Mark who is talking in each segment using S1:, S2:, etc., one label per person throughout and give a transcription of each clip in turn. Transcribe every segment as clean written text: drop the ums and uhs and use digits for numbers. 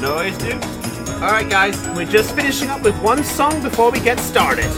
S1: noise, dude. Alright guys, we're just finishing up with one song before we get started.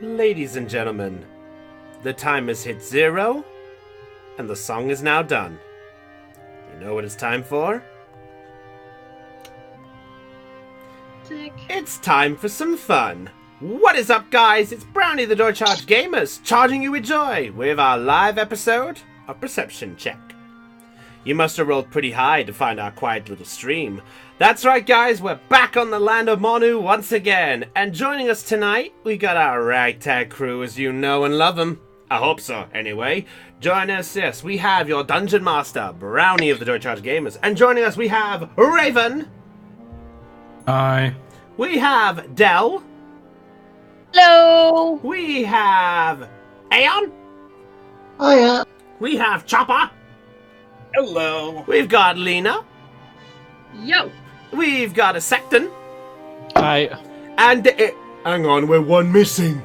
S1: Ladies and gentlemen, the time has hit 0, and the song is now done. You know what it's time for?
S2: Sick.
S1: It's time for some fun. What is up, guys? It's Brownie the Door Charge Gamers, charging you with joy with our live episode of Perception Check. You must have rolled pretty high to find our quiet little stream. That's right, guys, we're back on the land of Monu once again. And joining us tonight, we got our ragtag crew as you know and love them. I hope so, anyway. Join us, yes, we have your Dungeon Master, Brownie of the Door Charge Gamers. And joining us, we have Raven.
S3: Hi.
S1: We have Dell.
S2: Hello.
S1: We have Aeon.
S4: Hiya.
S1: We have Chopper.
S5: Hello.
S1: We've got Lena.
S2: Yo.
S1: We've got a Secton.
S3: Hi.
S1: And hang on, we're one missing.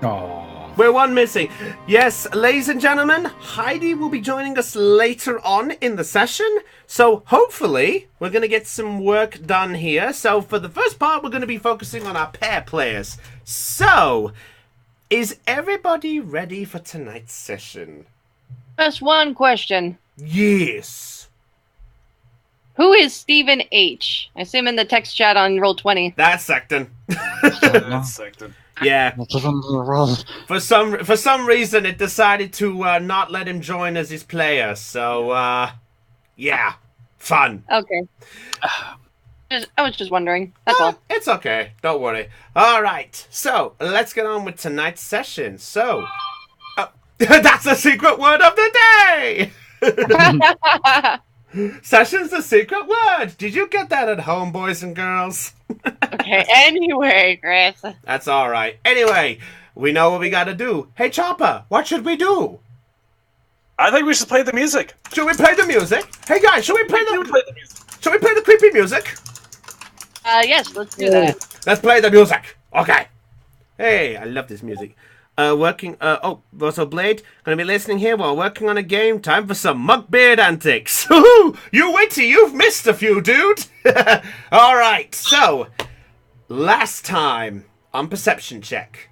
S3: Aww.
S1: We're one missing. Yes, ladies and gentlemen, Heidi will be joining us later on in the session. So hopefully we're going to get some work done here. So for the first part, we're going to be focusing on our pair players. So, is everybody ready for tonight's session?
S2: Just one question.
S1: Yes.
S2: Who is Stephen H? I see him in the text chat on Roll20.
S1: That's Secton.
S5: That's Secton.
S1: Yeah. For some reason, it decided to not let him join as his player. So, yeah, fun.
S2: Okay. I was just wondering. That's all.
S1: It's okay. Don't worry. All right. So let's get on with tonight's session. So, that's the secret word of the day. Session's the secret word. Did you get that at home, boys and girls?
S2: Okay. Anyway, Chris.
S1: That's all right. Anyway, we know what we got to do. Hey, Chopper, what should we do?
S5: I think we should play the music.
S1: Should we play the music? Hey, guys, should we play the
S5: music?
S1: Should we play the creepy music?
S2: Yes, let's do that.
S1: Let's play the music. Okay. Hey, I love this music. So Blade, gonna be listening here while working on a game. Time for some Mugbeard antics. You wait till you've missed a few, dude. Alright, so, last time on Perception Check,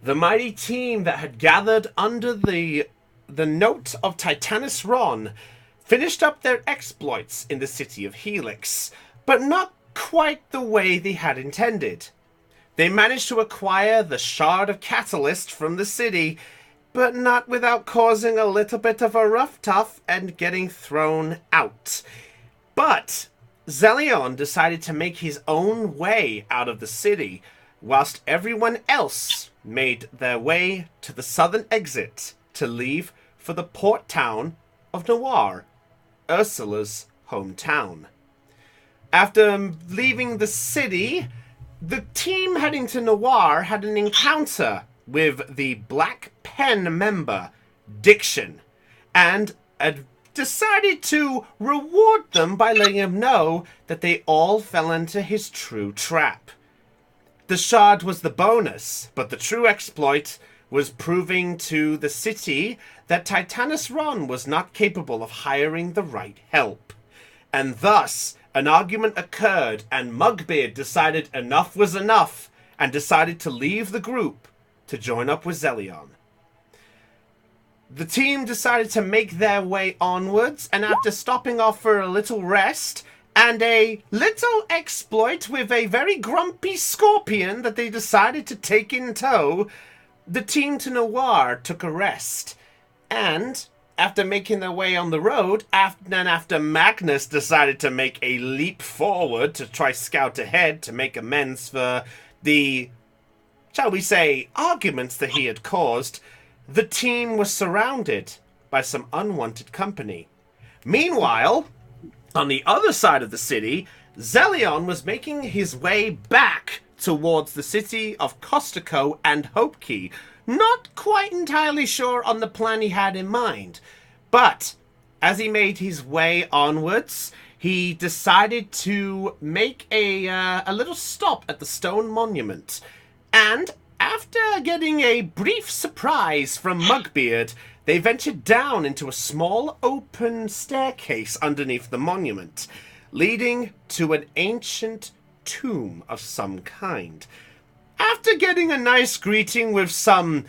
S1: the mighty team that had gathered under the note of Titanus Ron finished up their exploits in the city of Helix, but not quite the way they had intended. They managed to acquire the Shard of Catalyst from the city, but not without causing a little bit of a rough tough and getting thrown out. But Zelion decided to make his own way out of the city, whilst everyone else made their way to the southern exit to leave for the port town of Noir, Ursula's hometown. After leaving the city, the team heading to Noir had an encounter with the Black Pen member, Diction, and decided to reward them by letting them know that they all fell into his true trap. The shard was the bonus, but the true exploit was proving to the city that Titanus Ron was not capable of hiring the right help. And thus, an argument occurred, and Mugbeard decided enough was enough, and decided to leave the group to join up with Zelion. The team decided to make their way onwards, and after stopping off for a little rest, and a little exploit with a very grumpy scorpion that they decided to take in tow, the team to Noir took a rest. And after making their way on the road, after Magnus decided to make a leap forward to try scout ahead to make amends for the, shall we say, arguments that he had caused, the team was surrounded by some unwanted company. Meanwhile, on the other side of the city, Zelion was making his way back towards the city of Costico and Hope Key. Not quite entirely sure on the plan he had in mind. But as he made his way onwards, he decided to make a little stop at the stone monument. And after getting a brief surprise from Mugbeard, they ventured down into a small open staircase underneath the monument, leading to an ancient tomb of some kind. After getting a nice greeting with some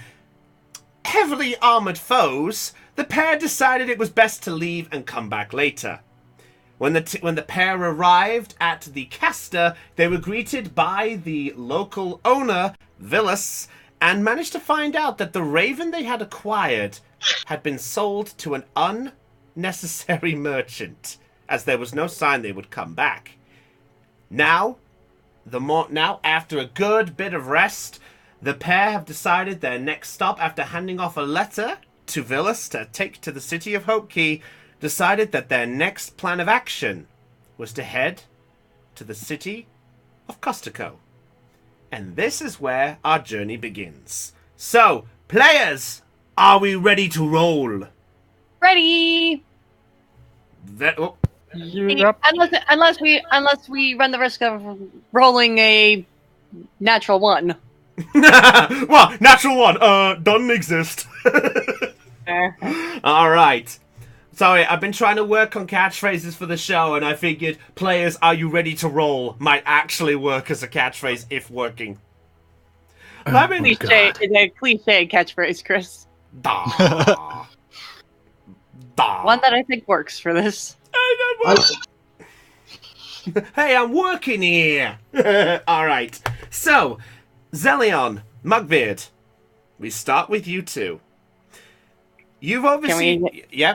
S1: heavily armored foes, the pair decided it was best to leave and come back later. When the pair arrived at the caster, they were greeted by the local owner, Villas, and managed to find out that the raven they had acquired had been sold to an unnecessary merchant, as there was no sign they would come back. Now, after a good bit of rest, the pair have decided their next stop, after handing off a letter to Villas to take to the city of Hope Key, decided that their next plan of action was to head to the city of Costico. And this is where our journey begins. So, players, are we ready to roll?
S2: Ready?
S3: Yep.
S2: Unless we run the risk of rolling a natural one.
S1: Well, natural one, doesn't exist. All right. Sorry, I've been trying to work on catchphrases for the show, and I figured players, are you ready to roll might actually work as a catchphrase if working.
S2: Cliche catchphrase, Chris.
S1: Da. Da.
S2: One that I think works for this.
S1: Hey, I'm working here. All right. So, Zelion, Mugbeard, we start with you two. You've obviously, you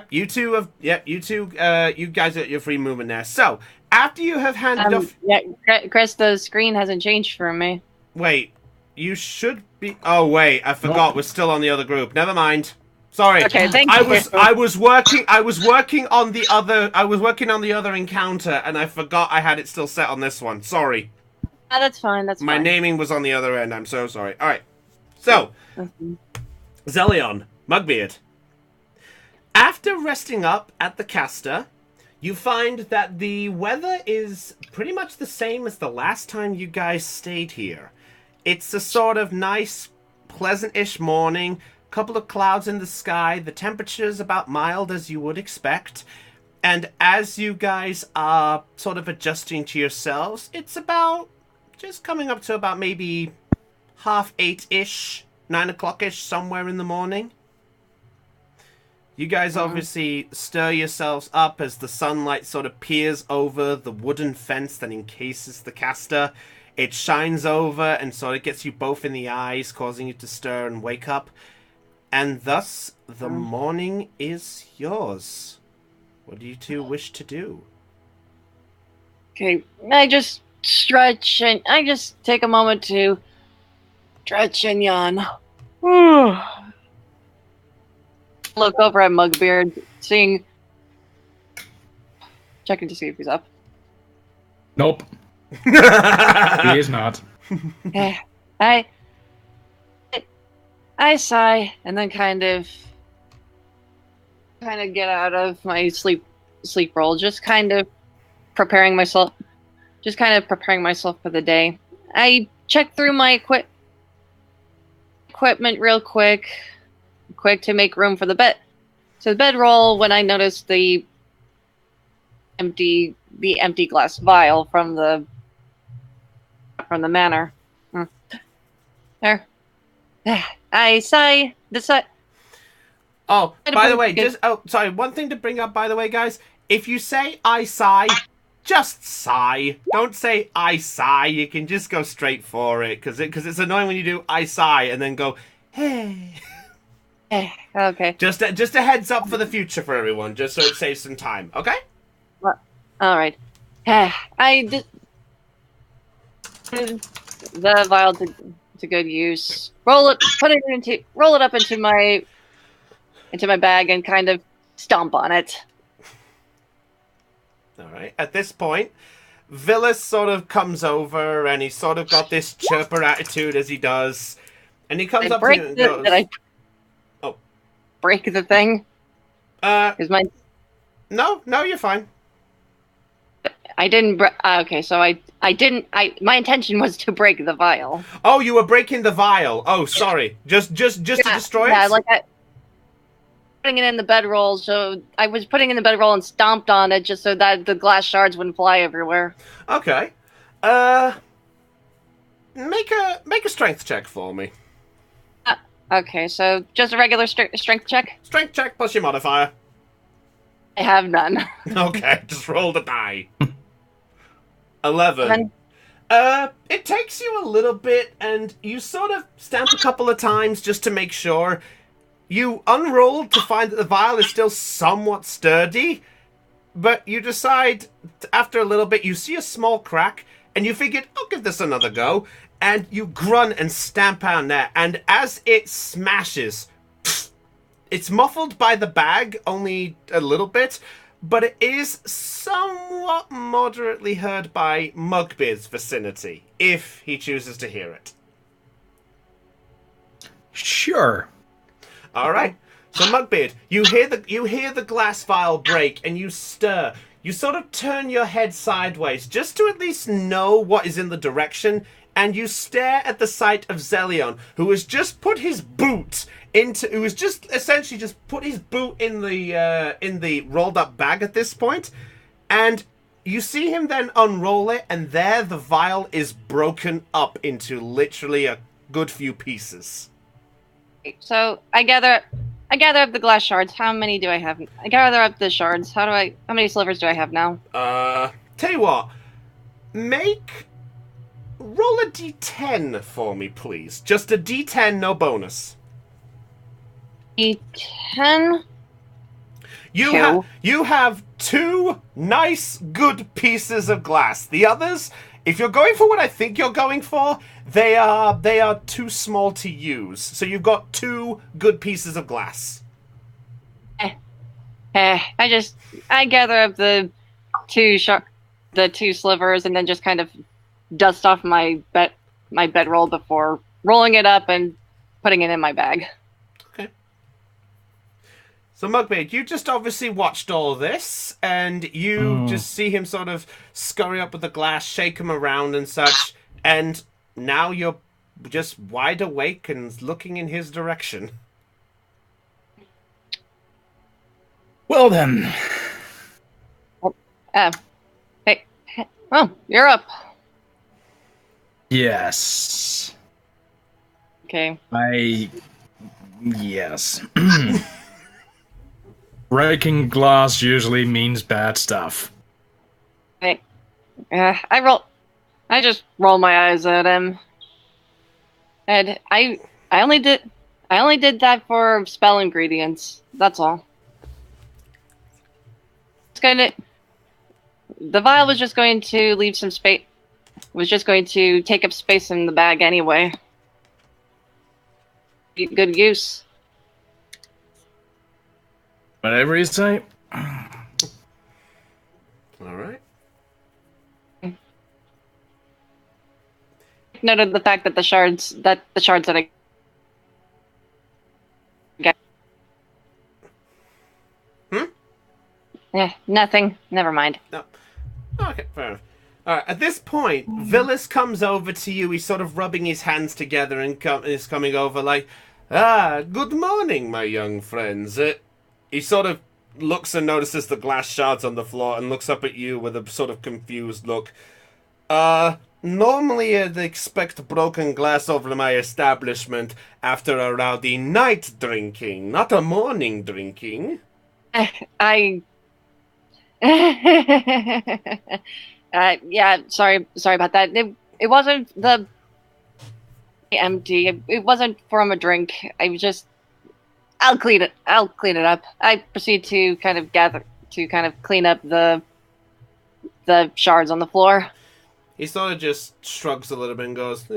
S1: guys are your free movement there. So, after you have handed off,
S2: Chris, the screen hasn't changed for me.
S1: Wait, you should be. Oh wait, I forgot. We're still on the other group. Never mind. Sorry.
S2: Okay, thank you.
S1: I was working on the other encounter, and I forgot I had it still set on this one. Sorry.
S2: Ah, that's fine. That's
S1: My
S2: fine.
S1: naming was on the other end. I'm so sorry. All right. So, Zelion, Mugbeard. After resting up at the caster, you find that the weather is pretty much the same as the last time you guys stayed here. It's a sort of nice, pleasant-ish morning, couple of clouds in the sky, the temperature's about mild as you would expect, and as you guys are sort of adjusting to yourselves, it's about just coming up to about maybe 8:30-ish, 9 o'clock-ish, somewhere in the morning. You guys obviously stir yourselves up as the sunlight sort of peers over the wooden fence that encases the caster. It shines over and sort of gets you both in the eyes, causing you to stir and wake up. And thus, the morning is yours. What do you two wish to do?
S2: Okay, I just stretch and I just take a moment to stretch and yawn. Look over at Mugbeard, checking to see if he's up.
S3: Nope. He is not.
S2: I I sigh and then kind of get out of my sleep role, just kind of preparing myself for the day. I check through my equipment real quick to make room for the bedroll when I notice the empty glass vial from the manor. There. I sigh.
S1: Oh,
S2: I
S1: by the
S2: don't
S1: way,
S2: think
S1: sorry, one thing to bring up, by the way, guys. If you say I sigh, just sigh. Don't say I sigh. You can just go straight for it, because it's annoying when you do I sigh and then go, hey.
S2: Okay.
S1: Just a heads up for the future for everyone, just so it saves some time, okay?
S2: All right. I did the vial to good use. Roll it up into my bag and kind of stomp on it.
S1: All right. At this point, Villas sort of comes over, and he's sort of got this chirper attitude as he does, and he comes up to you and goes,
S2: Did I
S1: "Oh,
S2: break the thing? Is my
S1: no, you're fine."
S2: I didn't. Okay, so I didn't. My intention was to break the vial.
S1: Oh, you were breaking the vial. Oh, sorry. Just to destroy it.
S2: Yeah, like putting it in the bedroll. So I was putting it in the bedroll and stomped on it just so that the glass shards wouldn't fly everywhere.
S1: Okay. Make a strength check for me.
S2: Okay, so just a regular strength check.
S1: Strength check plus your modifier.
S2: I have none.
S1: Okay, just roll the die. 11. It takes you a little bit, and you sort of stamp a couple of times just to make sure. You unroll to find that the vial is still somewhat sturdy, but you decide, after a little bit, you see a small crack, and you figured, I'll give this another go, and you grunt and stamp on there, and as it smashes, it's muffled by the bag, only a little bit, but it is somewhat moderately heard by Mugbeard's vicinity, if he chooses to hear it.
S3: Sure.
S1: All right. So Mugbeard, you hear the glass vial break, and you stir. You sort of turn your head sideways just to at least know what is in the direction, and you stare at the sight of Zelion, who has just put his boot essentially just put his boot in the rolled up bag at this point, and you see him then unroll it, and there the vial is broken up into literally a good few pieces.
S2: So I gather up the glass shards. How many do I have? I gather up the shards. How many slivers do I have now?
S1: Tell you what, roll a d10 for me, please. Just a d10, no bonus.
S2: D10.
S1: You have 2 nice, good pieces of glass. The others, if you're going for what I think you're going for, they are too small to use. So you've got 2 good pieces of glass.
S2: I gather up the 2 slivers and then just kind of dust off my bedroll before rolling it up and putting it in my bag.
S1: Okay. So Mugbeard, you just obviously watched all this, and you just see him sort of scurry up with the glass, shake him around and such, and now you're just wide awake and looking in his direction.
S3: Well then.
S2: Hey. Oh, you're up.
S3: Yes.
S2: Okay.
S3: Yes. Breaking glass usually means bad stuff.
S2: Hey. I just roll my eyes at him. And I only did that for spell ingredients. That's all. The vial was just going to leave some space. Was just going to take up space in the bag anyway. Good use.
S3: Whatever you say.
S1: All right.
S2: Noted the fact that the shards that I Nothing. Never mind.
S1: No. Okay, fair enough. Alright, at this point, Villas comes over to you. He's sort of rubbing his hands together and is coming over like, good morning, my young friends. He sort of looks and notices the glass shards on the floor and looks up at you with a sort of confused look. Normally I'd expect broken glass over my establishment after a rowdy night drinking, not a morning drinking.
S2: I. Yeah, sorry about that. It wasn't the empty. It wasn't from a drink. I was just. I'll clean it up. I proceed to kind of clean up the shards on the floor.
S1: He sort of just shrugs a little bit and goes,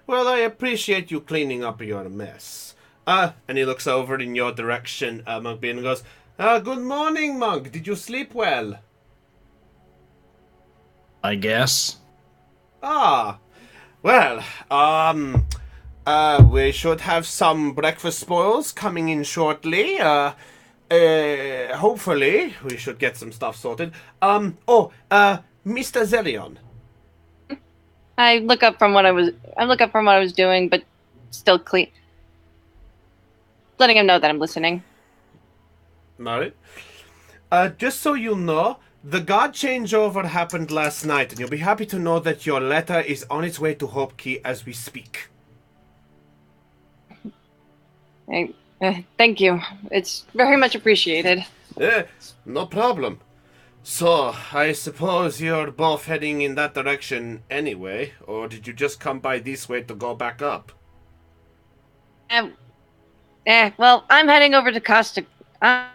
S1: well, I appreciate you cleaning up your mess. And he looks over in your direction, Mugbeard, and goes, good morning, Mug. Did you sleep well?
S3: I guess.
S1: Well, we should have some breakfast spoils coming in shortly. Hopefully, we should get some stuff sorted. Mr. Zerion.
S2: I look up from what I was doing, but still clean. Letting him know that I'm listening.
S1: Alright. Just so you know, the guard changeover happened last night, and you'll be happy to know that your letter is on its way to Hope Key as we speak.
S2: Thank you. It's very much appreciated.
S1: No problem. So, I suppose you're both heading in that direction anyway, or did you just come by this way to go back up?
S2: Well, I'm heading over to Costa. I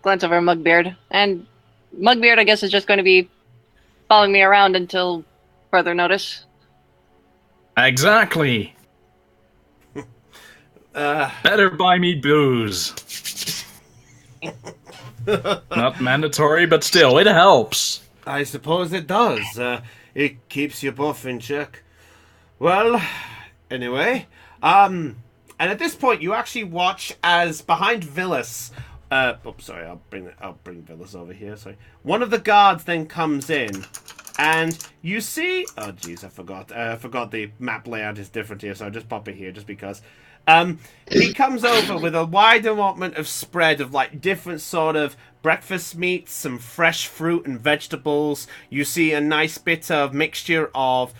S2: glance over at Mugbeard, and Mugbeard, I guess, is just going to be following me around until further notice.
S3: Exactly. Better buy me booze. Not mandatory, but still, it helps.
S1: I suppose it does. It keeps you both in check. Well, anyway, and at this point, you actually watch as behind Villas. Sorry, I'll bring Villas over here. Sorry, one of the guards then comes in, and you see. Oh, jeez, I forgot. I forgot the map layout is different here, so I'll just pop it here just because. He comes over with a wide allotment of spread of like different sort of breakfast meats, some fresh fruit and vegetables. You see a nice bit of mixture of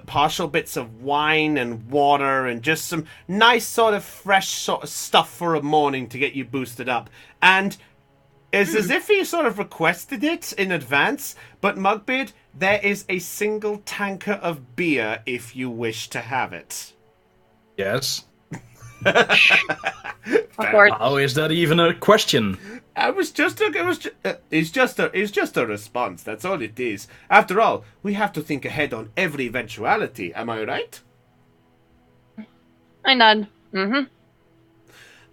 S1: partial bits of wine and water and just some nice sort of fresh sort of stuff for a morning to get you boosted up. And it's as if he sort of requested it in advance, but Mugbeard, there is a single tanker of beer if you wish to have it.
S3: Yes.
S2: Of course.
S3: How is that even a question?
S1: It's just a response. That's all it is. After all, we have to think ahead on every eventuality. Am I right?
S2: I nod. Mm-hmm.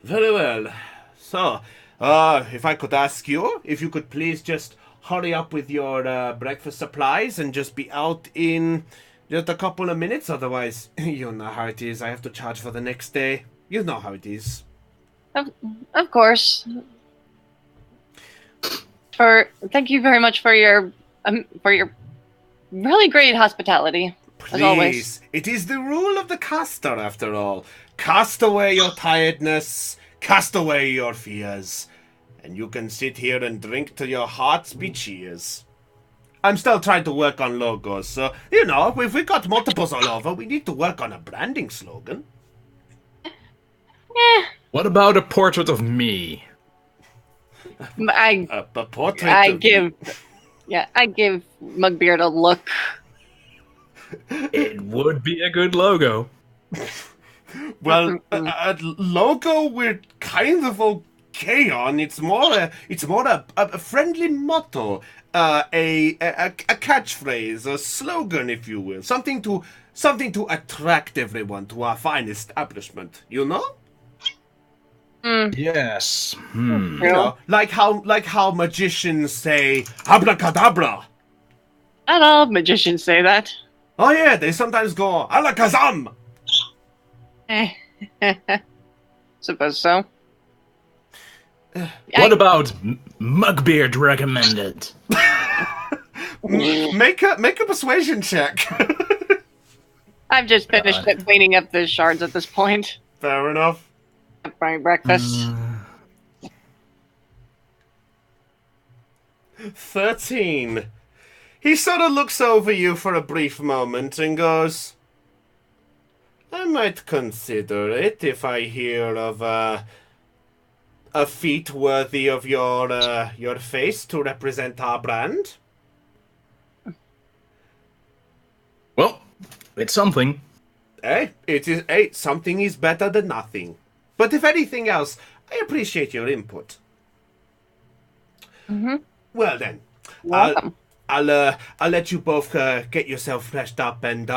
S1: Very well. So, if I could ask you, if you could please just hurry up with your breakfast supplies and just be out in just a couple of minutes. Otherwise, you know how it is. I have to charge for the next day. You know how it is.
S2: Of course. Thank you very much for your really great hospitality.
S1: Please,
S2: as always.
S1: It is the rule of the caster, after all. Cast away your tiredness, cast away your fears, and you can sit here and drink till your hearts be cheers. I'm still trying to work on logos, so, you know, if we got multiples all over, we need to work on a branding slogan.
S3: What about a portrait of me?
S1: A portrait
S2: I
S1: of
S2: give Mugbeard a look.
S3: It would be a good logo.
S1: Well, a logo we're kind of okay on. It's more a friendly motto, a catchphrase, a slogan, if you will, something to attract everyone to our fine establishment. You know?
S3: Yes.
S1: You know, like how magicians say abracadabra.
S2: Not all magicians say that.
S1: Oh yeah, they sometimes go alakazam.
S2: Suppose so.
S3: What about Mugbeard recommended?
S1: Make a persuasion check.
S2: I've just finished cleaning up the shards at this point.
S1: Fair enough.
S2: My breakfast.
S1: 13. He sort of looks over you for a brief moment and goes, I might consider it if I hear of a feat worthy of your face to represent our brand.
S3: Well, it's something.
S1: Something is better than nothing. But if anything else, I appreciate your input.
S2: Mm-hmm.
S1: Well then,
S2: Welcome.
S1: I'll let you both get yourself freshed up and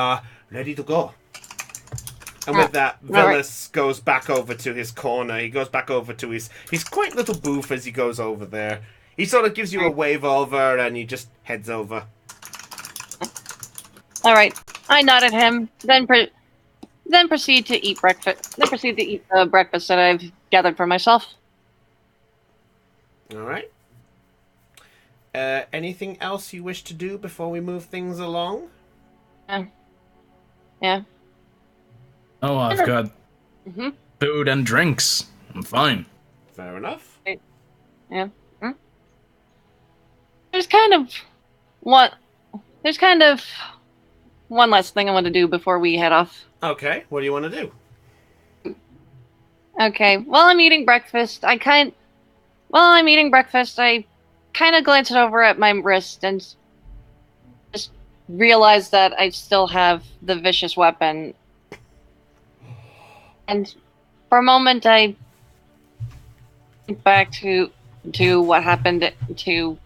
S1: ready to go. And with that, Villas goes back over to his corner. He goes back over to his quaint little booth as he goes over there. He sort of gives you a wave over, and he just heads over.
S2: All right. I nod at him, then proceed to eat breakfast. Then proceed to eat the breakfast that I've gathered for myself.
S1: All right. Anything else you wish to do before we move things along?
S2: Yeah.
S3: Oh, I've got food and drinks. I'm fine.
S1: Fair enough.
S2: Yeah. There's kind of one last thing I want to do before we head off.
S1: Okay, what do you want to do?
S2: Okay, while I'm eating breakfast, I kind of glanced over at my wrist and just realized that I still have the vicious weapon. And for a moment, I think back to what happened to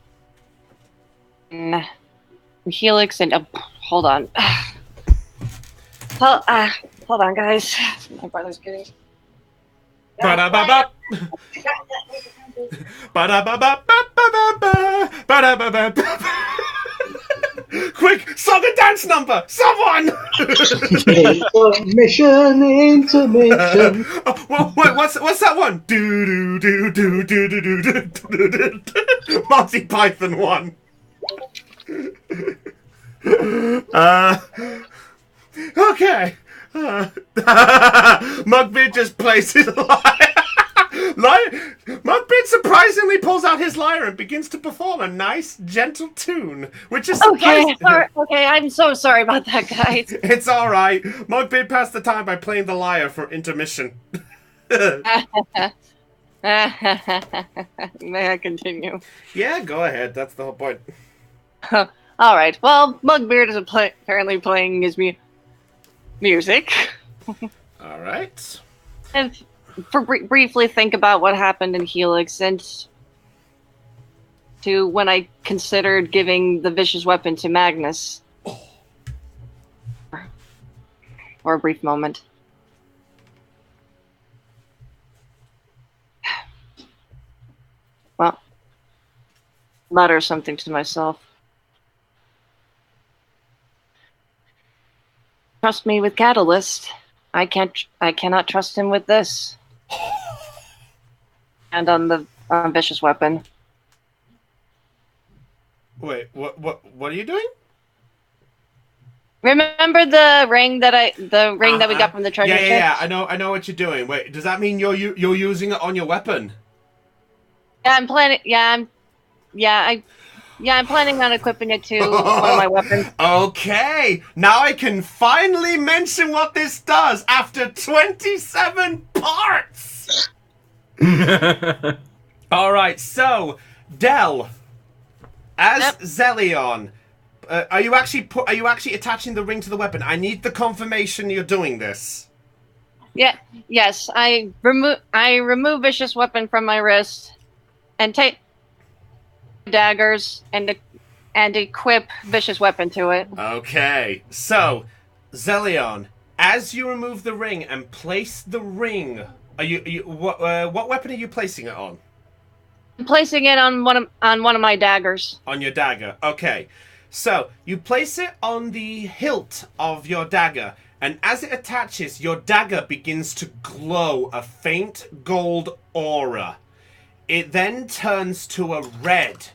S2: Helix and hold on. Hold on, guys. My brother's getting.
S1: Ba-da-ba-ba. Ba-da-ba-ba-ba-ba-ba-ba. Ba-da-ba-ba-ba. Quick, song and dance number! Someone!
S4: Intermission.
S1: Wait, what's that one? Do do do do do do do do do. Monty Python one. Okay. Mugbeard just plays his lyre. Mugbeard surprisingly pulls out his lyre and begins to perform a nice, gentle tune, which is
S2: okay. Okay, I'm so sorry about that, guys.
S1: It's all right. Mugbeard passed the time by playing the lyre for intermission.
S2: May I continue?
S1: Yeah, go ahead. That's the whole point.
S2: All right. Well, Mugbeard is apparently playing his music.
S1: All right.
S2: And briefly think about what happened in Helix and to when I considered giving the vicious weapon to Magnus. For a brief moment. Well, mutter something to myself. Trust me with Catalyst. I cannot trust him with this. And on the vicious weapon.
S1: Wait, what are you doing?
S2: Remember the ring that we got from the treasure chest?
S1: Yeah. I know what you're doing. Wait, does that mean you're using it on your weapon?
S2: Yeah, I'm planning. I'm planning on equipping it to one of my weapons.
S1: Okay, now I can finally mention what this does after 27 parts. All right, so Del, as Zelion, are you actually attaching the ring to the weapon? I need the confirmation you're doing this.
S2: Yeah. Yes, I remove vicious weapon from my wrist, and take daggers and equip vicious weapon to it.
S1: Okay, so Zelion, as you remove the ring and place the ring, what weapon are you placing it on?
S2: I'm placing it on one of my daggers.
S1: On your dagger. Okay, so you place it on the hilt of your dagger, and as it attaches, your dagger begins to glow a faint gold aura. It then turns to a red,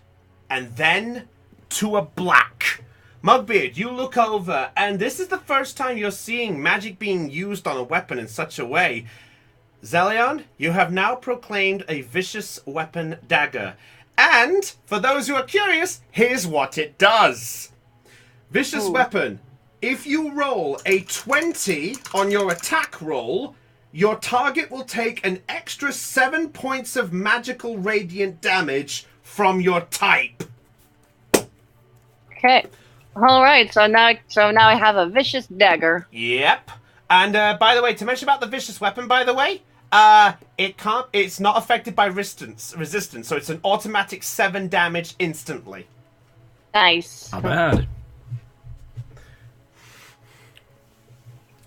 S1: and then to a black. Mugbeard, you look over, and this is the first time you're seeing magic being used on a weapon in such a way. Zelion, you have now proclaimed a vicious weapon dagger. And, for those who are curious, here's what it does. Vicious weapon. If you roll a 20 on your attack roll, your target will take an extra 7 points of magical radiant damage from your type.
S2: Okay. All right. So now I have a vicious dagger.
S1: Yep. And by the way, to mention about the vicious weapon, by the way, it's not affected by resistance, so it's an automatic 7 damage instantly.
S2: Nice.
S3: Not bad.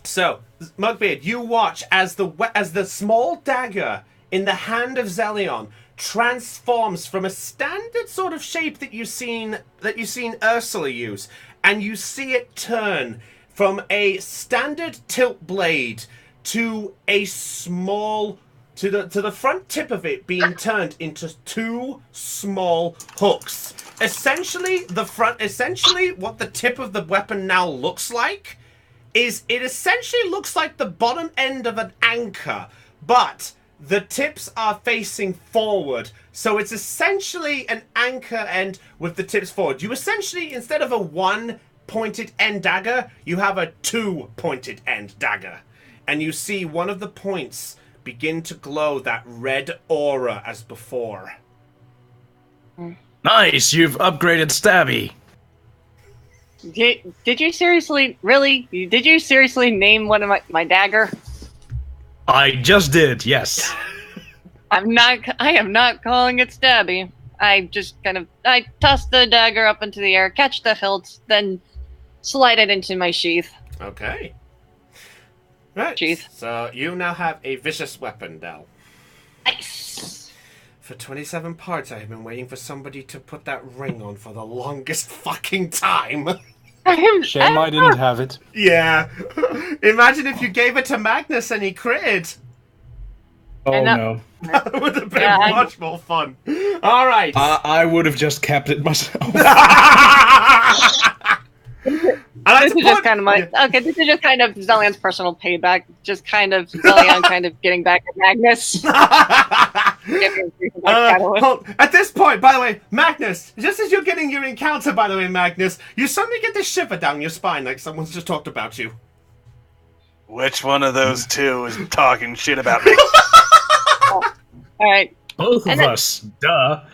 S1: So, Mugbeard, you watch as the small dagger in the hand of Zelion transforms from a standard sort of shape that you've seen Ursula use, and you see it turn from a standard tilt blade to a small to the front tip of it being turned into 2 small hooks. Essentially, what the tip of the weapon now looks like is it essentially looks like the bottom end of an anchor, but the tips are facing forward. So it's essentially an anchor end with the tips forward. You essentially, instead of a 1 pointed end dagger, you have a 2 pointed end dagger. And you see one of the points begin to glow that red aura as before.
S3: Nice, you've upgraded Stabby.
S2: Did you seriously, really? Did you seriously name one of my dagger?
S3: I just did, yes.
S2: I am not calling it stabby. I toss the dagger up into the air, catch the hilt, then slide it into my sheath.
S1: Okay. Right.
S2: Sheath.
S1: So you now have a vicious weapon, Del.
S2: Nice.
S1: For 27 parts, I have been waiting for somebody to put that ring on for the longest fucking time.
S6: Shame I didn't have it.
S1: Yeah. Imagine if you gave it to Magnus and he critted.
S6: Oh no.
S1: That would have been much more fun. All right.
S6: I would have just kept it myself.
S2: This is just kind of this is just kind of Zelion's personal payback. Just kind of Zelion kind of getting back at Magnus.
S1: At this point, by the way, Magnus, just as you're getting your encounter, by the way, Magnus, you suddenly get this shiver down your spine like someone's just talked about you.
S5: Which one of those two is talking shit about me?
S2: All right.
S3: Both of us, duh.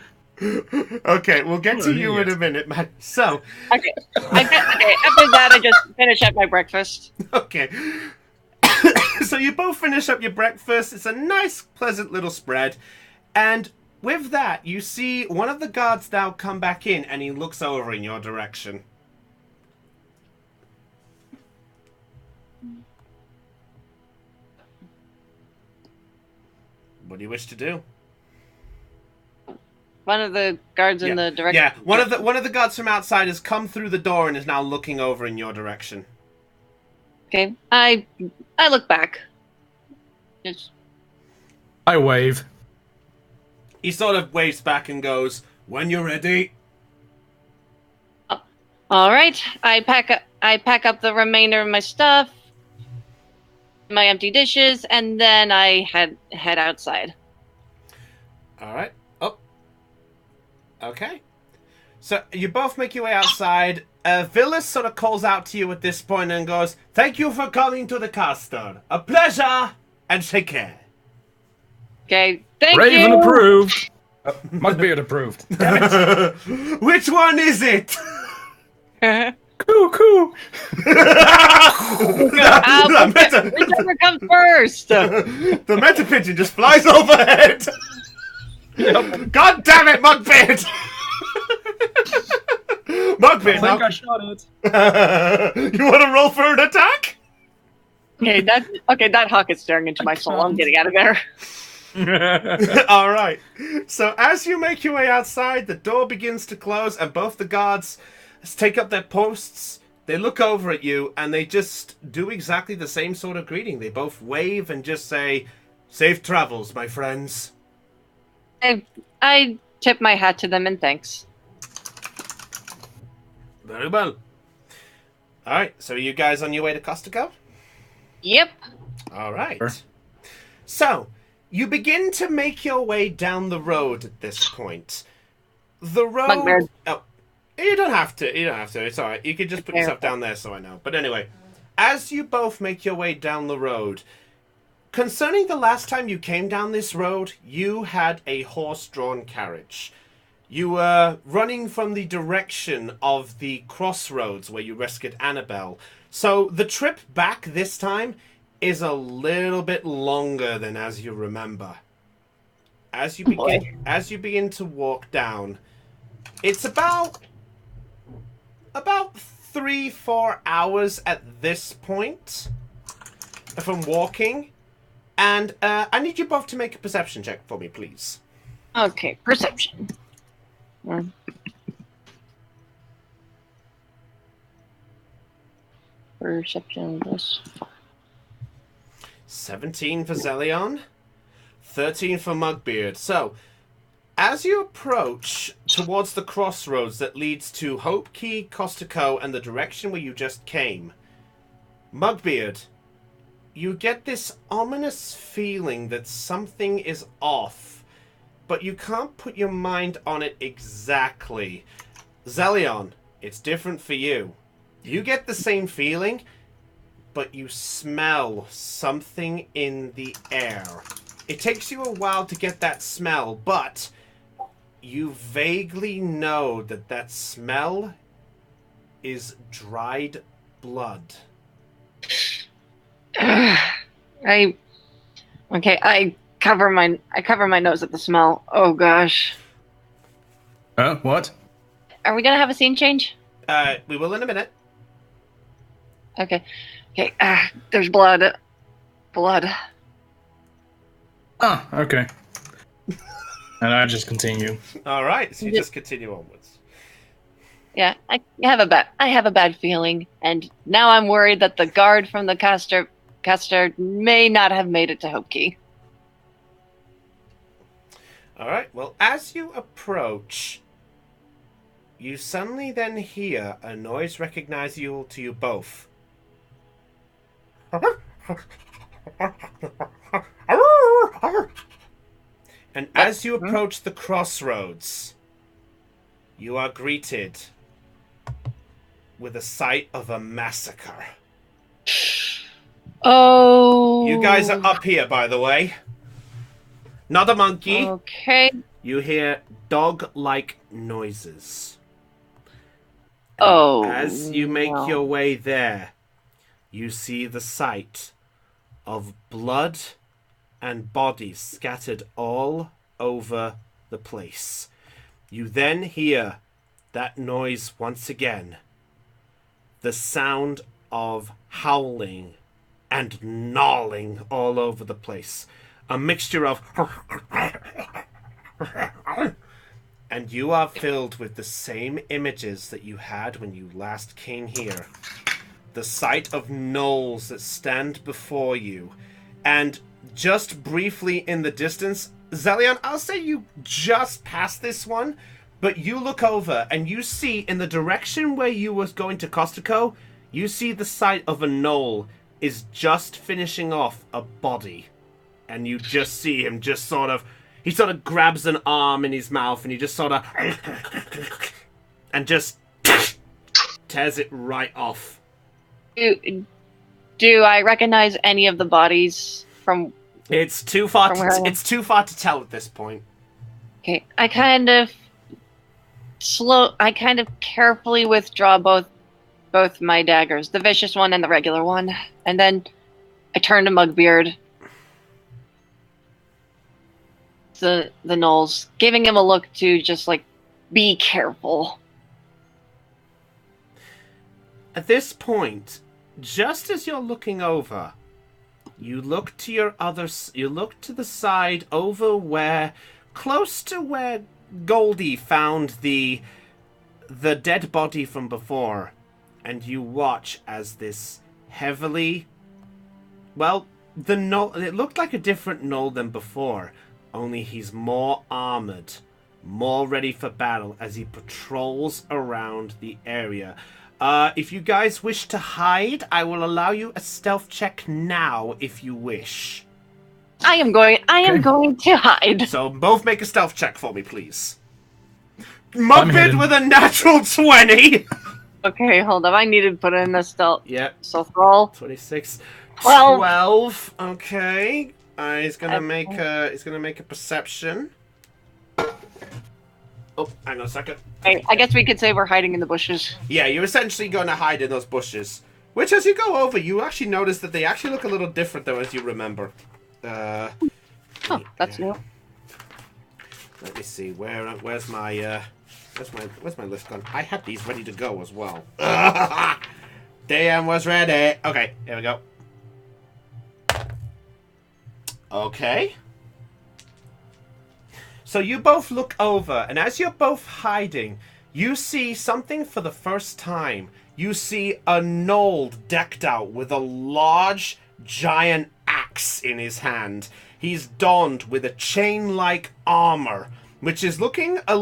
S1: Okay, we'll get to you in a minute, Matt. So,
S2: okay. After that, I just finish up my breakfast.
S1: Okay. So you both finish up your breakfast. It's a nice, pleasant little spread. And with that, you see one of the guards now come back in, and he looks over in your direction. What do you wish to do?
S2: One of the guards in the direction.
S1: Yeah, one of the guards from outside has come through the door and is now looking over in your direction.
S2: Okay, I look back.
S3: I wave.
S1: He sort of waves back and goes, "When you're ready."
S2: All right, I pack up the remainder of my stuff, my empty dishes, and then I head outside.
S1: All right. Oh. Okay. So you both make your way outside. Villas sort of calls out to you at this point and goes, "Thank you for coming to the castle. A pleasure, and take care."
S2: Okay, thank you.
S3: Raven approved. Mugbeard approved. Damn it.
S1: Which one is it?
S3: Cuckoo.
S2: Whichever comes first.
S1: The meta pigeon just flies overhead. Yep. God damn it, Mugbeard! Mugbeard,
S6: I think I shot it.
S1: You want to roll for an attack?
S2: Okay, that hawk is staring into my soul. I'm getting out of there.
S1: All right. So as you make your way outside, the door begins to close, and both the guards take up their posts. They look over at you, and they just do exactly the same sort of greeting. They both wave and just say, "Safe travels, my friends."
S2: I tip my hat to them and thanks.
S1: Very well. Alright, so are you guys on your way to Costico?
S2: Yep.
S1: Alright.
S3: Sure.
S1: So, you begin to make your way down the road at this point. The road...
S2: Bugbear.
S1: Oh, you don't have to. You don't have to. It's alright. You can just put yourself down there so I know. But anyway, as you both make your way down the road, concerning the last time you came down this road, you had a horse-drawn carriage. You were running from the direction of the crossroads where you rescued Annabelle. So the trip back this time is a little bit longer than as you remember. As you begin to walk down, it's about 3-4 hours at this point from walking. And I need you both to make a perception check for me, please.
S2: Okay, perception. Perception plus
S1: 17 for Zelion, 13 for Mugbeard. So, as you approach towards the crossroads that leads to Hope Key, Costico, and the direction where you just came, Mugbeard, you get this ominous feeling that something is off, but you can't put your mind on it exactly. Zelion, it's different for you. You get the same feeling, but you smell something in the air. It takes you a while to get that smell, but you vaguely know that that smell is dried blood.
S2: I cover my nose at the smell. Oh gosh.
S3: What?
S2: Are we gonna have a scene change?
S1: We will in a minute.
S2: Okay. Okay. There's blood. Blood.
S3: Ah, okay. And I just continue.
S1: All right, so you just continue onwards.
S2: Yeah, I have a bad feeling, and now I'm worried that the guard from the caster may not have made it to Hope Key.
S1: All right, well, as you approach, you suddenly then hear a noise recognizable to you both. And as you approach the crossroads, you are greeted with a sight of a massacre.
S2: Oh.
S1: You guys are up here, by the way. Not a monkey.
S2: Okay.
S1: You hear dog-like noises.
S2: Oh.
S1: As you make
S2: no.
S1: your way there, you see the sight of blood and bodies scattered all over the place. You then hear that noise once again. The sound of howling and gnawing all over the place. A mixture of... And you are filled with the same images that you had when you last came here. The sight of gnolls that stand before you. And just briefly in the distance, Zelion, I'll say you just passed this one, but you look over and you see in the direction where you was going to Costico, you see the sight of a gnoll is just finishing off a body. And you just see him just sort of... He sort of grabs an arm in his mouth and he just sort of... and just tears it right off.
S2: Do I recognize any of the bodies from...
S1: It's too far to tell at this point.
S2: Okay, I kind of carefully withdraw both my daggers, the vicious one and the regular one, and then I turn to Mugbeard. The gnolls, giving him a look to just like, be careful.
S1: At this point, just as you're looking over, you look to the side over where, close to where Goldie found the dead body from before, and you watch as this heavily, well, it looked like a different gnoll than before, only he's more armored, more ready for battle as he patrols around the area. If you guys wish to hide, I will allow you a stealth check now if you wish.
S2: I am going to hide.
S1: So both make a stealth check for me, please. Mugbid with a natural 20.
S2: Okay, hold up. I need to put in a stealth.
S1: Yep.
S2: Stealth roll.
S1: 26.
S2: 12.
S1: 12. Okay. He's gonna make a perception. Oh, hang on a second.
S2: I guess we could say we're hiding in the bushes.
S1: Yeah, you're essentially going to hide in those bushes. Which, as you go over, you actually notice that they actually look a little different, though, as you remember.
S2: Oh, that's new.
S1: Let me see. Where's my list gone? I had these ready to go as well. Dan was ready. Okay, here we go. Okay. So you both look over, and as you're both hiding, you see something for the first time. You see a gnoll decked out with a large, giant axe in his hand. He's donned with a chain-like armor, which looks a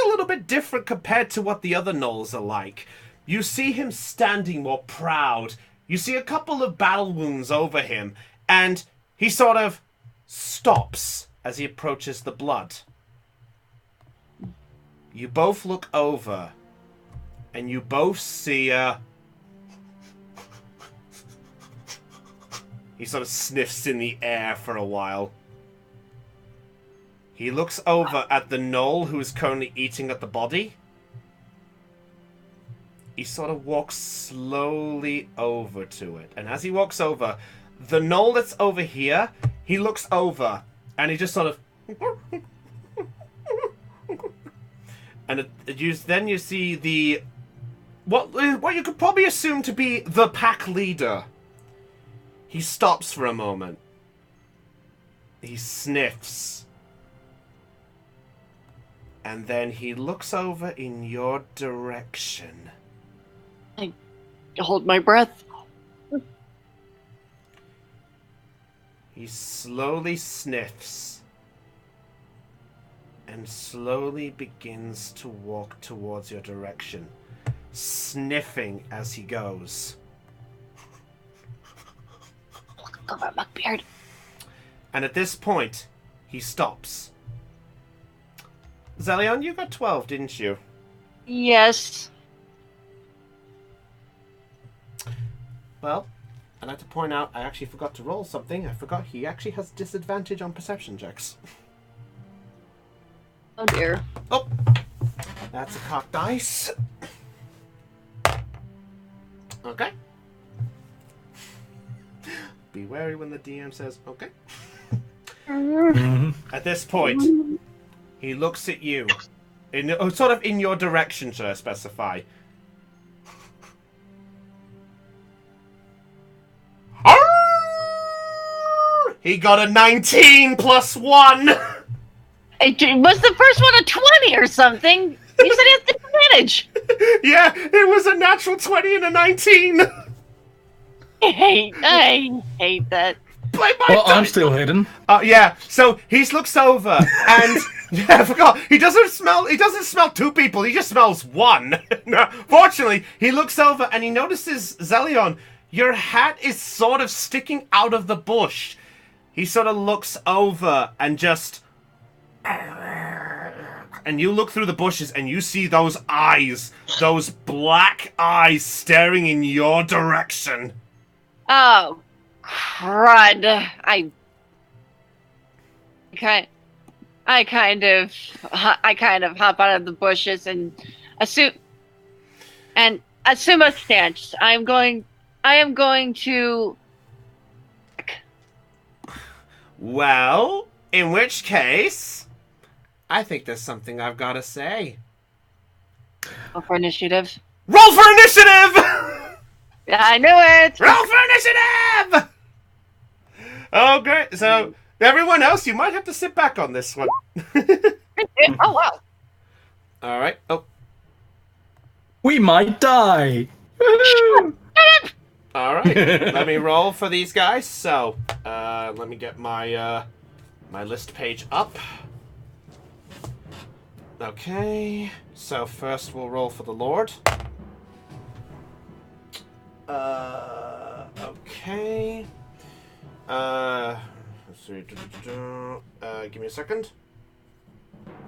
S1: little bit different compared to what the other gnolls are like. You see him standing more proud. You see a couple of battle wounds over him, and he sort of stops as he approaches the blood. You both look over, and you both see he sort of sniffs in the air for a while. He looks over at the gnoll who is currently eating at the body. He sort of walks slowly over to it. And as he walks over, the gnoll that's over here, he looks over and he just sort of... and then you see the... What you could probably assume to be the pack leader. He stops for a moment. He sniffs. And then he looks over in your direction.
S2: I hold my breath.
S1: He slowly sniffs. And slowly begins to walk towards your direction. Sniffing as he goes.
S2: Go for Muckbeard.
S1: And at this point, he stops. Zelion, you got 12, didn't you?
S2: Yes.
S1: Well, I'd like to point out I actually forgot to roll something. I forgot he actually has disadvantage on perception checks.
S2: Oh dear.
S1: Oh! That's a cocked dice. Okay. Be wary when the DM says, okay. At this point, he looks at you. Sort of in your direction, should I specify. He got a 19 plus 1!
S2: Was the first one a 20 or something? You said it had advantage.
S1: Yeah, it was a natural 20 and a 19!
S2: I hate that.
S6: I'm still hidden.
S1: Yeah, so he looks over and yeah, I forgot. He doesn't smell two people, he just smells one. Fortunately, he looks over and he notices, Zelion, your hat is sort of sticking out of the bush. He sort of looks over and just... And you look through the bushes and you see those eyes, those black eyes staring in your direction.
S2: Oh, crud. I kind of hop out of the bushes and assume a stance. I am going to...
S1: Well, in which case, I think there's something I've got to say.
S2: Roll for initiative.
S1: Roll for initiative!
S2: Yeah, I knew it!
S1: Roll for initiative! Oh, great. So, everyone else, you might have to sit back on this one.
S2: Oh, wow.
S1: All right. Oh.
S6: We might die.
S1: All right. Let me roll for these guys. So, let me get my my list page up. Okay, so first we'll roll for the Lord. Okay. Let's see. Give me a second.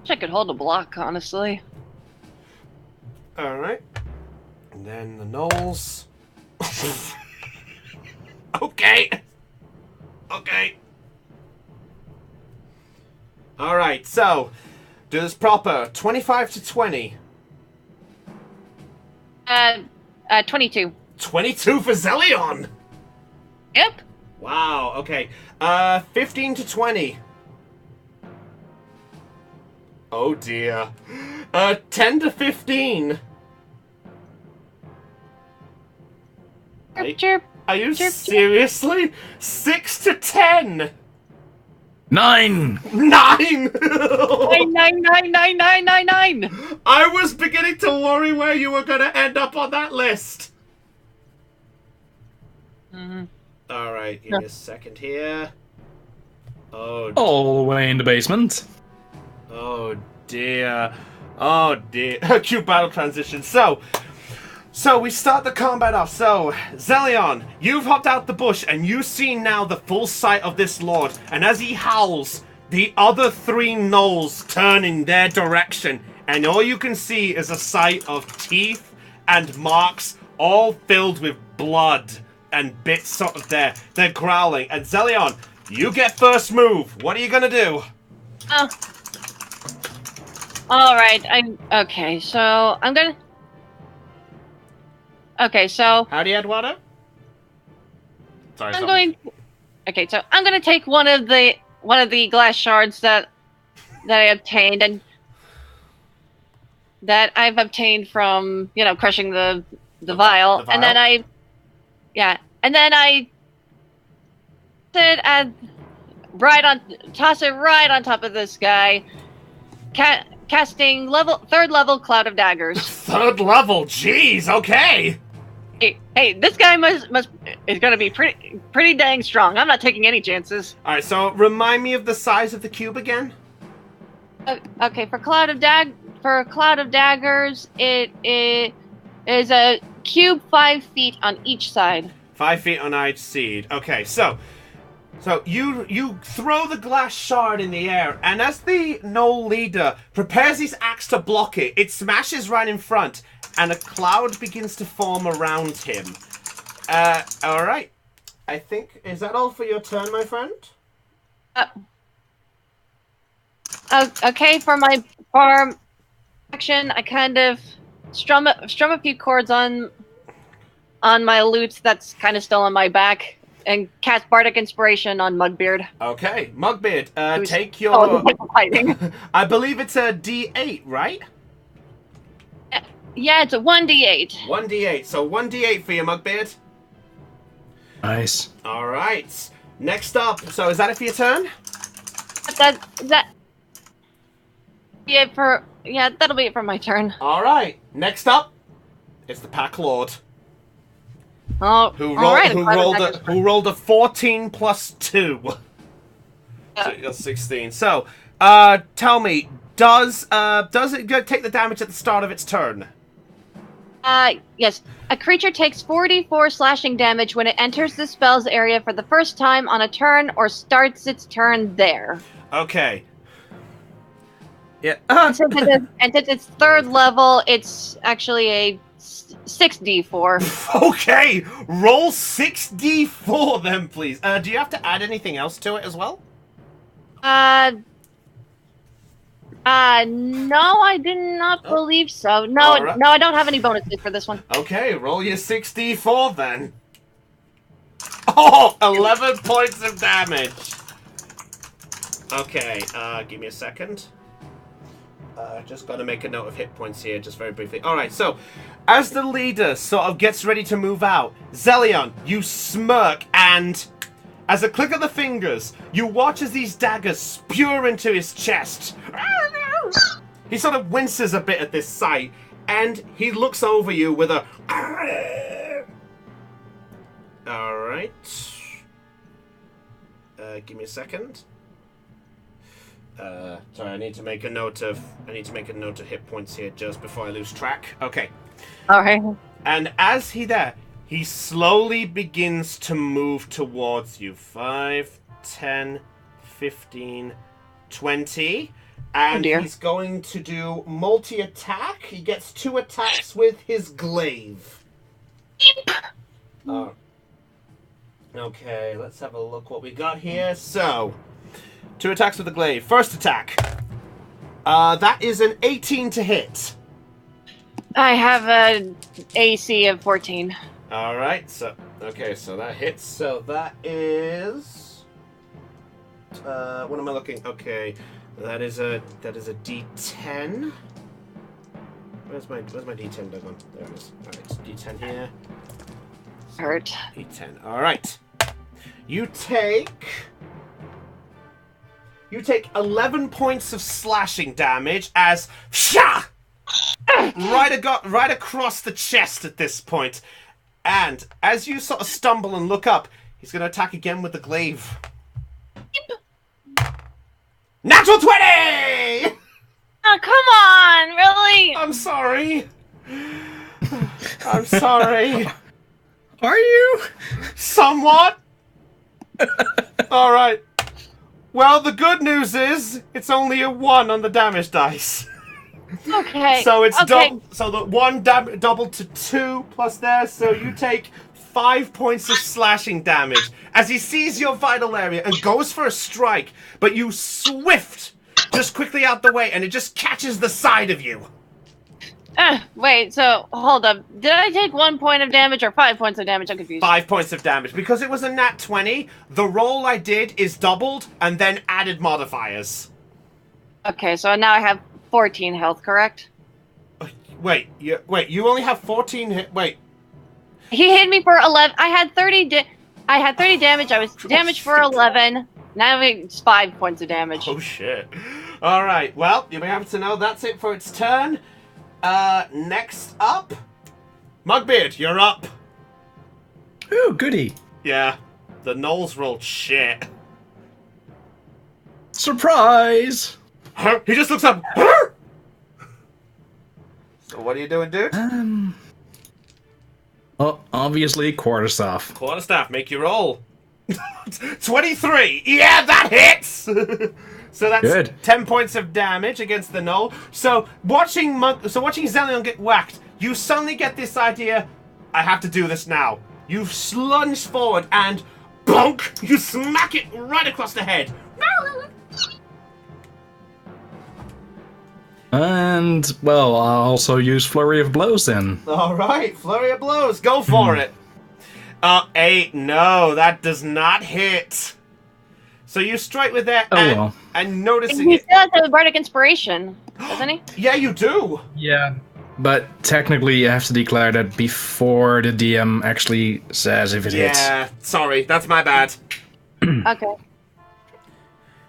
S2: Wish I could hold a block, honestly.
S1: Alright. And then the Knolls. Okay. Okay. Alright, so do this proper. 25 to 20.
S2: 22.
S1: 22 for Zelion!
S2: Yep.
S1: Wow, okay. 15 to 20. Oh dear. 10 to 15.
S2: Chirp, chirp.
S1: Are you
S2: Chirp, chirp.
S1: seriously? 6 to 10.
S3: 9!
S1: 9!
S2: 9.
S1: I was beginning to worry where you were going to end up on that list. Alright, give me a second here. Oh,
S3: All the way in the basement.
S1: oh dear. Oh dear. Cute battle transition. So we start the combat off. So, Zelion, you've hopped out the bush and you see now the full sight of this lord. And as he howls, the other 3 gnolls turn in their direction. And all you can see is a sight of teeth and marks all filled with blood and bits sort of there. They're growling. And Zelion, you get first move. What are you gonna do?
S2: Oh. Alright, okay, so I'm gonna... Okay, so
S1: Howdy, Eduardo. Sorry,
S2: I'm going... Okay, so I'm gonna take one of the glass shards that I obtained and that I've obtained from, crushing the vial. And then I toss it right on top of this guy, casting 3rd level Cloud of Daggers.
S1: 3rd level, jeez, okay.
S2: Hey, this guy is gonna be pretty dang strong. I'm not taking any chances.
S1: All right, so remind me of the size of the cube again.
S2: Okay, for Cloud of Daggers, it is a cube 5 feet on each side.
S1: 5 feet on each side. Okay, so you throw the glass shard in the air, and as the gnoll leader prepares his axe to block it, it smashes right in front, and a cloud begins to form around him. All right. I think, is that all for your turn, my friend?
S2: Okay, for my farm action, I kind of strum a few chords on my lute that's kind of still on my back, and cast Bardic Inspiration on Mugbeard.
S1: Okay, Mugbeard, take your...
S2: fighting.
S1: I believe it's a D8, right?
S2: Yeah, it's a 1d8.
S1: 1d8, so 1d8 for you, Mugbeard.
S3: Nice.
S1: All right. Next up, so is that it for your turn?
S2: That'll be it for my turn.
S1: All right. Next up, it's the Pack Lord.
S2: Oh,
S1: Who rolled a 14 plus 2. So you're 16. So, tell me, does it take the damage at the start of its turn?
S2: Yes. A creature takes 44 slashing damage when it enters the spell's area for the first time on a turn or starts its turn there.
S1: Okay. Yeah.
S2: And since it's 3rd level, it's actually a 6d4.
S1: Okay, roll 6d4 then, please. Do you have to add anything else to it as well?
S2: No, I do not believe so. No,
S1: Right.
S2: no, I don't have any bonuses for this one.
S1: Okay, roll your 6d4 then. Oh, 11 points of damage. Okay, give me a second. Just got to make a note of hit points here, just very briefly. Alright, so, as the leader sort of gets ready to move out, Zelion, you smirk, and as a click of the fingers, you watch as these daggers spew into his chest. He sort of winces a bit at this sight, and he looks over you with a... Alright. Give me a second. Sorry, I need to make a note of hit points here just before I lose track. Okay.
S2: All right.
S1: And as he slowly begins to move towards you. 5, 10, 15, 20. And
S2: dear.
S1: he's going to do multi-attack. He gets 2 attacks with his glaive. Okay, let's have a look what we got here. So, 2 attacks with the glaive. First attack. That is an 18 to hit.
S2: I have an AC of 14.
S1: Alright, so that hits. So that is what am I looking? Okay. That is a D10. Where's my D10 done? There it is. Alright, D10 here.
S2: Hurt.
S1: D10. Alright. You take 11 points of slashing damage as right across the chest at this point. And as you sort of stumble and look up, he's going to attack again with the glaive. Natural 20!
S2: Oh, come on! Really?
S1: I'm sorry. I'm sorry.
S6: Are you?
S1: Somewhat. All right. Well, the good news is it's only a 1 on the damage dice.
S2: Okay.
S1: So it's
S2: okay.
S1: double. So the 1 doubled to 2 plus there. So you take 5 points of slashing damage as he sees your vital area and goes for a strike, but you swift just quickly out the way, and it just catches the side of you.
S2: Wait, so hold up. Did I take 1 point of damage or 5 points of damage? I'm confused.
S1: 5 points of damage. Because it was a nat 20, the roll I did is doubled and then added modifiers.
S2: Okay, so now I have 14 health, correct?
S1: Wait, you only have 14 hit. Wait.
S2: He hit me for 11. I had 30 damage. I was damaged for 11. Now it's 5 points of damage.
S1: Oh, shit. All right. Well, you'll be happy to know that's it for its turn. Next up, Mugbeard, you're up.
S6: Ooh, goody.
S1: Yeah, the Knolls rolled shit.
S6: Surprise!
S1: He just looks up. So what are you doing, dude?
S6: Well, obviously, quarterstaff.
S1: Quarterstaff, make your roll. 23. Yeah, that hits. So that's
S6: Good.
S1: 10 points of damage against the Gnoll. So watching Zelion get whacked, you suddenly get this idea, I have to do this now. You slunge forward and bonk, you smack it right across the head.
S6: And, well, I'll also use Flurry of Blows then.
S1: Alright, flurry of blows, go for it. 8, no, that does not hit. So you strike with that and noticing
S2: He
S1: it.
S2: still has the Bardic Inspiration, doesn't he?
S1: Yeah, you do.
S6: Yeah. But technically, you have to declare that before the DM actually says if it hits.
S1: Yeah, sorry, that's my bad.
S2: Okay.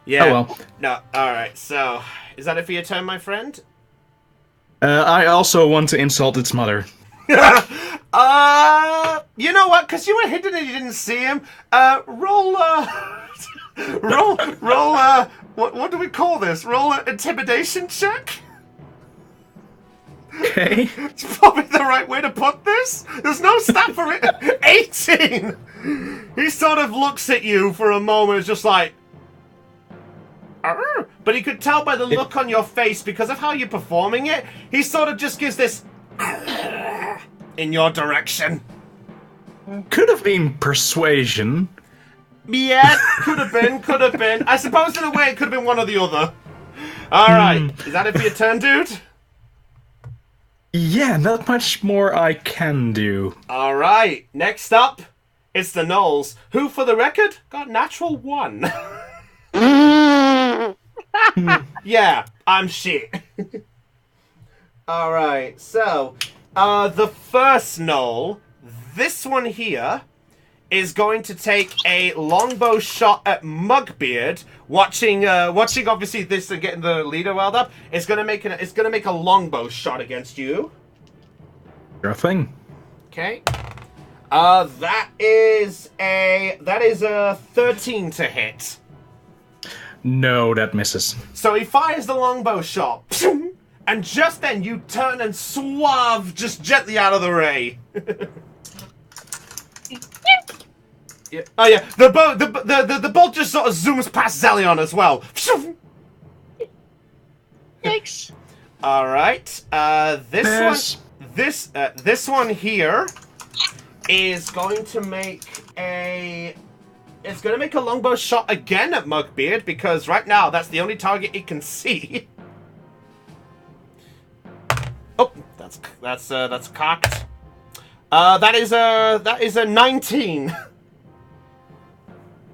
S1: Yeah.
S6: Oh well.
S1: No, alright, so is that it for your turn, my friend?
S6: I also want to insult its mother.
S1: You know what? Because you were hidden and you didn't see him. Roll, what do we call this? Roll an intimidation check?
S6: Okay.
S1: It's probably the right way to put this. There's no stat for it. 18! He sort of looks at you for a moment, it's just like... "Arr." But he could tell by the look on your face, because of how you're performing it, he sort of just gives this... in your direction.
S6: Could have been persuasion.
S1: Yeah, could have been. I suppose in a way it could have been one or the other. Alright, is that it for your turn, dude?
S6: Yeah, not much more I can do.
S1: Alright, next up, it's the Knolls, who, for the record, got natural 1. Yeah, I'm shit. Alright, so, the first Gnoll, this one here, is going to take a longbow shot at Mugbeard. Watching obviously this and getting the leader riled up. It's gonna make a longbow shot against you.
S6: Sure thing.
S1: Okay. That is a 13 to hit.
S6: No, that misses.
S1: So he fires the longbow shot, and just then you turn and swerve just gently out of the ray. Yeah. Oh yeah, the bolt just sort of zooms past Zelion as well.
S2: Yikes.
S1: All right, this one here is going to make a. It's going to make a longbow shot again at Mugbeard because right now that's the only target it can see. Oh, that's cocked. That is a 19.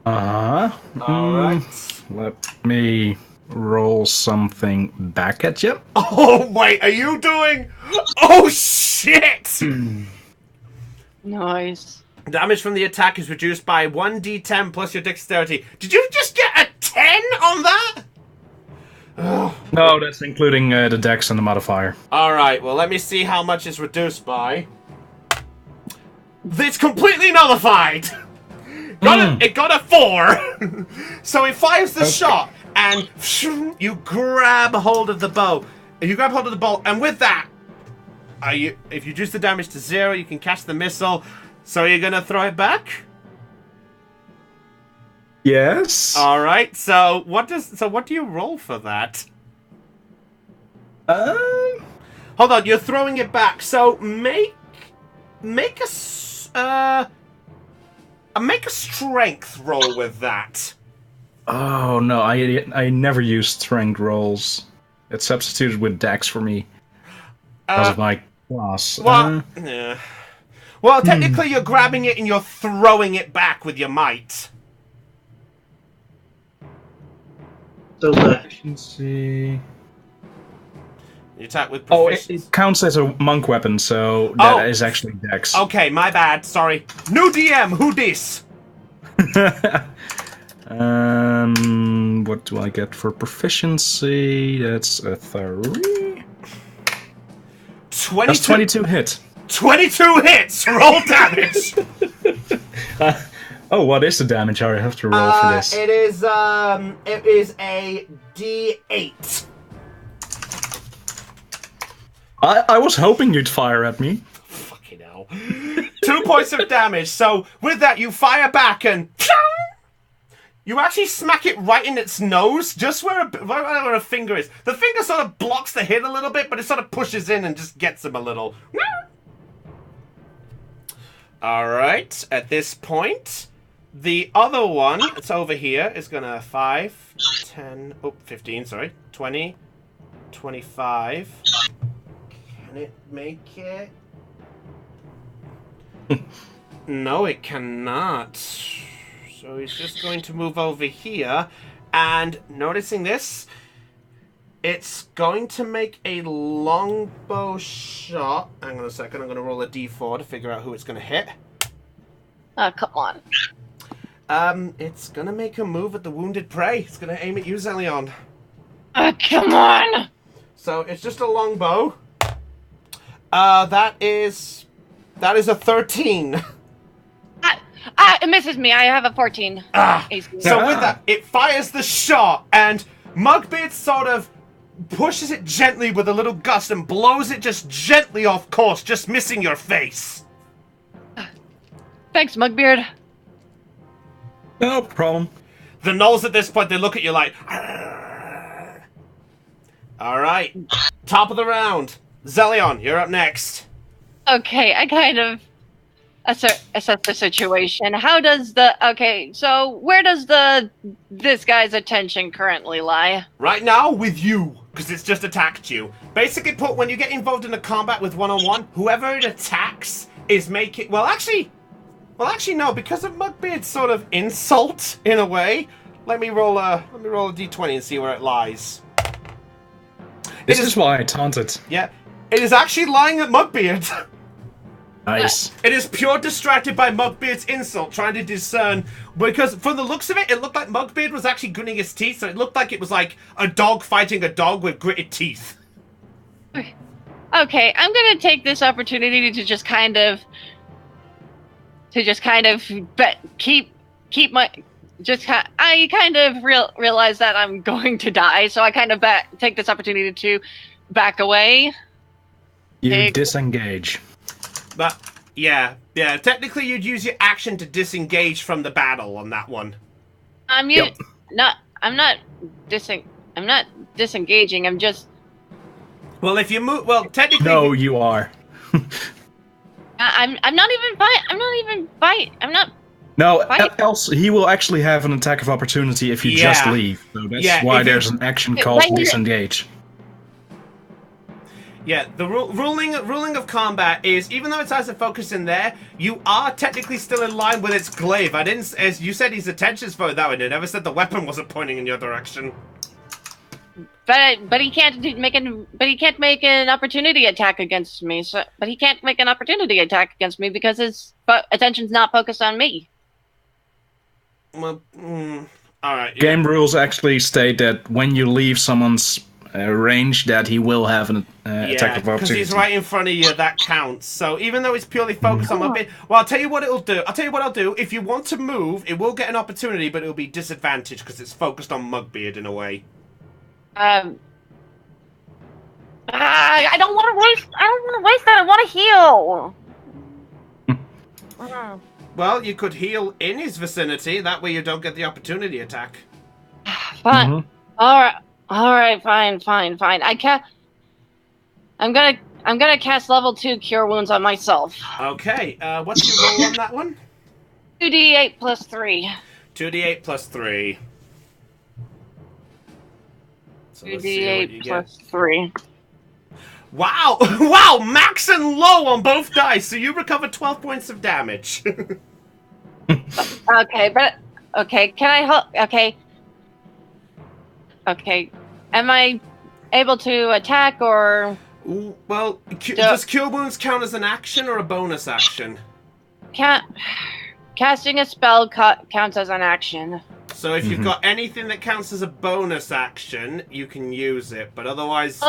S1: All right.
S6: Let me roll something back at you.
S1: Oh wait, are you doing? Oh shit!
S2: Nice.
S1: Damage from the attack is reduced by 1d10 plus your dexterity. Did you just get a 10 on that? Oh.
S6: No, that's including the dex and the modifier.
S1: Alright, well let me see how much it's reduced by. It's completely nullified! It got a 4! So it fires the shot, and you grab hold of the bow. You grab hold of the bow, and with that, if you reduce the damage to 0, you can cast the missile. So you're gonna throw it back?
S6: Yes.
S1: All right. So what do you roll for that? Hold on. You're throwing it back. So make a strength roll with that.
S6: Oh no, I never use strength rolls. It's substituted with dex for me because of my class.
S1: Well, yeah. Well, technically you're grabbing it and you're throwing it back with your might.
S4: So
S6: Efficiency.
S1: You attack with
S6: Oh,
S1: proficiency.
S6: it counts as a monk weapon, so that is actually dex.
S1: Okay, my bad. Sorry. New DM. Who dis?
S6: What do I get for proficiency? That's a 3.
S1: 22.
S6: That's 22 hit.
S1: 22 hits. Roll damage.
S6: What is the damage I have to roll for this?
S1: It is a D8.
S6: I was hoping you'd fire at me.
S1: Fucking hell. 2 points of damage. So with that, you fire back and you actually smack it right in its nose, just where a finger is. The finger sort of blocks the hit a little bit, but it sort of pushes in and just gets him a little. All right. At this point, the other one, it's over here, is going to 5, 10, 15, sorry, 20, 25. Can it make it? No, it cannot. So he's just going to move over here, and noticing this, it's going to make a longbow shot. Hang on a second, I'm going to roll a d4 to figure out who it's going to hit.
S2: Oh, come on.
S1: It's going to make a move at the wounded prey. It's going to aim at you, Zelion.
S2: Come on!
S1: So it's just a longbow. That is a 13.
S2: It misses me. I have a 14.
S1: So with that, it fires the shot, and Mugbeard sort of pushes it gently with a little gust and blows it just gently off course, just missing your face.
S2: Thanks, Mugbeard.
S6: No problem.
S1: The gnolls at this point, they look at you like... Alright. Top of the round. Zelion, you're up next.
S2: Okay, I kind of assess the situation. So where does this guy's attention currently lie?
S1: Right now, with you, because it's just attacked you. Basically, when you get involved in a combat with one-on-one, whoever it attacks is making... Well, actually, no, because of Mugbeard's sort of insult, in a way, let me roll a d20 and see where it lies.
S6: This is why I taunted.
S1: Yeah, it is actually lying at Mugbeard.
S6: Nice.
S1: It is pure distracted by Mugbeard's insult, trying to discern, because from the looks of it, it looked like Mugbeard was actually gritting his teeth, so it looked like it was like a dog fighting a dog with gritted teeth.
S2: Okay, I'm gonna take this opportunity to just kind of keep I kind of realize that I'm going to die, so I kind of take this opportunity to back away.
S6: You disengage.
S1: But yeah. Technically, you'd use your action to disengage from the battle on that one.
S2: I'm not disengaging. I'm just.
S1: Well, if you move, technically.
S6: No, you are.
S2: I'm not even fight. I'm not even fight. I'm not.
S6: No,
S2: fight.
S6: else he will actually have an attack of opportunity if you just leave. So that's why there's an action called disengage.
S1: Yeah, the ruling of combat is, even though its eyes are focused in there, you are technically still in line with its glaive. I didn't, as you said, his attention's for that way. I never said the weapon wasn't pointing in your direction.
S2: But he can't make an opportunity attack against me. But he can't make an opportunity attack against me because his attention's not focused on me.
S1: Well, all right.
S6: Game rules actually state that when you leave someone's range, that he will have an attack of opportunity.
S1: Because he's right in front of you, that counts. So even though it's purely focused on my bit, well, I'll tell you what it'll do. I'll tell you what I'll do. If you want to move, it will get an opportunity, but it'll be disadvantaged because it's focused on Mugbeard in a way.
S2: I don't want to waste. I don't want to waste that. I want to heal.
S1: Well, you could heal in his vicinity. That way, you don't get the opportunity attack.
S2: Fine. All right. Fine. I can't. I'm gonna cast level 2 Cure Wounds on myself.
S1: Okay. What's your roll on that one?
S2: 2d8 plus 3.
S1: 2d8 plus 3. So
S2: 2d8 plus 3.
S1: Wow! Wow! Max and low on both dice, so you recover 12 points of damage.
S2: Okay, but can I help? Okay. Am I able to attack or?
S1: Well, does Cure Wounds count as an action or a bonus action?
S2: Casting a spell counts as an action.
S1: So if you've got anything that counts as a bonus action, you can use it, but otherwise...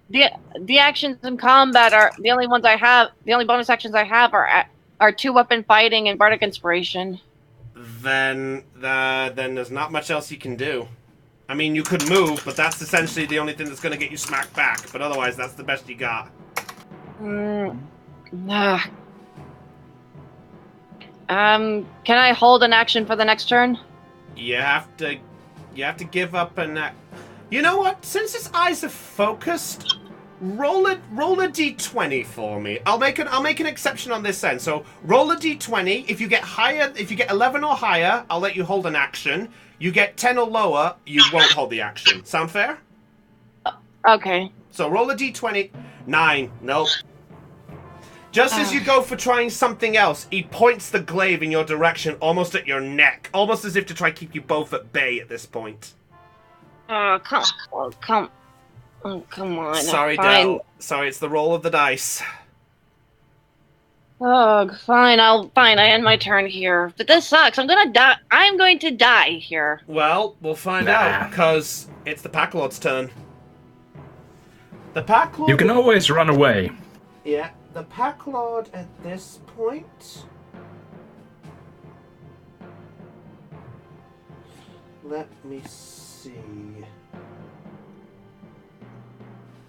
S2: The actions in combat are the only ones I have. The only bonus actions I have are 2-weapon fighting and bardic inspiration.
S1: Then there's not much else you can do. I mean, you could move, but that's essentially the only thing that's going to get you smacked back. But otherwise, that's the best you got.
S2: Can I hold an action for the next turn?
S1: You have to give up an act. You know what? Since his eyes are focused, roll a d20 for me. I'll make an exception on this end. So roll a d20. If you get 11 or higher, I'll let you hold an action. You get 10 or lower, you won't hold the action. Sound fair?
S2: Okay.
S1: So roll a d20. 9. Nope. Just as you go for trying something else, he points the glaive in your direction, almost at your neck. Almost as if to try to keep you both at bay at this point.
S2: Come on.
S1: Sorry, Del. Sorry, it's the roll of the dice.
S2: Oh, fine. I end my turn here. But this sucks. I'm gonna die. I'm going to die here.
S1: Well, we'll find out, because it's the Pack Lord's turn. The Pack Lord...
S6: You can always run away.
S1: Yeah, the Pack Lord at this point... Let me see...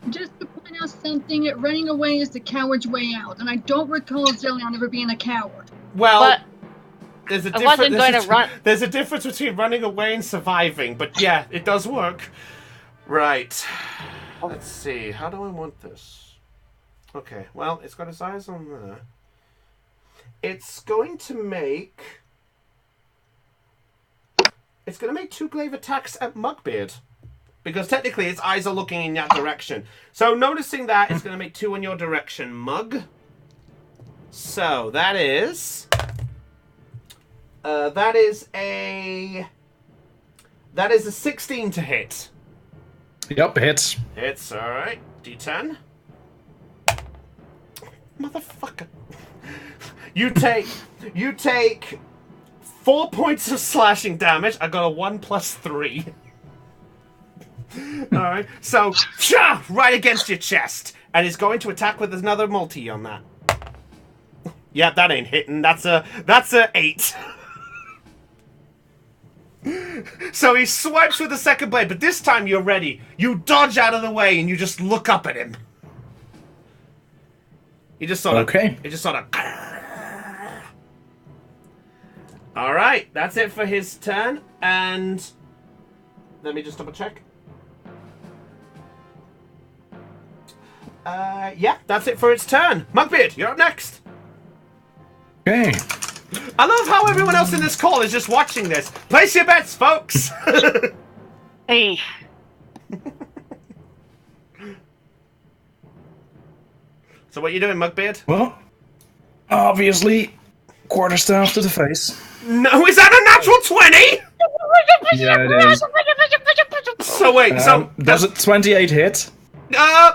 S7: Just to point out something, running away is the coward's way out, and I don't recall Zillion ever being a coward.
S1: Well,
S2: there's a
S1: difference between running away and surviving, but yeah, it does work. Right. Let's see, how do I want this? Okay, well, it's got its eyes on there. It's going to make 2 glaive attacks at Mugbeard. Because technically its eyes are looking in that direction. So noticing that, it's going to make 2 in your direction, Mug. So that is a 16 to hit.
S6: Yep, hits.
S1: Hits, alright. D10. Motherfucker. You take 4 points of slashing damage. I got a 1 plus 3. Alright, so, right against your chest. And it's going to attack with another multi on that. Yeah, that ain't hitting. That's a 8. So he swipes with the second blade, but this time you're ready. You dodge out of the way and you just look up at him. He just sort of...
S6: Okay.
S1: He just sort of... Alright, that's it for his turn, and... Let me just double check. Yeah, that's it for its turn. Mugbeard, you're up next.
S6: Okay.
S1: I love how everyone else in this call is just watching this. Place your bets, folks!
S2: Hey.
S1: So what are you doing, Mugbeard?
S6: Well, obviously, quarterstaff to the face.
S1: No, is that a natural 20?
S6: Yeah, it is.
S1: So wait,
S6: Does it 28 hit?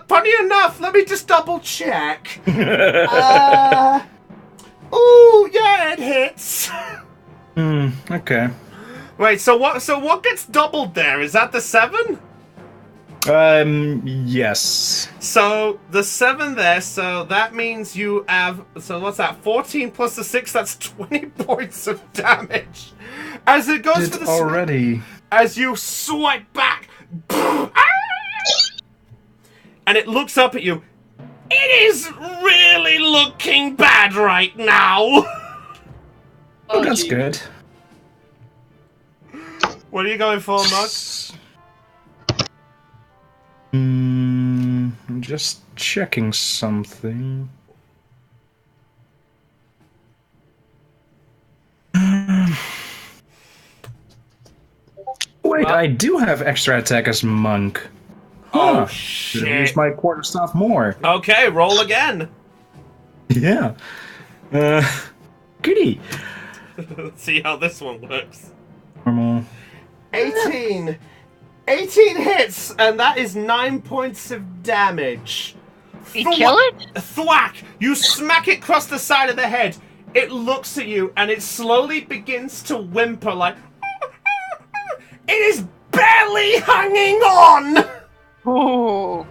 S1: funny enough, let me just double check. Ooh, yeah, it hits.
S6: Okay.
S1: Wait, so what gets doubled there? Is that the 7?
S6: Yes.
S1: So the 7 there, so that means you have, so what's that? 14 plus the 6, that's 20 points of damage. As it goes for the
S6: already.
S1: As you swipe back, and it looks up at you. It is really looking bad right now.
S6: Oh, that's good.
S1: What are you going for, Mug?
S6: I'm just checking something. Wait, I do have extra attack as monk.
S1: Oh,
S6: Should
S1: shit.
S6: use my quarterstaff more.
S1: Okay, roll again.
S6: Yeah. Goody.
S1: Let's see how this one works.
S6: Normal.
S1: 18. 18 hits, and that is 9 points of damage.
S2: You kill it?
S1: Thwack! You smack it across the side of the head. It looks at you, and it slowly begins to whimper like... It is barely hanging on!
S2: Oh.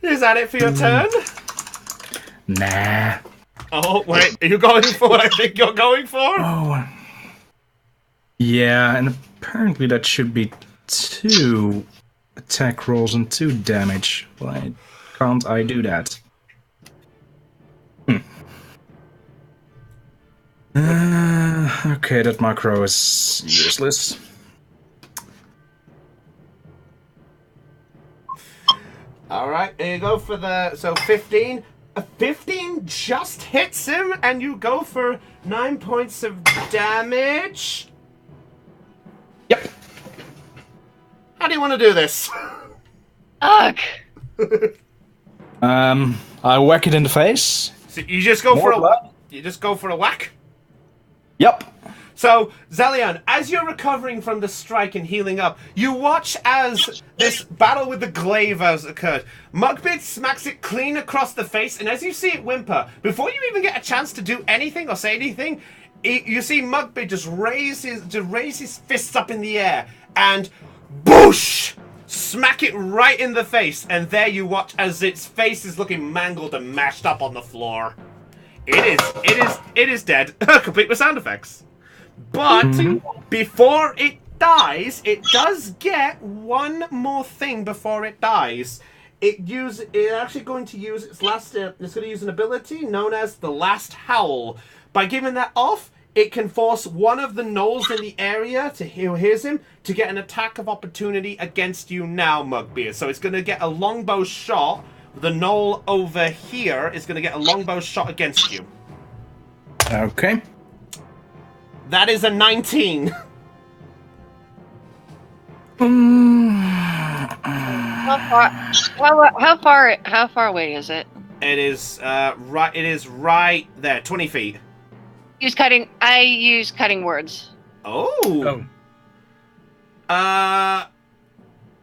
S1: Is that it for your turn?
S6: Nah.
S1: Oh, wait. Are you going for what I think you're going for?
S6: Oh. Yeah, and apparently that should be 2 attack rolls and 2 damage. Why can't I do that? Okay, that macro is useless.
S1: Alright, here you go for the... So 15. 15 just hits him, and you go for 9 points of damage.
S6: Yep.
S1: How do you want to do this?
S2: Ugh.
S6: I whack it in the face.
S1: So you just go
S6: More
S1: for a...
S6: blood?
S1: You just go for a whack?
S6: Yep.
S1: So, Zelion, as you're recovering from the strike and healing up, you watch as this battle with the glaive has occurred. Mugbeard smacks it clean across the face, and as you see it whimper, before you even get a chance to do anything or say anything, you see Mugbeard just raise his fists up in the air, and boosh! Smack it right in the face, and there you watch as its face is looking mangled and mashed up on the floor. It is dead, complete with sound effects. But before it dies, it does get one more thing before it dies. It's actually going to use its last. It's going to use an ability known as the Last Howl. By giving that off, it can force one of the gnolls in the area who hears him to get an attack of opportunity against you now, Mugbeard. So it's going to get a longbow shot. The gnoll over here is going to get a longbow shot against you.
S6: Okay.
S1: That is a 19.
S2: How far away is it?
S1: It is right. It is right there, 20 feet.
S2: I use cutting words.
S1: Oh.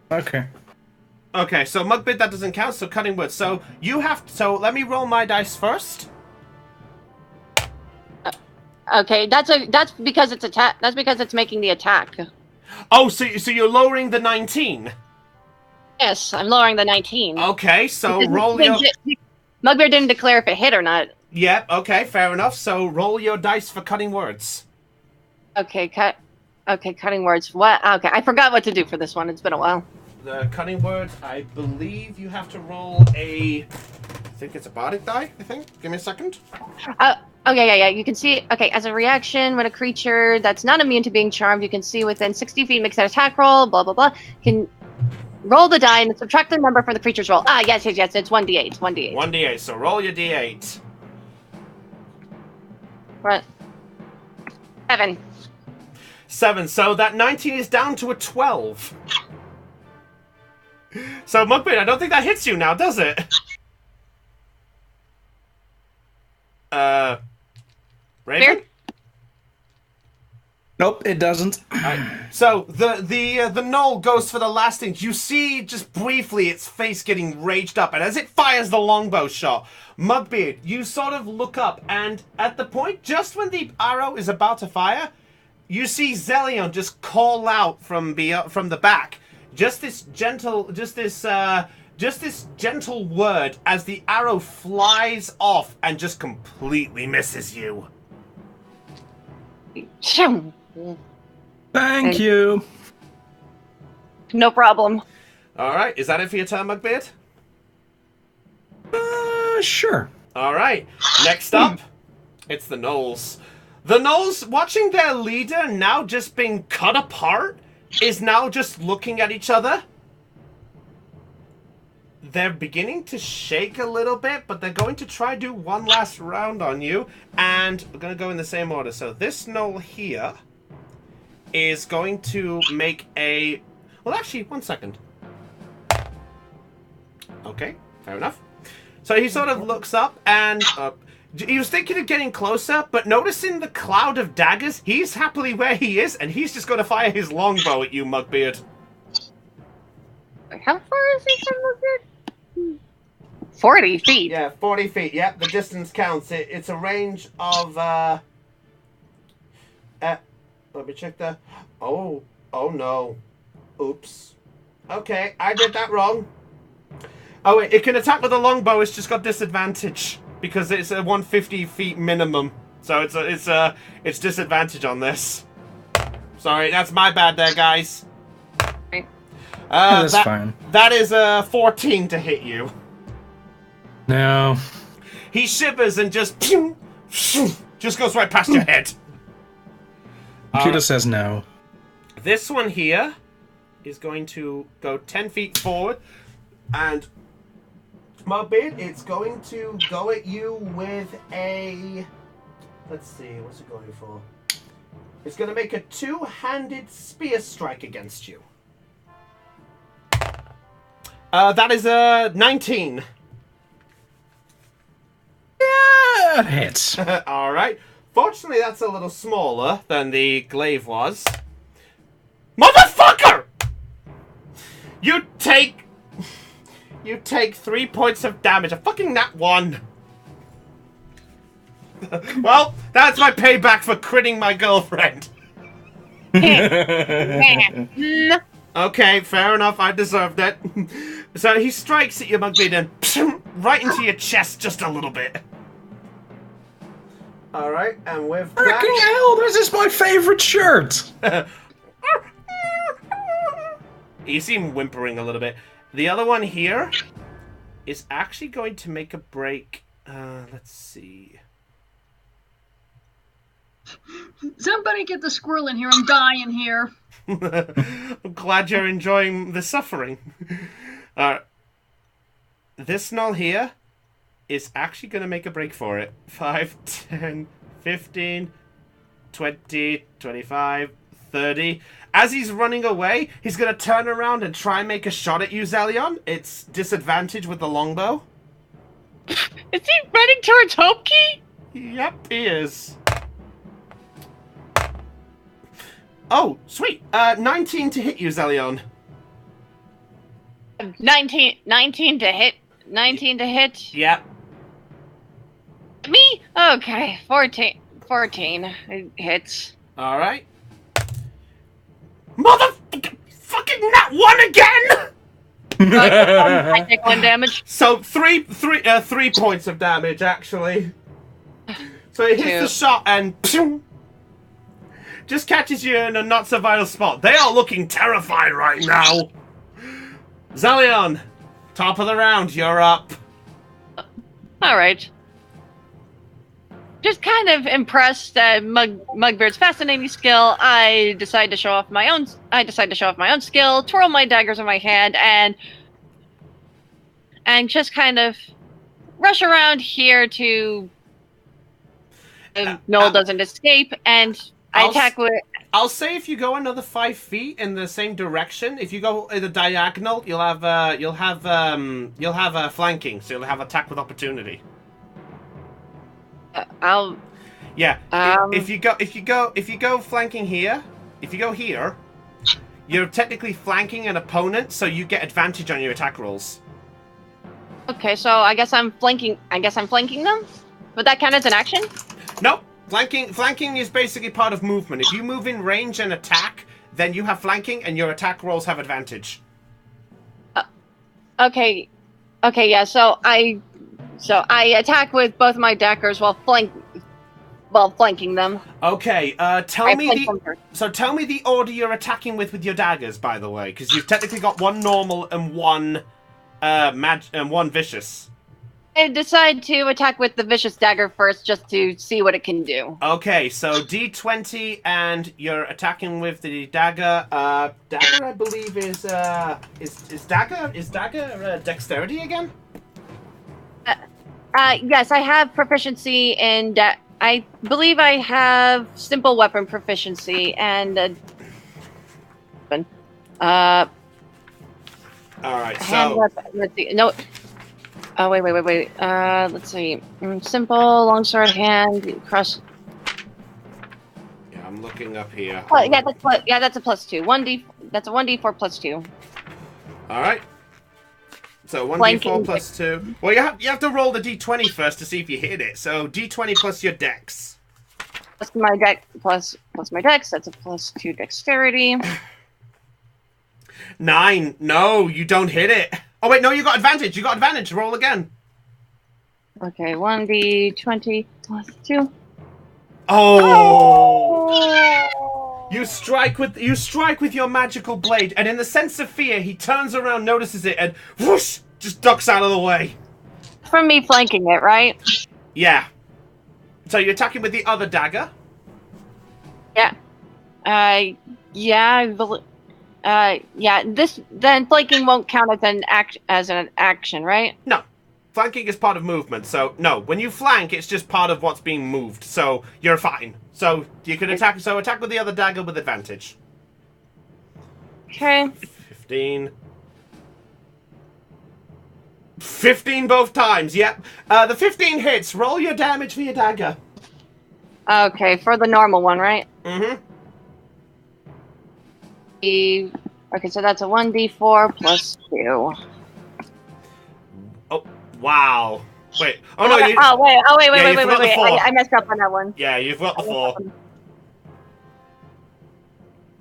S6: Okay.
S1: Okay. So Mugbid, that doesn't count. So cutting words. So you have. So let me roll my dice first.
S2: Okay, that's because it's attack. That's because it's making the attack.
S1: Oh, so you're lowering the 19.
S2: Yes, I'm lowering the 19.
S1: Okay. So roll your.
S2: Mugbear didn't declare if it hit or not.
S1: Yep. Okay. Fair enough. So roll your dice for cutting words.
S2: Okay, cut. Okay, cutting words. What? Okay, I forgot what to do for this one. It's been a while.
S1: The cutting words, I believe you have to roll a... I think it's a bardic die, I think. Give me a second.
S2: Oh, yeah. You can see, okay, as a reaction, when a creature that's not immune to being charmed, you can see within 60 feet, makes an attack roll, blah, blah, blah. Can roll the die and subtract the number from the creature's roll. Yes, it's 1d8.
S1: 1d8, so roll your d8.
S2: Right. 7.
S1: 7, so that 19 is down to a 12. So, Mugbeard, I don't think that hits you now, does it? Raven?
S2: Beard?
S6: Nope, it doesn't.
S1: So the knoll goes for the last thing. You see just briefly its face getting raged up, and as it fires the longbow shot, Mugbeard, you sort of look up, and at the point, just when the arrow is about to fire, you see Zelion just call out from the back. Just this gentle word as the arrow flies off and just completely misses you.
S6: Thank you.
S2: No problem.
S1: All right, is that it for your turn, Mugbeard?
S6: Sure.
S1: All right, next up, it's the Gnolls. The Gnolls, watching their leader now just being cut apart, is now just looking at each other. They're beginning to shake a little bit, but they're going to try do one last round on you, and we're going to go in the same order. So this Gnoll here is going to make a... Well, actually, 1 second. Okay, fair enough. So he sort of looks up, and he was thinking of getting closer, but noticing the cloud of daggers, he's happily where he is, and he's just going to fire his longbow at you, Mugbeard.
S2: How far is he from Mugbeard? 40 feet.
S1: Yeah, 40 feet. Yep, the distance counts. It's a range of, let me check the... Oh no. Oops. Okay, I did that wrong. Oh wait, it can attack with a longbow, it's just got disadvantage. Because it's a 150 feet minimum. So it's disadvantage on this. Sorry, that's my bad there, guys.
S6: That's fine.
S1: That is a 14 to hit you.
S6: No.
S1: He shivers and just goes right past your head.
S6: Computer says no.
S1: This one here is going to go 10 feet forward, and Mugbeard, it's going to go at you with a... Let's see, what's it going for? It's going to make a two-handed spear strike against you. That is a 19.
S6: Yeah, it hits.
S1: Alright. Fortunately, that's a little smaller than the glaive was. Motherfucker! You take 3 points of damage. A fucking nat 1. Well, that's my payback for critting my girlfriend. Okay, fair enough. I deserved it. So he strikes at you, Mugbeard, and right into your chest just a little bit. Alright, and with that...
S6: Freaking hell, this is my favorite shirt!
S1: You see him whimpering a little bit. The other one here is actually going to make a break. Let's see.
S7: Somebody get the squirrel in here. I'm dying here.
S1: I'm glad you're enjoying the suffering. This Gnoll here is actually going to make a break for it. 5, 10, 15, 20, 25, 30. As he's running away, he's going to turn around and try and make a shot at you, Zelion. It's disadvantage with the longbow.
S2: Is he running towards Hopekey?
S1: Yep, he is. Oh, sweet. 19 to hit you, Zelion.
S2: 19 to hit. 19 to hit.
S1: Yep.
S2: Me? Okay, 14 it hits.
S1: All right. Fucking nat 1 again!
S2: I take 1 damage.
S1: So three points of damage, actually. So he hits the shot and just catches you in a not so vital spot. They are looking terrified right now. Zalion, top of the round, you're up.
S2: Alright. Just kind of impressed at Mugbeard's fascinating skill, I decide to show off my own skill, twirl my daggers in my hand, and just kind of rush around here to Noel doesn't escape, and I attack with.
S1: I'll say if you go another 5 feet in the same direction, if you go in the diagonal, you'll have flanking, so you'll have attack with opportunity. Yeah. If you go flanking here, if you go here, you're technically flanking an opponent, so you get advantage on your attack rolls.
S2: Okay, so I guess I'm flanking them. Would that count as an action?
S1: Nope. Flanking is basically part of movement. If you move in range and attack, then you have flanking, and your attack rolls have advantage.
S2: Okay, yeah. So I attack with both my daggers while flanking them.
S1: Okay. Tell me the order you're attacking with your daggers, by the way, because you've technically got one normal and one one vicious.
S2: I decide to attack with the vicious dagger first, just to see what it can do.
S1: Okay, so D20, and you're attacking with the dagger. Dagger, I believe, is dagger dexterity again?
S2: Yes, I have proficiency in. I believe I have simple weapon proficiency and.
S1: All right, so.
S2: Weapon, let's see. No. Oh wait. Let's see. Simple longsword hand cross.
S1: Yeah, I'm looking up here.
S2: Oh, yeah, that's a +2. 1d. That's a 1d4 +2.
S1: All right. So 1d4 +2. Well, you have to roll the d20 first to see if you hit it. So d20 plus your dex.
S2: Plus my dex. That's a +2 dexterity.
S1: 9. No, you don't hit it. Oh wait, no, you got advantage. Roll again.
S2: Okay, 1d20 +2.
S1: Oh! You strike with your magical blade, and in the sense of fear, he turns around, notices it, and whoosh, just ducks out of the way.
S2: From me flanking it, right?
S1: Yeah. So you're attacking with the other dagger?
S2: Yeah. Yeah. This then flanking won't count as an action, right?
S1: No. Flanking is part of movement, so no. When you flank, it's just part of what's being moved, so you're fine. So you can attack. So attack with the other dagger with advantage.
S2: Okay.
S1: 15. 15 both times. Yep. The 15 hits. Roll your damage for your dagger.
S2: Okay, for the normal one, right?
S1: Mm-hmm.
S2: Okay, so that's a 1d4 +2.
S1: Oh, wow. Wait. Oh, no, you...
S2: wait.
S1: Four.
S2: I messed up on that one.
S1: Yeah, you've got the 4.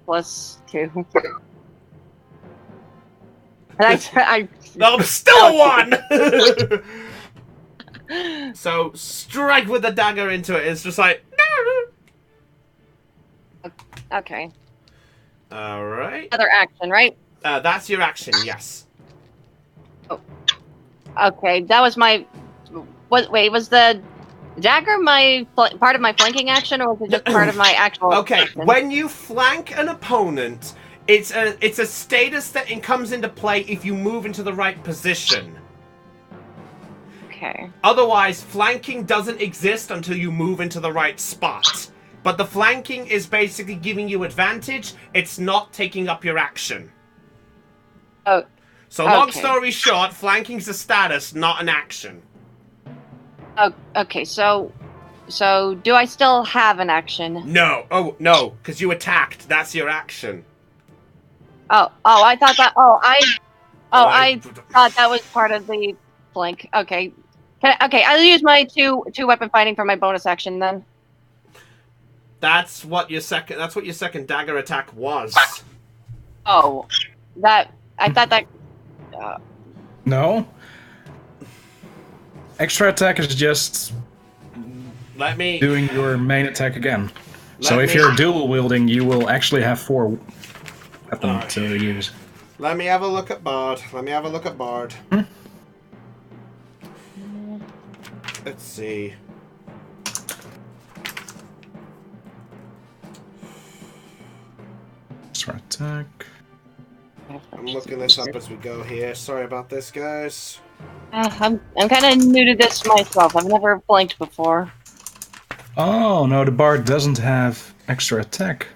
S2: +2.
S1: No, still a 1! So, strike with the dagger into it. It's just like...
S2: Okay.
S1: Alright.
S2: Other action, right?
S1: That's your action, yes.
S2: Oh. Okay, that was my... Wait, was the dagger part of my flanking action, or was it just part of my actual
S1: Okay,
S2: action?
S1: when you flank an opponent, it's a status that comes into play if you move into the right position.
S2: Okay.
S1: Otherwise, flanking doesn't exist until you move into the right spot. But the flanking is basically giving you advantage. It's not taking up your action.
S2: Oh.
S1: So long story short, flanking's a status, not an action.
S2: Oh, okay, so do I still have an action?
S1: No. Oh, no, because you attacked. That's your action.
S2: I thought that... I thought that was part of the flank. Okay. I'll use my two weapon fighting for my bonus action then.
S1: That's what your second dagger attack was.
S2: Oh, I thought that.
S6: No. Extra attack is just
S1: Let me
S6: doing your main attack again. So if you're dual wielding, you will actually have 4 weapons to use.
S1: Let me have a look at Bard. Let's see.
S6: Extra attack.
S1: I'm looking this up as we go here. Sorry about this, guys.
S2: I'm kind of new to this myself. I've never flanked before.
S6: Oh, no, the bard doesn't have extra attack.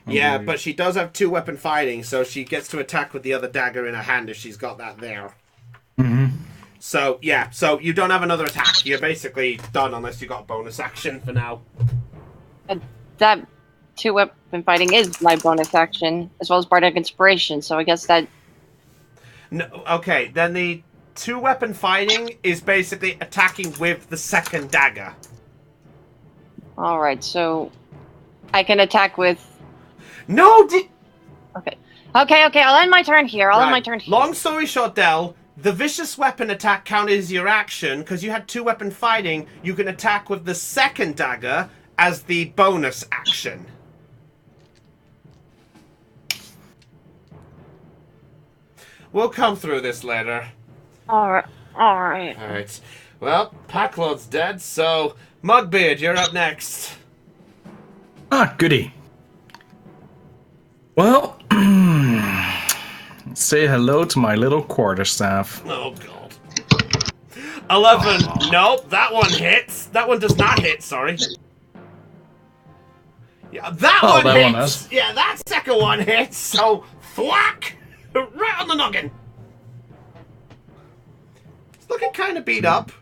S1: Yeah, but she does have 2 weapon fighting, so she gets to attack with the other dagger in her hand if she's got that there.
S6: Mm-hmm.
S1: So, yeah, so you don't have another attack. You're basically done unless you got a bonus action for now.
S2: That 2 weapon fighting is my bonus action, as well as Bardic Inspiration, so I guess that...
S1: No, okay, then the 2 weapon fighting is basically attacking with the second dagger.
S2: Alright, so... I can attack with...
S1: No!
S2: Okay, I'll end my turn here.
S1: Long story short, Del, the vicious weapon attack counted as your action, because you had 2 weapon fighting, you can attack with the second dagger as the bonus action. We'll come through this later.
S2: Alright.
S1: Alright. Well, Packlord's dead, so... Mugbeard, you're up next.
S6: Ah, goody. Well, say hello to my little quarterstaff.
S1: Oh, God. 11. Oh. Nope, that one hits. That one does not hit, sorry. Yeah, that one hits. One does. Yeah, that second one hits, so... Thwack! Right on the noggin. It's looking kind of beat up.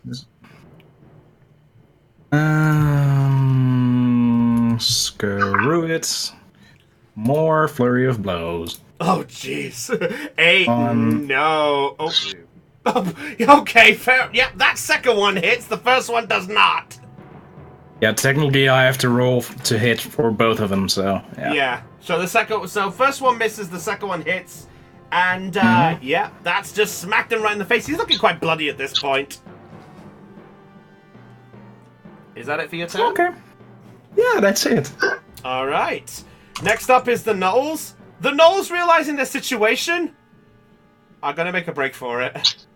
S6: Screw it. More flurry of blows.
S1: Oh, jeez. 8. No. Oh, okay, fair. Yeah, that second one hits. The first one does not.
S6: Yeah, technically I have to roll to hit for both of them, so yeah.
S1: Yeah. So first one misses, the second one hits. And, yeah, that's just smacked him right in the face. He's looking quite bloody at this point. Is that it for your turn?
S6: Okay. Yeah, that's it.
S1: Alright. Next up is the Gnolls. The Gnolls, realizing their situation, are going to make a break for it.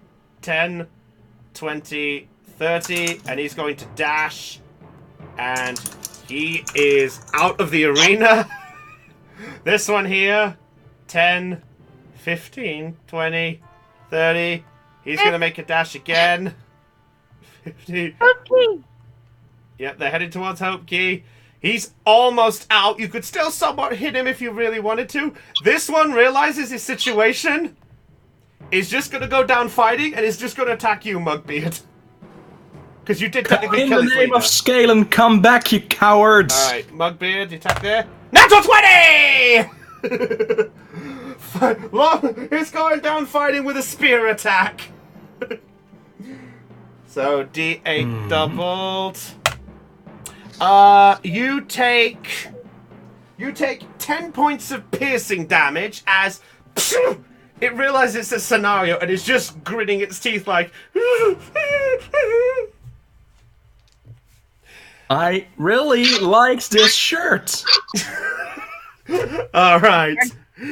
S1: 10, 20, 30, and he's going to dash. And he is out of the arena. This one here, 10, 15, 20, 30. He's going to make a dash again. 50.
S2: Okay.
S1: Yep, they're heading towards Hope Key. He's almost out. You could still somewhat hit him if you really wanted to. This one realizes his situation. Is just going to go down fighting and is just going to attack you, Mugbeard. Because you did technically kill his leader.
S6: In the name of Scalen, come back, you cowards!
S1: Alright, Mugbeard, you attack there. Natural 20! He's going down fighting with a spear attack. So, D8 doubled. You take 10 points of piercing damage as it realizes it's a scenario and is just gritting its teeth like.
S6: I really liked this shirt.
S1: All right.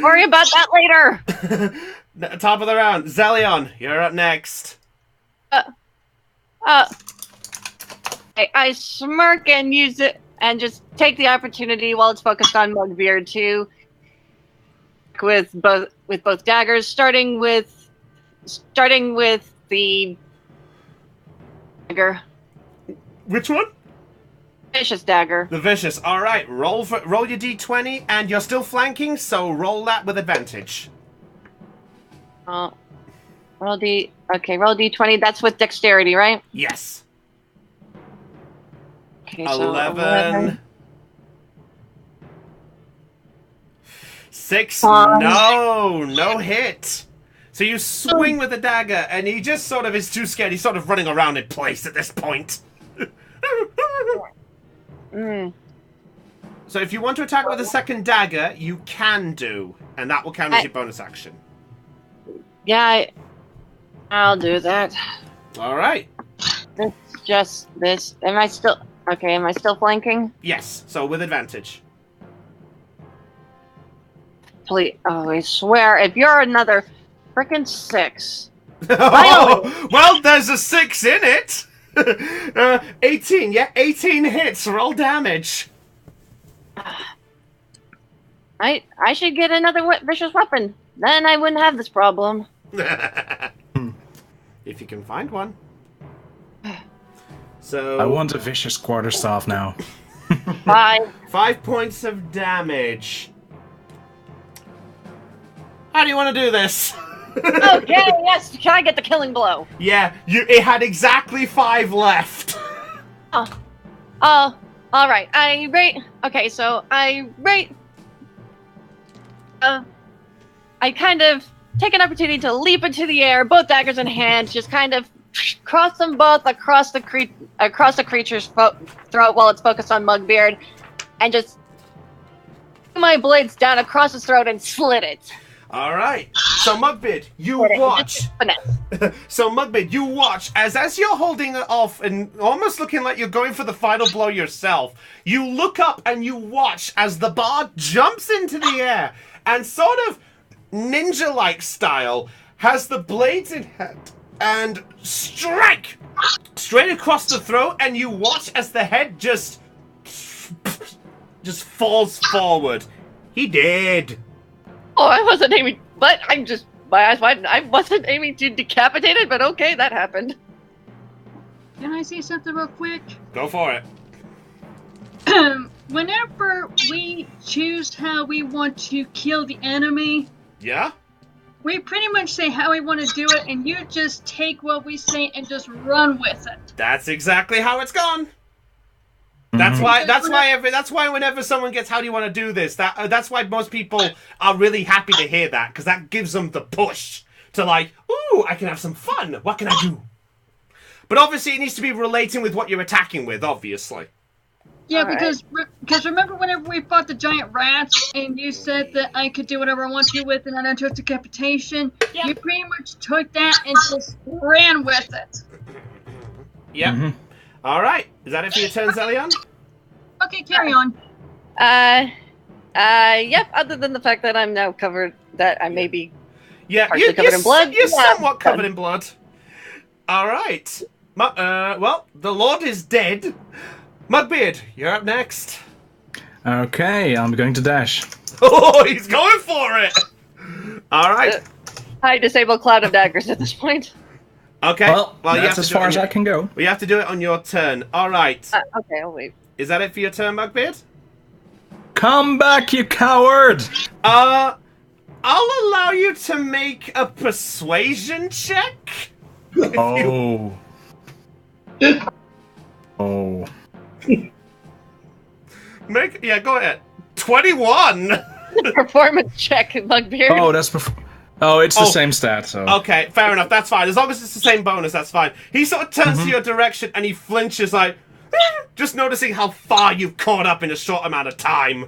S2: Worry about that later.
S1: Top of the round, Zelion, you're up next.
S2: I smirk and use it, and just take the opportunity while it's focused on Mugbeard to with both daggers, starting with the dagger.
S1: Which one?
S2: Vicious dagger.
S1: The vicious. All right, roll your d20, and you're still flanking, so roll that with advantage.
S2: Roll d20. That's with dexterity, right?
S1: Yes.
S2: Okay,
S1: 11. 6. No hit. So you swing with the dagger, and he just sort of is too scared. He's sort of running around in place at this point. So if you want to attack with a second dagger, you can do, and that will count as your bonus action.
S2: Yeah, I'll do that.
S1: All right.
S2: This. Am I still flanking?
S1: Yes. So with advantage.
S2: Please, oh, I swear, if you're another frickin' 6.
S1: Oh, well, there's a 6 in it. 18, yeah, 18 hits. Roll damage.
S2: I should get another vicious weapon. Then I wouldn't have this problem.
S1: If you can find one. So
S6: I want a vicious quarterstaff now.
S2: 5.
S1: 5 points of damage. How do you want to do this?
S2: Okay, yes. Can I get the killing blow?
S1: Yeah, it had exactly 5 left.
S2: All right. Okay, so I kind of take an opportunity to leap into the air, both daggers in hand, just kind of cross them both across the creature's throat while it's focused on Mugbeard, and just my blades down across its throat and slit it.
S1: All right. So Mugbeard, you watch. So Mugbeard, you watch as you're holding it off and almost looking like you're going for the final blow yourself. You look up and you watch as the bard jumps into the air and sort of ninja-like style has the blades in hand and strike straight across the throat, and you watch as the head just falls forward. He did.
S2: Oh, I wasn't aiming, but my eyes widened. I wasn't aiming to decapitate it, but okay, that happened.
S7: Can I say something real quick?
S1: Go for it.
S7: Whenever we choose how we want to kill the enemy,
S1: Yeah?
S7: we pretty much say how we want to do it, and you just take what we say and just run with it.
S1: That's exactly how it's gone. That's why whenever someone gets, how do you want to do this? That's why most people are really happy to hear that, because that gives them the push to like, ooh, I can have some fun. What can I do? But obviously it needs to be relating with what you're attacking with, obviously.
S7: Yeah,
S2: All right.
S7: because remember whenever we fought the giant rats and you said that I could do whatever I want to with it and I took decapitation?
S2: Yeah.
S7: You pretty much took that and just ran with it.
S1: Yep.
S6: Mm-hmm.
S1: All right. Is that it for your turn, Zelion?
S7: Okay, carry on.
S2: Yep, other than the fact that I'm now covered, that I may be
S1: Yeah,
S2: partially covered in blood.
S1: You're
S2: Yeah,
S1: somewhat covered in blood. All right. Well, the Lord is dead. Mugbeard, you're up next.
S6: Okay, I'm going to dash.
S1: Oh, he's going for it. All right.
S2: I disable Cloud of Daggers at this point.
S1: Okay.
S6: Well,
S1: you have
S6: that's
S1: to
S6: as
S1: do it
S6: far
S1: on
S6: as
S1: your-
S6: I can go.
S1: We have to do it on your turn. All right.
S2: Okay, I'll wait.
S1: Is that it for your turn, Mugbeard?
S6: Come back, you coward!
S1: I'll allow you to make a persuasion check.
S6: Oh. Oh.
S1: Go ahead. 21.
S2: Performance check, Bugbeard.
S6: Oh, that's before. Oh, it's the same stat, so.
S1: Okay, fair enough. That's fine. As long as it's the same bonus, that's fine. He sort of turns to your direction and he flinches, like, just noticing how far you've caught up in a short amount of time.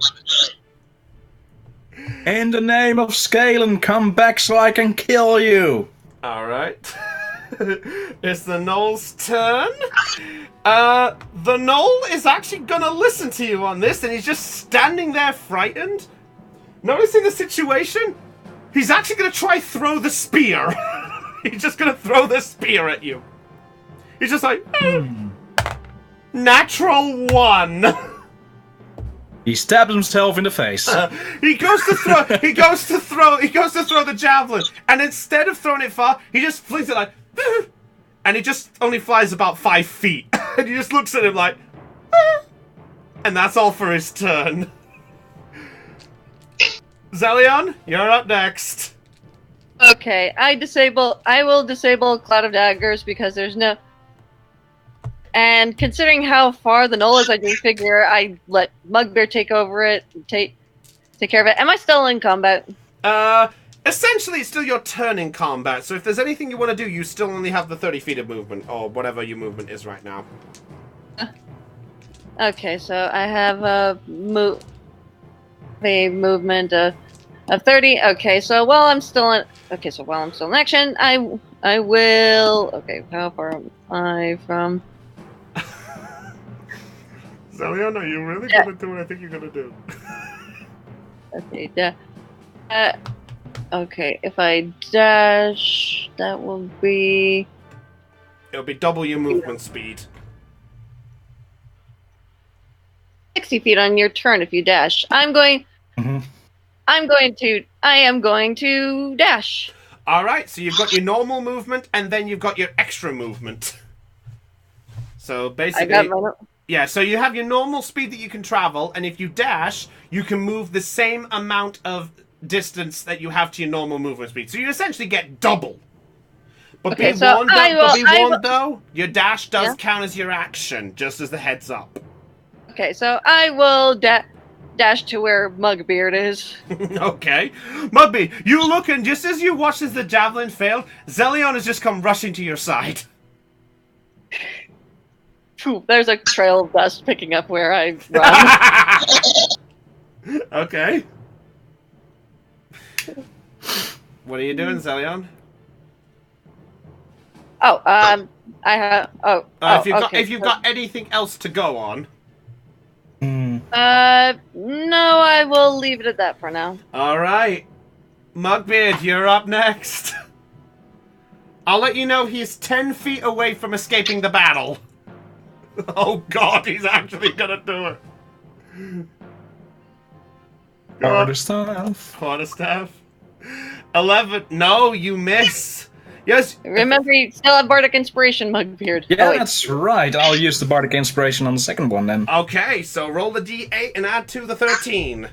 S6: In the name of Scalen, come back so I can kill you!
S1: Alright. It's the Gnoll's turn. The Gnoll is actually gonna listen to you on this, and he's just standing there frightened. Noticing the situation, he's actually gonna try throw the spear. He's just gonna throw the spear at you. He's just like, Natural 1.
S6: He stabs himself in the face.
S1: He goes to throw the javelin, and instead of throwing it far, he just flings it like, and it just only flies about 5 feet. And he just looks at him like, and that's all for his turn. Zelion, you're up next.
S2: Okay, I will disable Cloud of Daggers because there's no... And considering how far the Gnoll is, I do figure I let Mugbear take over it, take care of it. Am I still in combat?
S1: Essentially, it's still your turn in combat, so if there's anything you want to do, you still only have the 30 feet of movement, or whatever your movement is right now.
S2: Okay, so I have a movement of 30. Okay, so while I'm still in action, I will. Okay, how far am I from?
S1: Zelion, are you really gonna do what I think you're gonna do?
S2: Okay, yeah. Okay, if I dash, that will be...
S1: It'll be double your movement speed.
S2: 60 feet on your turn if you dash. I am going to dash.
S1: Alright, so you've got your normal movement, and then you've got your extra movement. So basically... Yeah, so you have your normal speed that you can travel, and if you dash, you can move the same amount of distance that you have to your normal movement speed. So you essentially get double. But
S2: Okay,
S1: be
S2: so
S1: warned, though, your dash does count as your action, just as the heads up.
S2: Okay, so I will dash to where Mugbeard is.
S1: Okay. Mugbeard, you look, and just as you watch as the javelin failed, Zelion has just come rushing to your side.
S2: Phew, there's a trail of dust picking up where I run.
S1: Okay. What are you doing, Zelion?
S2: I have...
S1: If you've got anything else to go on.
S2: No, I will leave it at that for now.
S1: Alright. Mugbeard, you're up next. I'll let you know he's 10 feet away from escaping the battle. Oh god, he's actually gonna do it. Quarterstaff. 11. No, you miss. Yes.
S2: Remember, you still have Bardic Inspiration, Mugbeard.
S6: Yeah, that's right. I'll use the Bardic Inspiration on the second one then.
S1: Okay, so roll the d8 and add to the 13.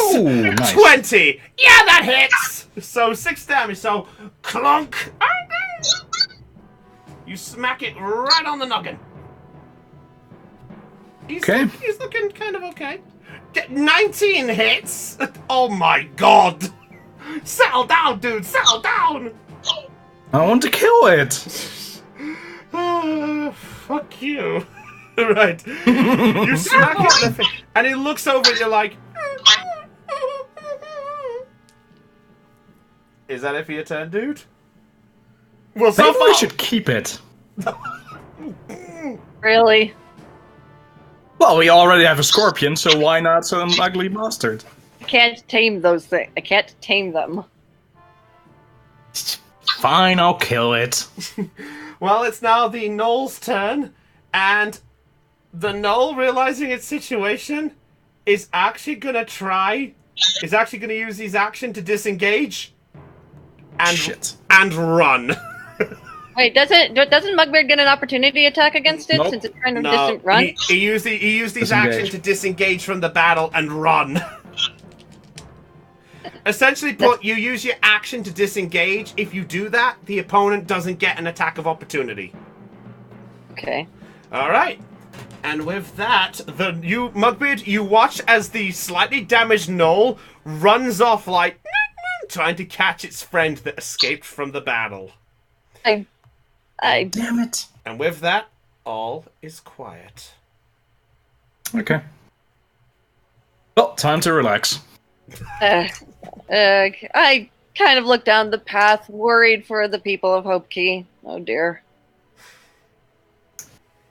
S6: Ooh, nice.
S1: 20! Yeah, that hits! So 6 damage, so clunk! You smack it right on the noggin. He's looking kind of okay. 19 hits! Oh my god! Settle down, dude! Settle down!
S6: I want to kill it!
S1: Fuck you. Right. You smack it in the face, and he looks over at you like... Is that it for your turn, dude? Well, so
S6: Maybe
S1: far...
S6: we should keep it.
S2: Really?
S6: Well, we already have a scorpion, so why not some ugly bastard?
S2: I can't tame those things. I can't tame them.
S6: Fine, I'll kill it.
S1: Well, it's now the Gnoll's turn, and the Gnoll, realizing its situation, is actually gonna use his action to disengage and run.
S2: Wait, doesn't Mugbeard get an opportunity attack against it since it's trying to distant run?
S1: He used his action to disengage from the battle and run. Essentially put, you use your action to disengage. If you do that, the opponent doesn't get an attack of opportunity.
S2: Okay.
S1: Alright. And with that, Mugbeard, you watch as the slightly damaged Gnoll runs off like trying to catch its friend that escaped from the battle.
S6: Damn it.
S1: And with that, all is quiet.
S6: Okay. Well, time to relax.
S2: I kind of look down the path, worried for the people of Hope Key. Oh dear.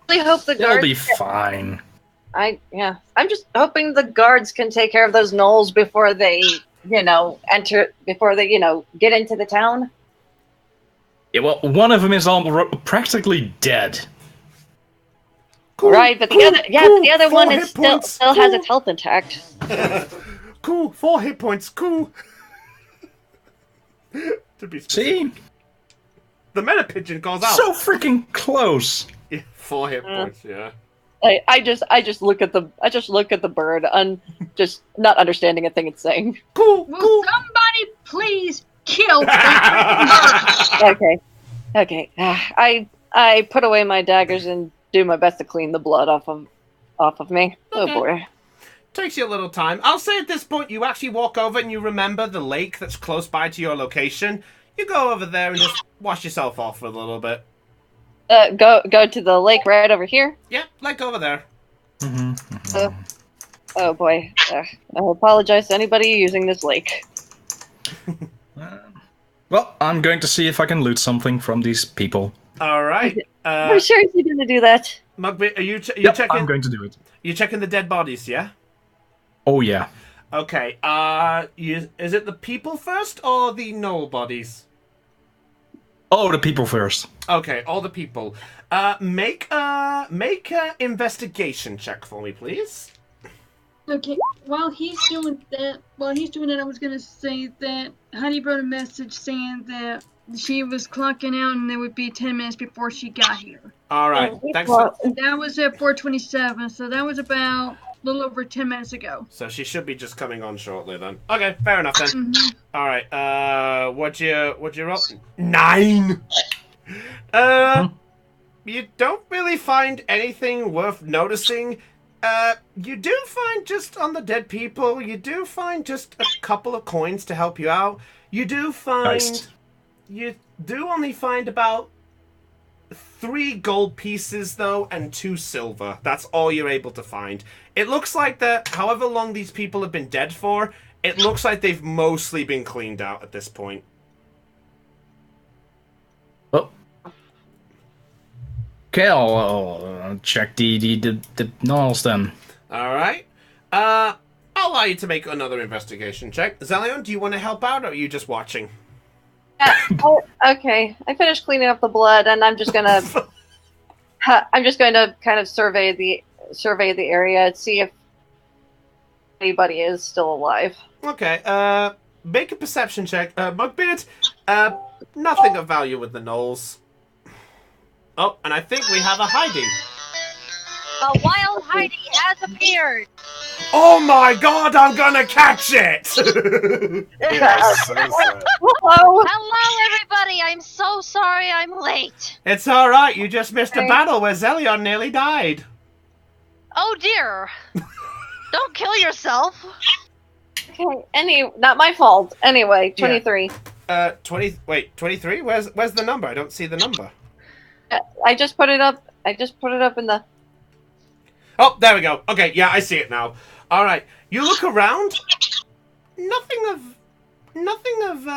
S2: I really hope the guards...
S6: It'll be fine.
S2: I'm just hoping the guards can take care of those gnolls before they, get into the town.
S6: Yeah, well, one of them is practically dead.
S1: Cool,
S2: right, but the other one is still has its health intact.
S1: Cool, 4 hit points, cool. To be specific.
S6: See?
S1: The meta pigeon calls out.
S6: So freaking close.
S1: Yeah, 4 hit points, yeah.
S2: I just look at the bird, just not understanding a thing it's saying.
S1: Cool.
S7: Will somebody please kill the bird?
S2: Okay. I put away my daggers and do my best to clean the blood off of me.
S1: Okay.
S2: Oh boy.
S1: Takes you a little time. I'll say at this point you actually walk over and you remember the lake that's close by to your location. You go over there and just wash yourself off for a little bit.
S2: Go to the lake right over here.
S1: Yep, lake over there.
S2: Oh boy. I apologize to anybody using this lake.
S6: Well, I'm going to see if I can loot something from these people.
S1: Alright.
S2: I'm sure you're going to do that.
S1: Mugbeard, are you
S6: Yep,
S1: checking?
S6: I'm going to do it.
S1: You checking the dead bodies, yeah?
S6: Oh yeah.
S1: Okay, is it the people first or the nobodies?
S6: Oh, the people first.
S1: Okay, all the people. Make a investigation check for me, please.
S7: Okay, while he's doing that, I was gonna say that Honey wrote a message saying that she was clocking out and it would be 10 minutes before she got here.
S1: All right, thanks.
S7: That was at 4:27, so that was about a little over 10 minutes ago.
S1: So she should be just coming on shortly then. Okay, fair enough then.
S7: Mm-hmm.
S1: All right. What'd you roll? 9. You don't really find anything worth noticing. You do find just on the dead people, you do find just a couple of coins to help you out. You do find...
S6: Nice.
S1: You do only find about 3 gold pieces, though, and 2 silver. That's all you're able to find. It looks like that, however long these people have been dead for, it looks like they've mostly been cleaned out at this point.
S6: Oh. Okay, I'll check the knolls then.
S1: Alright. I'll allow you to make another investigation check. Zelion, do you want to help out, or are you just watching?
S2: Okay, I finished cleaning up the blood, and I'm just gonna kind of survey the area and see if anybody is still alive.
S1: Okay, make a perception check. Mugbeard, nothing of value with the gnolls. Oh, and I think we have a Heidi.
S8: A wild Heidi has appeared.
S1: Oh my god, I'm gonna catch it!
S5: Yes, so sad.
S2: Hello.
S8: Hello, everybody. I'm so sorry I'm late.
S1: It's alright, you just missed a battle where Zelion nearly died.
S8: Oh dear. Don't kill yourself.
S2: Okay, not my fault. Anyway, 23.
S1: 23? Where's the number? I don't see the number.
S2: I just put it up. In the.
S1: Oh, there we go. Okay, yeah, I see it now. All right, you look around. Nothing of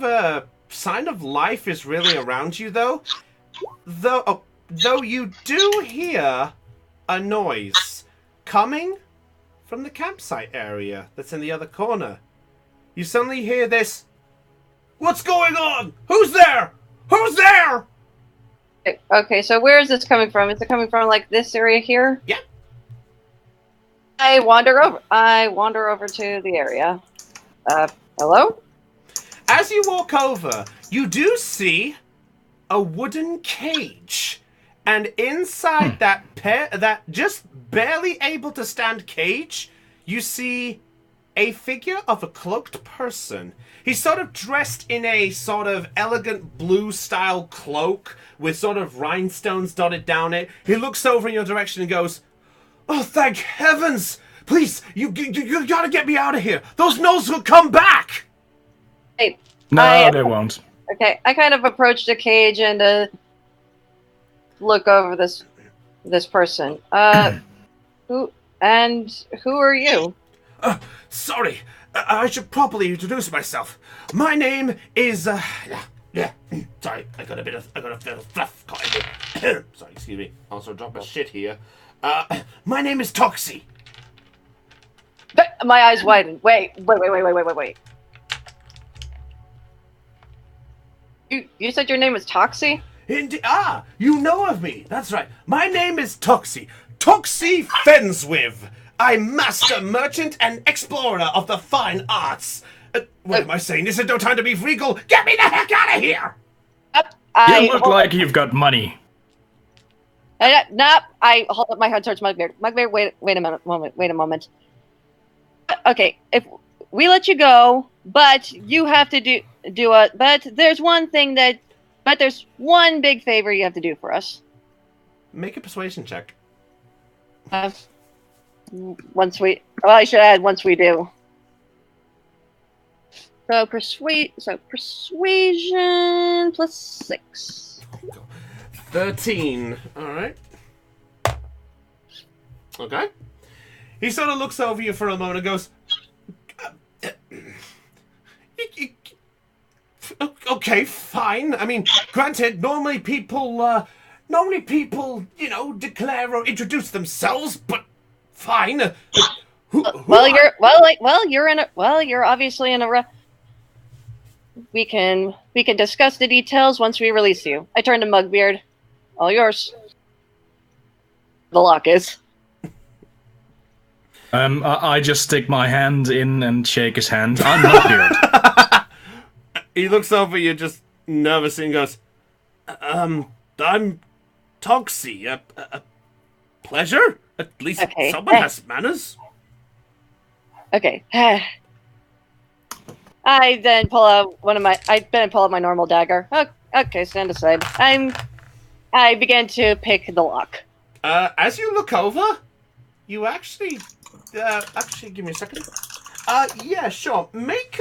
S1: a sign of life is really around you, though. Though you do hear a noise coming from the campsite area that's in the other corner. You suddenly hear this. What's going on? Who's there? Who's there?
S2: Okay, so where is this coming from? Is it coming from like this area here?
S1: Yeah.
S2: I wander over to the area. Hello?
S1: As you walk over, you do see a wooden cage. And inside that just barely able to stand cage, you see a figure of a cloaked person. He's sort of dressed in a sort of elegant blue-style cloak with sort of rhinestones dotted down it. He looks over in your direction and goes, "Oh, thank heavens! Please, you gotta get me out of here! Those gnolls will come back!"
S2: Hey,
S6: No, they won't.
S2: Okay, I kind of approach the cage and look over this person. Who are you?
S1: Sorry, I should properly introduce myself. My name is, sorry, I got a bit of fluff caught in me. Sorry, excuse me. Also drop my shit here. My name is Toxie.
S2: My eyes widen. Wait. You said your name was Toxie?
S1: You know of me. That's right. My name is Toxie. Toxie Fenswiv. I'm master merchant and explorer of the fine arts. What am I saying? This is no time to be regal. Get me the heck out of here!
S6: You look like you've got money.
S2: Nope. I hold up my head towards Mugbeard. Mugbeard, wait a moment. Okay, if we let you go, but you have to do it. But there's one big favor you have to do for us.
S1: Make a persuasion check.
S2: I should add once we do. So persuasion plus 6.
S1: 13. Alright. Okay. He sort of looks over you for a moment and goes, okay, fine. I mean, granted, normally people, declare or introduce themselves, but fine.
S2: You're obviously in a. We can discuss the details once we release you. I turn to Mugbeard. All yours. The lock is.
S6: I just stick my hand in and shake his hand. I'm Mugbeard.
S1: He looks over you just nervously and goes, I'm Toxie. A pleasure? At least someone has manners.
S2: Okay. I then pull out my normal dagger. Okay, stand aside. I began to pick the lock.
S1: As you look over, you actually give me a second. Yeah, sure. Make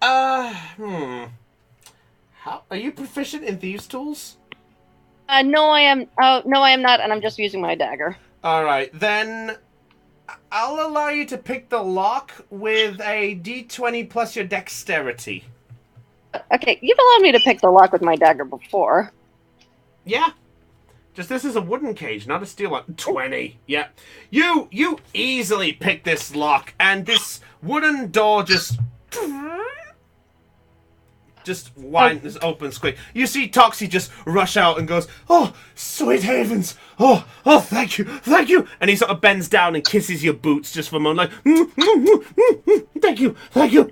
S1: How are you proficient in thieves' tools?
S2: No, I am. No, I am not, and I'm just using my dagger.
S1: All right, then I'll allow you to pick the lock with a d20 plus your dexterity.
S2: Okay, you've allowed me to pick the lock with my dagger before.
S1: Yeah. Just this is a wooden cage, not a steel one. 20. Yeah. You easily pick this lock, and this wooden door just winds opens quick. You see Toxie just rush out and goes, "Oh, sweet havens! Oh, thank you!" And he sort of bends down and kisses your boots just for a moment, like, "Thank you."
S2: I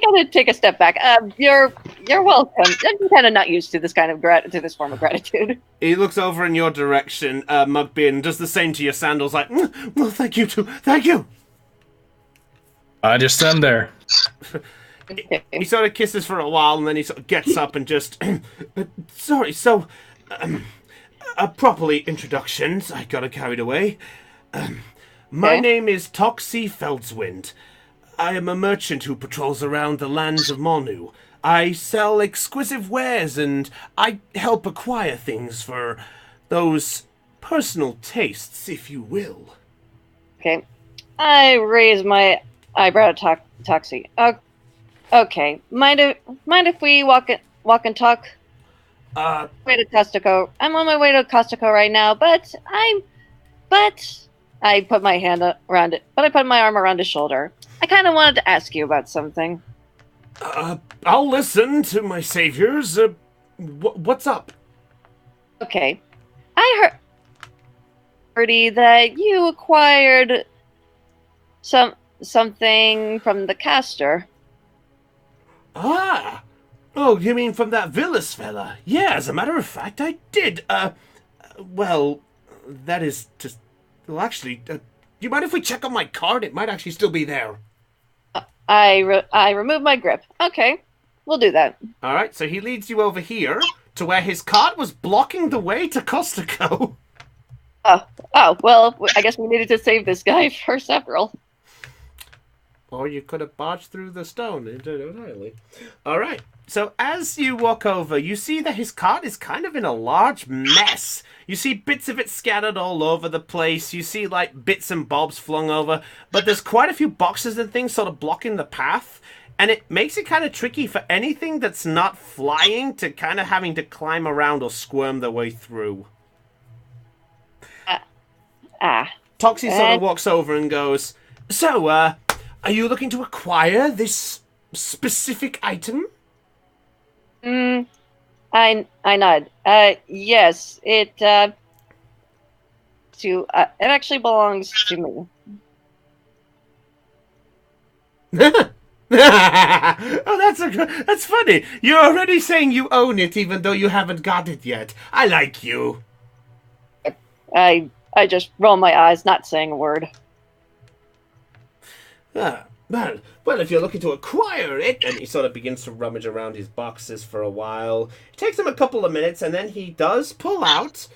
S2: gotta take a step back. You're welcome. I'm kind of not used to this kind of this form of gratitude.
S1: He looks over in your direction, Mugbeard, and does the same to your sandals, like, "Well, thank you too. Thank you."
S6: I just stand there.
S1: He sort of kisses for a while, and then he sort of gets up and just... Sorry, so... properly introductions. I got carried away. My name is Toxie Feldswind. I am a merchant who patrols around the lands of Monu. I sell exquisite wares, and I help acquire things for those personal tastes, if you will.
S2: Okay. I raise my eyebrow to Toxie. Okay. Mind if we walk and talk? Way to Costico. I'm on my way to Costico right now, but I put my hand around it. But I put my arm around his shoulder. I kind of wanted to ask you about something.
S1: I'll listen to my saviors. What's up?
S2: Okay. I heard that you acquired something from the caster.
S1: Ah! Oh, you mean from that Villas fella? Yeah, as a matter of fact, I did. Well, that is just... Well, actually, do you mind if we check on my card? It might actually still be there.
S2: I remove my grip. Okay, we'll do that.
S1: All right, so he leads you over here to where his cart was blocking the way to Costico.
S2: Oh, well, I guess we needed to save this guy for several.
S1: Or you could have barged through the stone entirely. All right. So as you walk over, you see that his cart is kind of in a large mess. You see bits of it scattered all over the place. You see, like, bits and bobs flung over. But there's quite a few boxes and things sort of blocking the path. And it makes it kind of tricky for anything that's not flying to kind of having to climb around or squirm their way through. Toxie sort of walks over and goes, "So, are you looking to acquire this specific item?"
S2: I nod. Yes, it actually belongs to me.
S1: Oh, that's funny. You're already saying you own it, even though you haven't got it yet. I like you.
S2: I just roll my eyes, not saying a word.
S1: Well, if you're looking to acquire it, and he sort of begins to rummage around his boxes for a while. It takes him a couple of minutes, and then he does pull out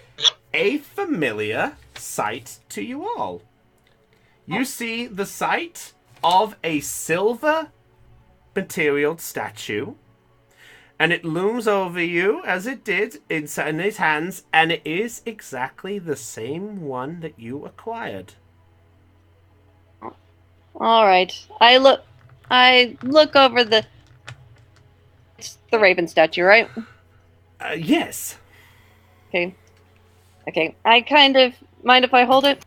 S1: a familiar sight to you all. You see the sight of a silver material statue, and it looms over you as it did in his hands, and it is exactly the same one that you acquired.
S2: All right. I look over the... It's the raven statue, right?
S1: Yes.
S2: Okay. I kind of... Mind if I hold it?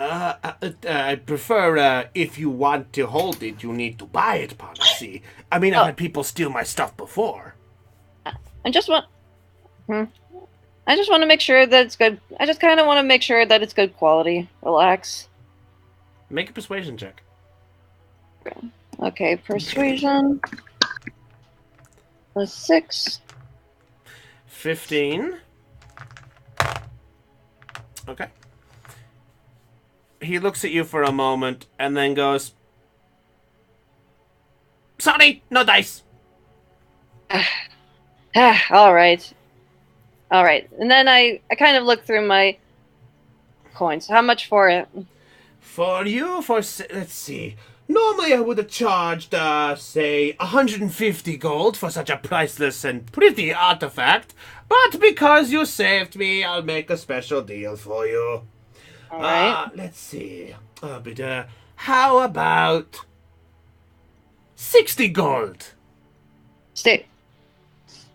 S1: I prefer if you want to hold it, you need to buy it policy. I mean, I've had people steal my stuff before.
S2: I just want to make sure that it's good. I just kind of want to make sure that it's good quality. Relax.
S1: Make a persuasion check.
S2: Okay, persuasion. + 6.
S1: 15. Okay. He looks at you for a moment and then goes, "Sorry, no dice."
S2: All right. And then I kind of look through my coins. How much for it?
S1: For you, let's see. Normally I would have charged, say, 150 gold for such a priceless and pretty artifact. But because you saved me, I'll make a special deal for you.
S2: All right.
S1: Let's see. How about 60 gold?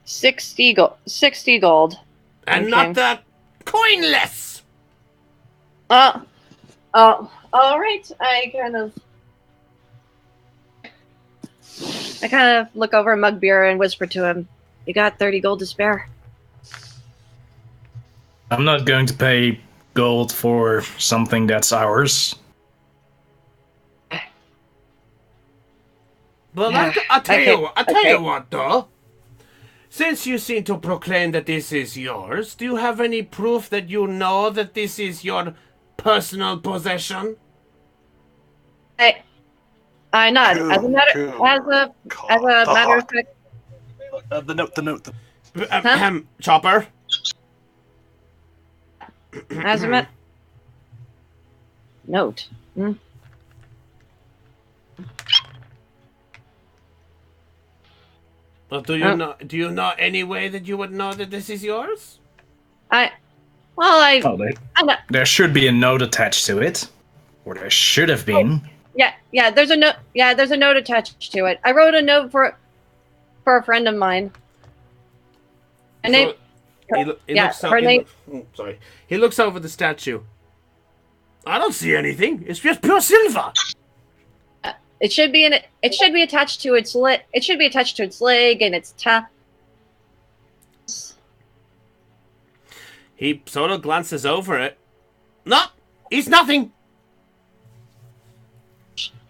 S2: 60 gold. 60 gold.
S1: And
S2: Okay.
S1: not the coinless!
S2: All right. I kind of look over at Mugbeer and whisper to him, "You got 30 gold to spare?"
S6: I'm not going to pay gold for something that's ours.
S1: Well,
S2: Yeah.
S1: I'll tell
S2: Okay.
S1: you what, though. Since you seem to proclaim that this is yours, do you have any proof that you know that this is your personal possession?
S2: I nod.
S5: Cool,
S2: As a matter of fact,
S5: The note.
S1: Chopper?
S2: as a matter. Note.
S1: Well, do you know any way that you would know that this is yours?
S2: I
S6: Oh,
S2: know.
S6: there should be a note attached to it. Or there should have been.
S2: Yeah. There's a note. Yeah, there's a note attached to it. I wrote a note for a friend of mine. Her name.
S1: He looks over the statue. I don't see anything. It's just pure silver.
S2: It should be attached to its leg. It should be attached to its leg and its top.
S1: He sort of glances over it. No, it's nothing.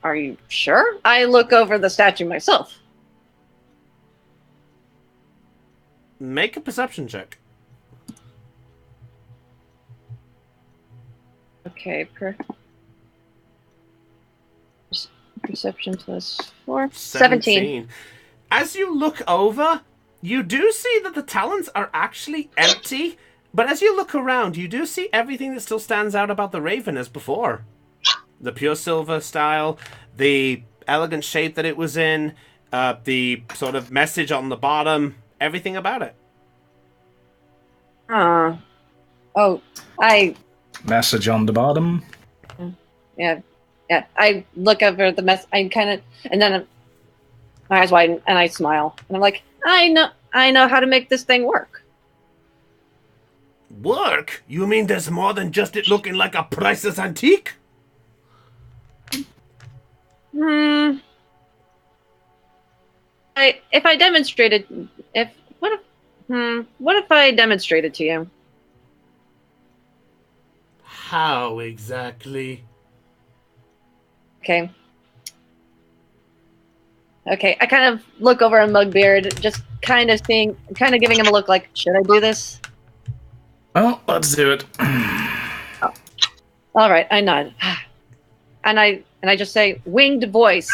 S2: Are you sure? I look over the statue myself.
S1: Make a perception check.
S2: Okay, perception +4. 17.
S1: As you look over, you do see that the talons are actually empty, but as you look around, you do see everything that still stands out about the raven as before. The pure silver style, the elegant shape that it was in, the sort of message on the bottom, everything about it.
S6: Message on the bottom.
S2: Yeah. I look over the mess. I kind of, and then my eyes widen, and I smile, and I'm like, I know how to make this thing work.
S1: Work? You mean there's more than just it looking like a priceless antique?
S2: What if I demonstrated to you?
S1: How exactly?
S2: Okay, I kind of look over at Mugbeard, just kind of giving him a look like, should I do this?
S6: Oh, let's do it.
S2: All right, I nod. And I just say, winged voice.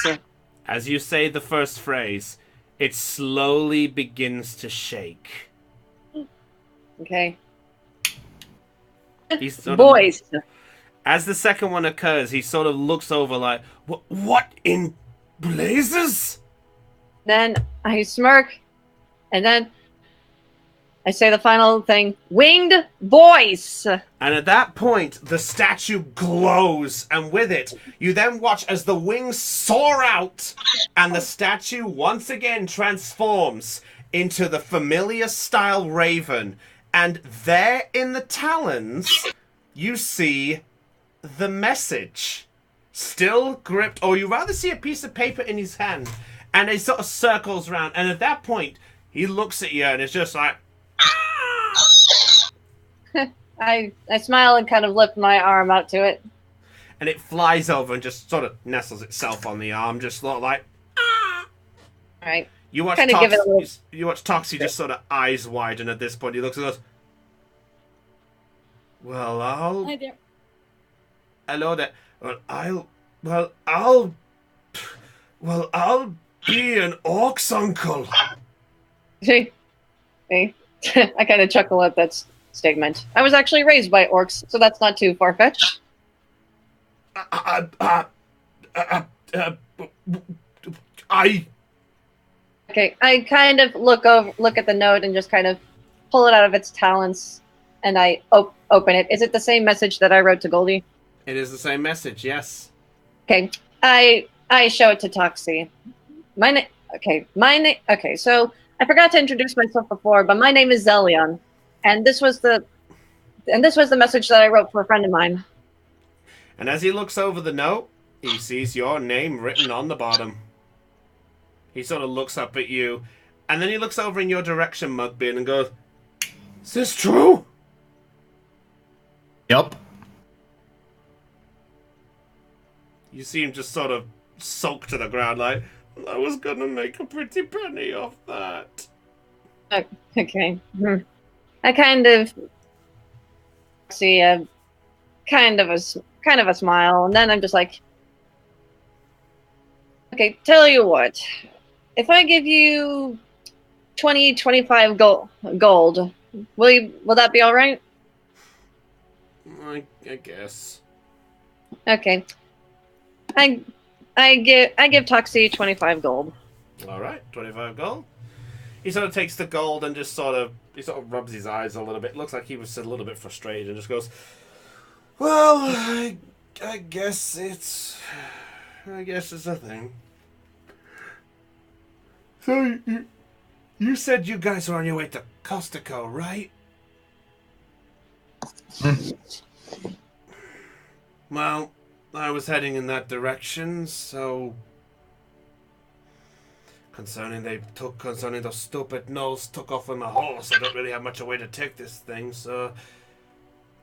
S1: As you say the first phrase, it slowly begins to shake.
S2: Okay.
S1: He's sort of-
S2: Voice.
S1: As the second one occurs, he sort of looks over like, what in blazes?
S2: Then I smirk, and then I say the final thing, winged voice.
S1: And at that point, the statue glows, and with it, you then watch as the wings soar out, and the statue once again transforms into the familiar style raven. And there in the talons, you see the message still gripped, or you rather see a piece of paper in his hand, and it sort of circles around, and at that point, he looks at you, and it's just like,
S2: I smile and kind of lift my arm out to it.
S1: and it flies over and just sort of nestles itself on the arm, just sort of like,
S2: All right.
S1: you watch
S2: Kinda give it a little-
S1: you watch Toxie just sort of eyes widen at this point. He looks and goes, well,
S7: Hi there.
S1: hello there. I'll be an orc's uncle.
S2: See? I kind of chuckle at that statement. I was actually raised by orcs, so that's not too far-fetched. Okay, I kind of look at the note and just kind of pull it out of its talons, and I open it. Is it the same message that I wrote to Goldie?
S1: It is the same message, yes.
S2: Okay, I show it to Toxie. Okay, so I forgot to introduce myself before, but my name is Zelion, and this was the message that I wrote for a friend of mine.
S1: And as he looks over the note, he sees your name written on the bottom. He sort of looks up at you, and then he looks over in your direction, Mugbeard, and goes, is this true?
S3: Yup.
S1: You see him just sort of sulk to the ground like, I was gonna make a pretty penny off that.
S2: Okay. I kind of see a kind of a smile, and then I'm just like, okay, tell you what. If I give you 25 gold, will that be all right?
S1: I guess.
S2: Okay. I give Toxie 25 gold.
S1: All right, 25 gold. He sort of takes the gold and just sort of rubs his eyes a little bit. Looks like he was a little bit frustrated and just goes, well, I guess it's a thing. So you said you guys were on your way to Costico, right? Well, I was heading in that direction, so concerning those stupid gnolls took off on the horse, I don't really have much a way to take this thing, so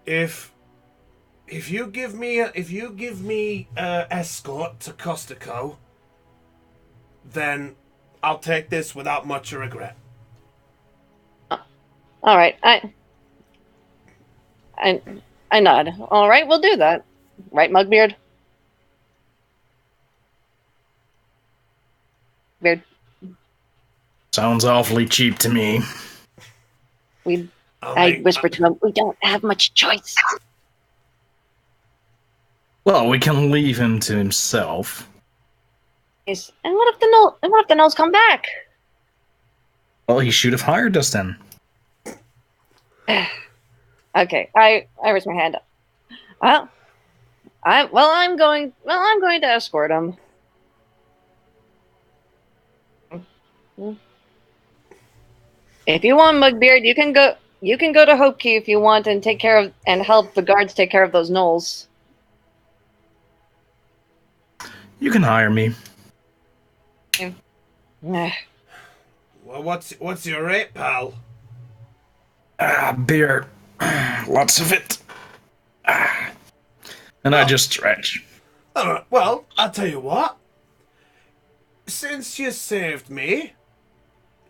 S1: if you give me escort to Costico, then I'll take this without much regret.
S2: All right. I nod. All right, we'll do that. Right, Mugbeard? Beard.
S3: Sounds awfully cheap to me.
S2: I whispered to him, we don't have much choice.
S3: Well, we can leave him to himself.
S2: Yes. And what if the gnolls come back?
S3: Well, he should have hired us then.
S2: Okay, I raise my hand up. I'm going to escort him. If you want, Mugbeard, you can go to Hope Key if you want and help the guards take care of those gnolls.
S3: You can hire me.
S1: Well, what's your rate, pal?
S3: Beer. Lots of it. And I just stretch.
S1: Alright, well, I'll tell you what. Since you saved me,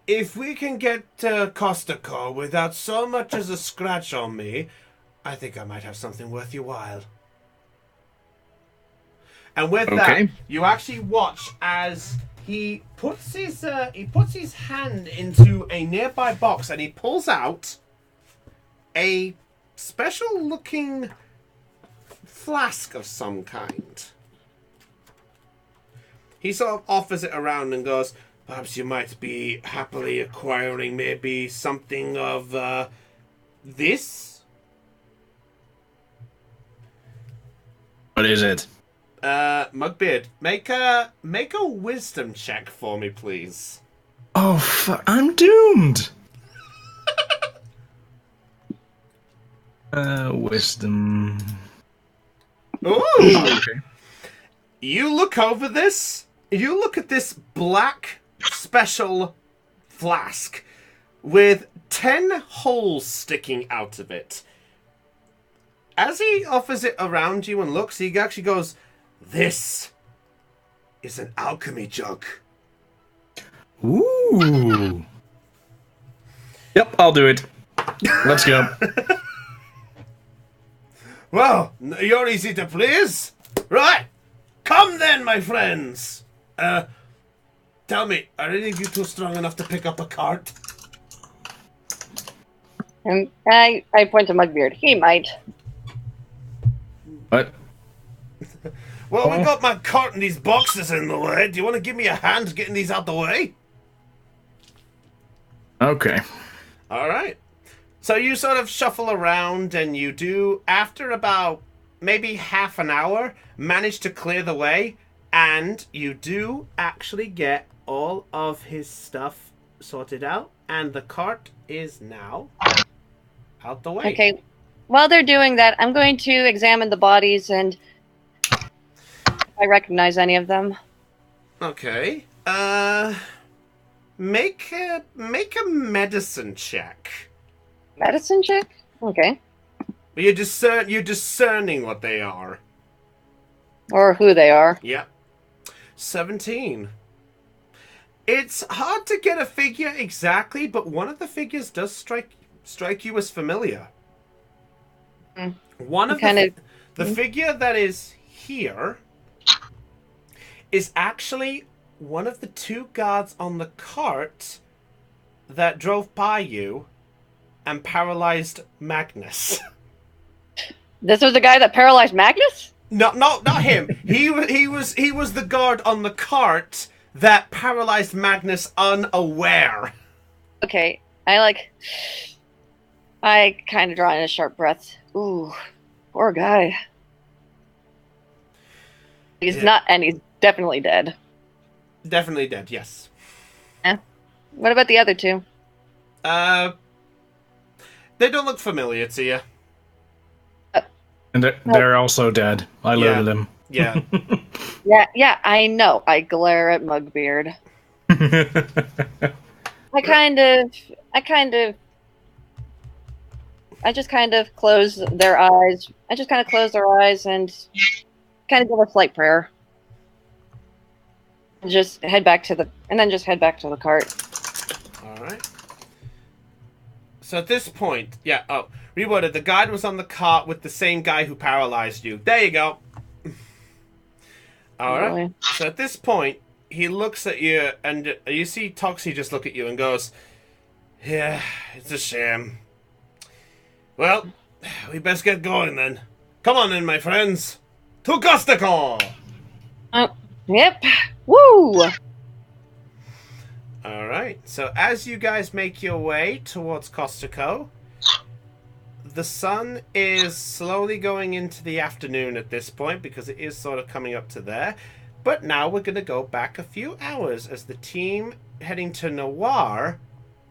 S1: if we can get to Costico without so much as a scratch on me, I think I might have something worth your while. And with that, you actually watch as he puts his hand into a nearby box and he pulls out a special-looking flask of some kind. He sort of offers it around and goes, perhaps you might be happily acquiring maybe something of this?
S3: What is it?
S1: Mugbeard, make a wisdom check for me, please.
S3: Oh, fuck. I'm doomed. Wisdom.
S1: Ooh!
S3: Okay.
S1: You look over this. You look at this black special flask with 10 holes sticking out of it. As he offers it around you and looks, he actually goes, "This is an alchemy jug."
S6: Ooh. Yep, I'll do it. Let's go.
S1: Well, you're easy to please. Right. Come then, my friends. Tell me, are any of you two strong enough to pick up a cart?
S2: And I point to Mugbeard. He might.
S6: What?
S1: Well, we got my cart and these boxes in the way. Do you want to give me a hand getting these out the way?
S6: Okay.
S1: All right. So you sort of shuffle around and you do, after about maybe half an hour, manage to clear the way, and you do actually get all of his stuff sorted out, and the cart is now out the way.
S2: Okay. While they're doing that, I'm going to examine the bodies and if I recognize any of them.
S1: Okay. Make a medicine check.
S2: Medicine check? Okay.
S1: You're discerning what they are.
S2: Or who they are.
S1: Yep. 17. It's hard to get a figure exactly, but one of the figures does strike you as familiar. One of the figure that is here is actually one of the two guards on the cart that drove by you and paralyzed Magnus.
S2: This was the guy that paralyzed Magnus?
S1: No, not him. He was the guard on the cart that paralyzed Magnus unaware.
S2: Okay. I kind of draw in a sharp breath. Ooh, poor guy. He's definitely dead.
S1: Definitely dead, yes.
S2: Yeah. What about the other two?
S1: They don't look familiar to you.
S6: And they're also dead. I loaded them.
S1: Yeah.
S2: Yeah, I know. I glare at Mugbeard. I just kind of close their eyes. I just kind of close their eyes and kind of give a slight prayer. And just head back to the cart.
S1: All right. So at this point, reworded. The guide was on the cart with the same guy who paralyzed you. There you go. All right.
S2: Really?
S1: So at this point, he looks at you, and you see Toxie just look at you and goes, "Yeah, it's a shame. Well, we best get going then. Come on in, my friends. To Costacon!"
S2: Yep. Woo!
S1: All right. So as you guys make your way towards Costico, the sun is slowly going into the afternoon at this point because it is sort of coming up to there. But now we're going to go back a few hours as the team heading to Noir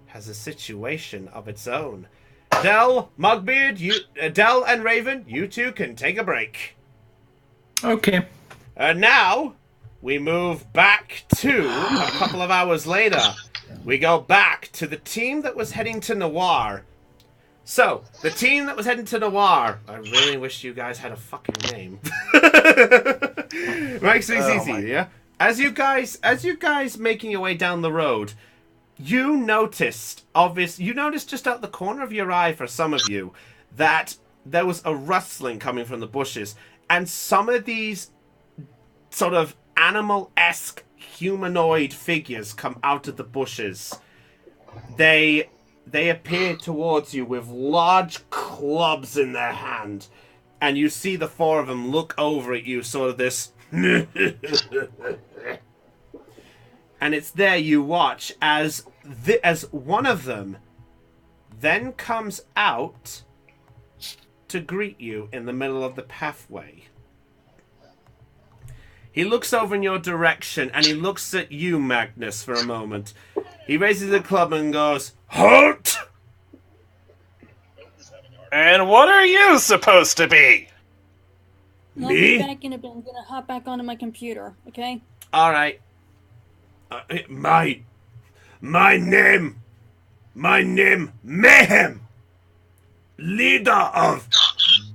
S1: has a situation of its own. Dell, Mugbeard, Dell and Raven, you two can take a break.
S6: Okay.
S1: And now we move back to a couple of hours later. We go back to the team that was heading to Noir. So, the team that was heading to Noir. I really wish you guys had a fucking name. Makes things easy, yeah? As you guys making your way down the road, you noticed just out the corner of your eye for some of you that there was a rustling coming from the bushes, and some of these sort of animal-esque humanoid figures come out of the bushes. They appear towards you with large clubs in their hand, and you see the four of them look over at you, sort of this. And it's there you watch as one of them then comes out to greet you in the middle of the pathway. He looks over in your direction, and he looks at you, Magnus, for a moment. He raises the club and goes, "Halt!"
S5: And what are you supposed to be?
S7: I'll be back in a bit. I'm gonna hop back onto my computer, okay?
S1: All right. My name, Mayhem, leader of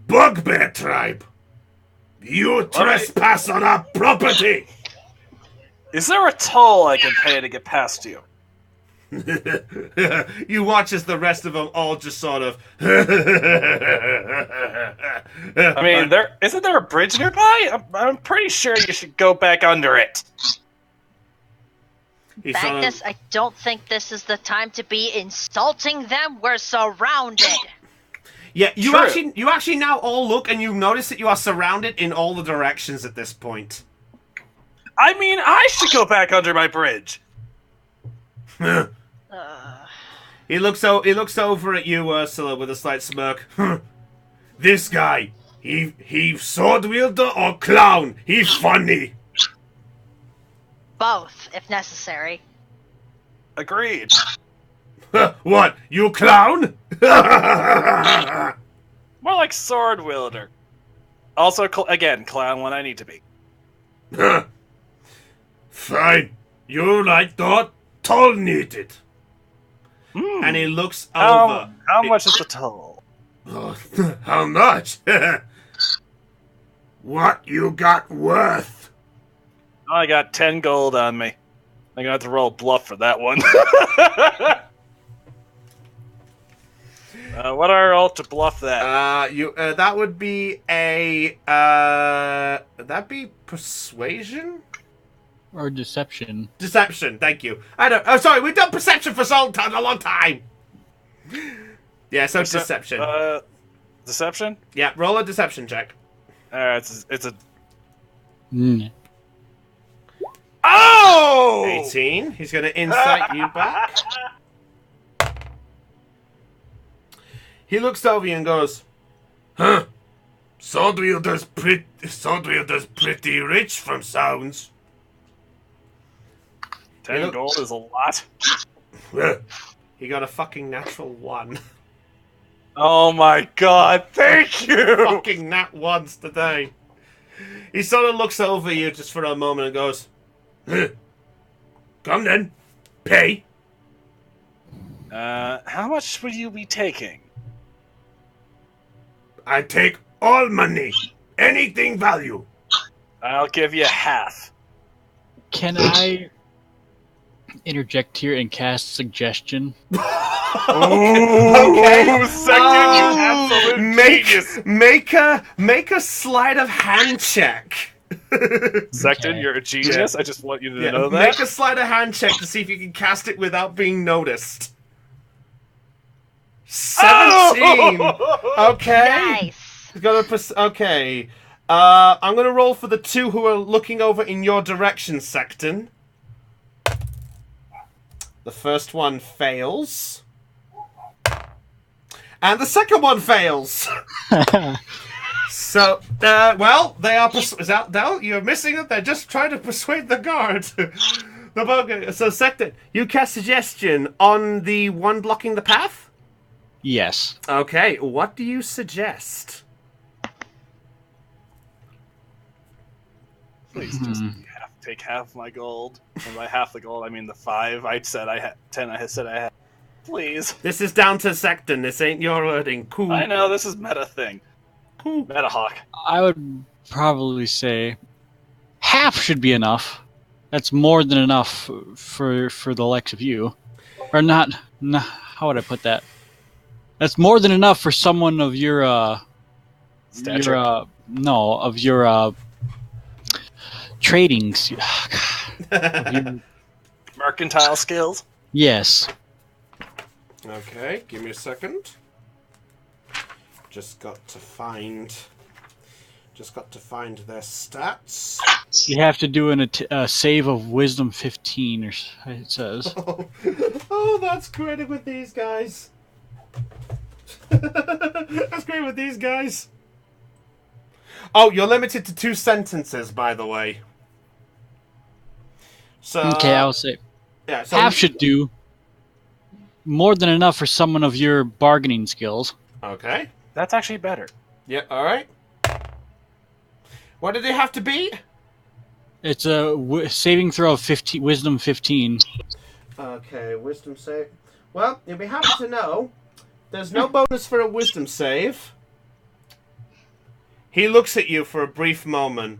S1: Bugbear Tribe. You trespass on our property.
S5: Is there a toll I can pay to get past you?
S1: You watch as the rest of them all just sort of.
S5: I mean, isn't there a bridge nearby? I'm pretty sure you should go back under it.
S8: Magnus, I don't think this is the time to be insulting them. We're surrounded.
S1: Yeah, you
S5: True.
S1: you actually now all look and you notice that you are surrounded in all the directions at this point.
S5: I mean, I should go back under my bridge.
S1: He looks over at you, Ursula, with a slight smirk. This guy, he sword wielder or clown? He's funny.
S8: Both, if necessary.
S5: Agreed.
S1: What? You clown?
S5: More like sword wielder. Also, again, clown when I need to be.
S1: Fine. You like that? Toll needed. And he looks over.
S5: How much is the toll?
S1: Oh, how much? What you got worth?
S5: I got 10 gold on me. I'm gonna have to roll bluff for that one. What do I roll to bluff that?
S1: That would be that'd be persuasion?
S9: Or deception.
S1: Deception, thank you. Oh, sorry, we've done perception for a long time. Yeah, so deception.
S5: Deception?
S1: Yeah, roll a deception check.
S5: It's a...
S9: Mm.
S5: Oh!
S1: 18. He's going to insight you back. He looks over you and goes, "Huh? Sword wielder's pretty rich from sounds."
S5: 10 gold is a lot.
S1: He got a fucking natural 1.
S5: Oh my god, thank you!
S1: Fucking nat ones today. He sort of looks over you just for a moment and goes, "Come then, pay."
S5: How much would you be taking?
S1: I take all money, anything value.
S5: I'll give you half.
S9: Can I interject here and cast suggestion?
S1: Okay.
S5: Second, you absolute genius.
S1: Make a sleight of hand check.
S5: Second,
S9: Okay.
S5: you're a genius. I just want you to
S1: Yeah,
S5: know that.
S1: make a sleight of hand check to see if you can cast it without being noticed. 17. Okay.
S8: Nice.
S1: He's got okay. I'm gonna roll for the two who are looking over in your direction, Secton. The first one fails. And the second one fails. So, well, they are... you're missing it. They're just trying to persuade the guard. So, Secton, you cast suggestion on the one blocking the path?
S9: Yes.
S1: Okay, what do you suggest?
S5: Please just take half my gold. And by half the gold, I mean the 5. I said I had 10. I said I had. Please.
S1: This is down to Secton. This ain't your wording. Cool.
S5: I know this is meta thing.
S1: Cool.
S5: Meta hawk.
S9: I would probably say half should be enough. That's more than enough for the likes of you. Or not, how would I put that? That's more than enough for someone of your
S5: Stature.
S9: of your tradings.
S5: Mercantile skills.
S9: Yes.
S1: Okay, give me a second. Just got to find their stats.
S9: You have to do a save of wisdom 15, or it says.
S1: Oh, that's great with these guys. That's great with these guys. Oh, you're limited to 2 sentences, by the way. So
S9: Okay, I'll say
S1: yeah. So
S9: half should do. More than enough for someone of your bargaining skills.
S1: Okay.
S5: That's actually better.
S1: Yeah. All right. What did it have to beat?
S9: It's a saving throw of 15, wisdom 15.
S1: Okay, wisdom save. Well, you'll be happy to know there's no bonus for a wisdom save. He looks at you for a brief moment,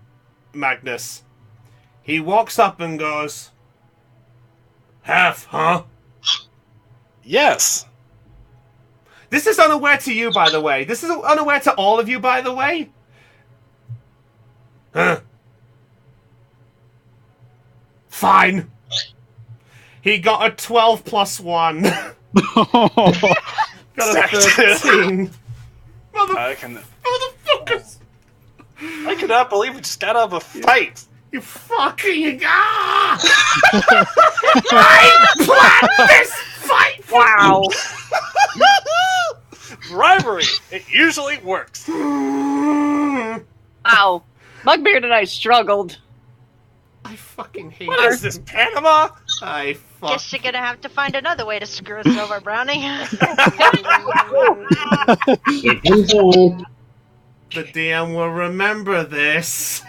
S1: Magnus. He walks up and goes, half, huh?
S5: Yes.
S1: This is unaware to you, by the way. This is unaware to all of you, by the way. Huh? Fine. He got a 12 plus 1. Got a 13. Motherfuckers.
S5: I cannot believe we just got out of a fight.
S1: You fucking... Ah! I planned this fight!
S2: Wow.
S5: Bribery. It usually works.
S2: Wow. Mugbeard and I struggled.
S1: I fucking hate
S5: What is this, Panama?
S1: I fuck...
S8: Guess you're gonna have to find another way to screw us over, Brownie.
S1: The DM will remember this.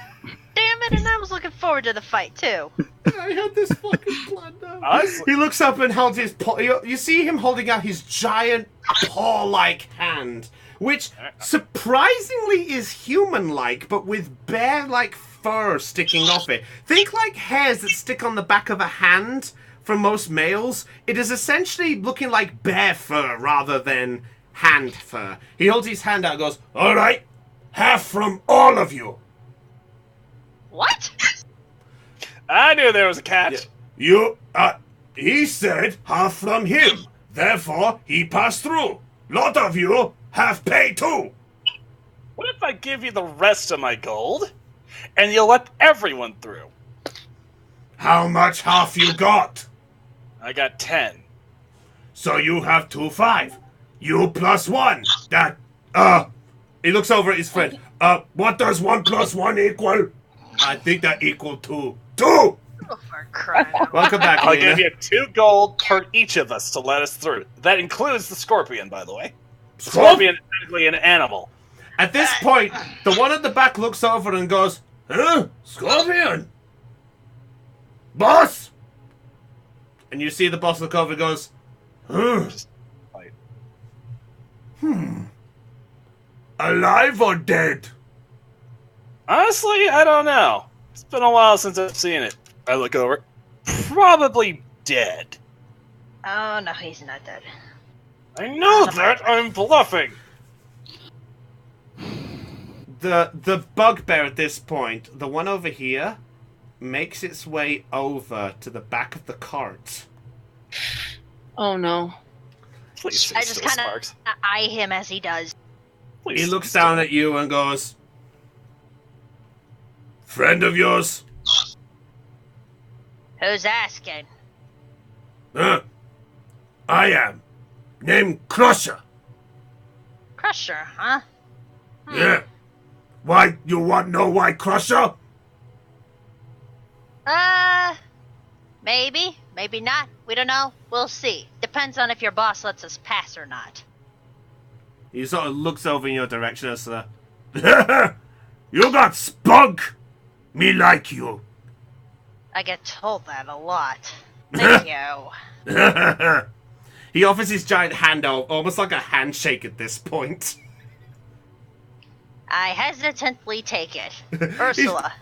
S8: Damn it, and I was looking forward to the fight, too.
S1: I had this fucking planned out.
S5: Honestly.
S1: He looks up and holds his paw. You see him holding out his giant paw-like hand, which surprisingly is human-like, but with bear-like fur sticking off it. Think like hairs that stick on the back of a hand for most males. It is essentially looking like bear fur rather than hand fur. He holds his hand out and goes, all right, half from all of you.
S8: What?
S5: I knew there was a catch.
S1: He said half from him. Therefore, he passed through. Lot of you have paid too.
S5: What if I give you the rest of my gold, and you let everyone through?
S1: How much half you got?
S5: I got 10.
S1: So you have 2-5. You plus 1. That, he looks over at his friend. What does 1 plus 1 equal? I think that equaled 2. 2!
S8: Oh, for crying out loud.
S1: Welcome back,
S5: I'll
S1: Lena.
S5: give you 2 gold per each of us to let us through. That includes the scorpion, by the way. The scorpion is technically an animal.
S1: At this point, the one at the back looks over and goes, huh? Scorpion? Boss? And you see the boss look over and goes, huh? Alive or dead?
S5: Honestly, I don't know. It's been a while since I've seen it. I look over. Probably dead.
S8: Oh, no, he's not dead.
S5: I know that. I'm bluffing.
S1: The bugbear at this point, the one over here, makes its way over to the back of the cart.
S2: Oh no.
S5: Please,
S8: I just kind of eye him as he does.
S5: Please,
S1: He looks down at you and goes, friend of yours?
S8: Who's asking?
S1: I am. Named Crusher.
S8: Crusher, huh?
S1: Yeah. Why, you want to know why Crusher?
S8: Maybe. Maybe not. We don't know. We'll see. Depends on if your boss lets us pass or not.
S1: He sort of looks over in your direction as you got spunk! Me like you.
S8: I get told that a lot. Thank you.
S1: He offers his giant hand out, almost like a handshake at this point.
S8: I hesitantly take it. Ursula.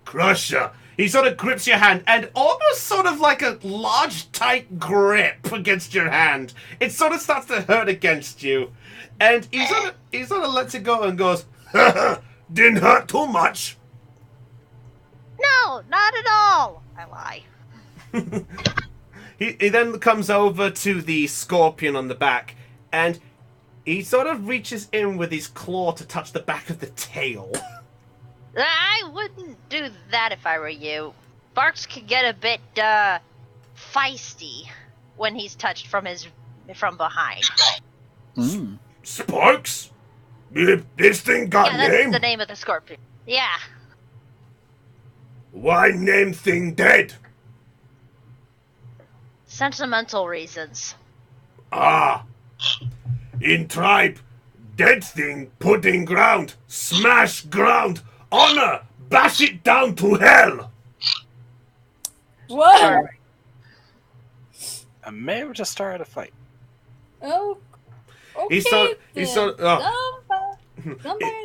S1: Crusher. He sort of grips your hand, and almost sort of like a large, tight grip against your hand. It sort of starts to hurt against you. And he sort of lets it go and goes, didn't hurt too much.
S8: No, not at all. I lie.
S1: He then comes over to the scorpion on the back, and he sort of reaches in with his claw to touch the back of the tail.
S8: I wouldn't do that if I were you. Barks could get a bit, feisty when he's touched from behind.
S1: Sparks? This thing got
S8: Yeah, that's
S1: name?
S8: the name of the scorpion. Yeah.
S1: Why name thing dead?
S8: Sentimental reasons.
S1: Ah. In tribe, Dead thing, put in ground. Smash ground. Honor, bash it down to hell.
S10: What?
S5: I may have just started a fight.
S10: Oh, okay. Somebody's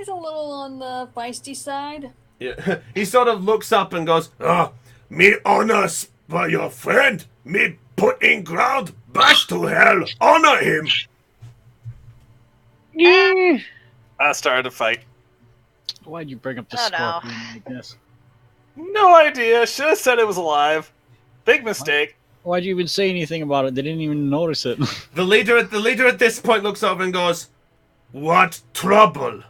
S10: a little on the feisty side.
S1: Yeah. He sort of looks up and goes, me honor by your friend. Me put in ground, bash to hell. Honor him.
S5: I started a fight.
S9: Why'd you bring up the
S8: Oh, no.
S9: scorpion like this?
S5: No idea. Should have said it was alive. Big mistake.
S9: Why'd you even say anything about it? They didn't even notice it.
S1: The leader at this point looks over and goes, what trouble?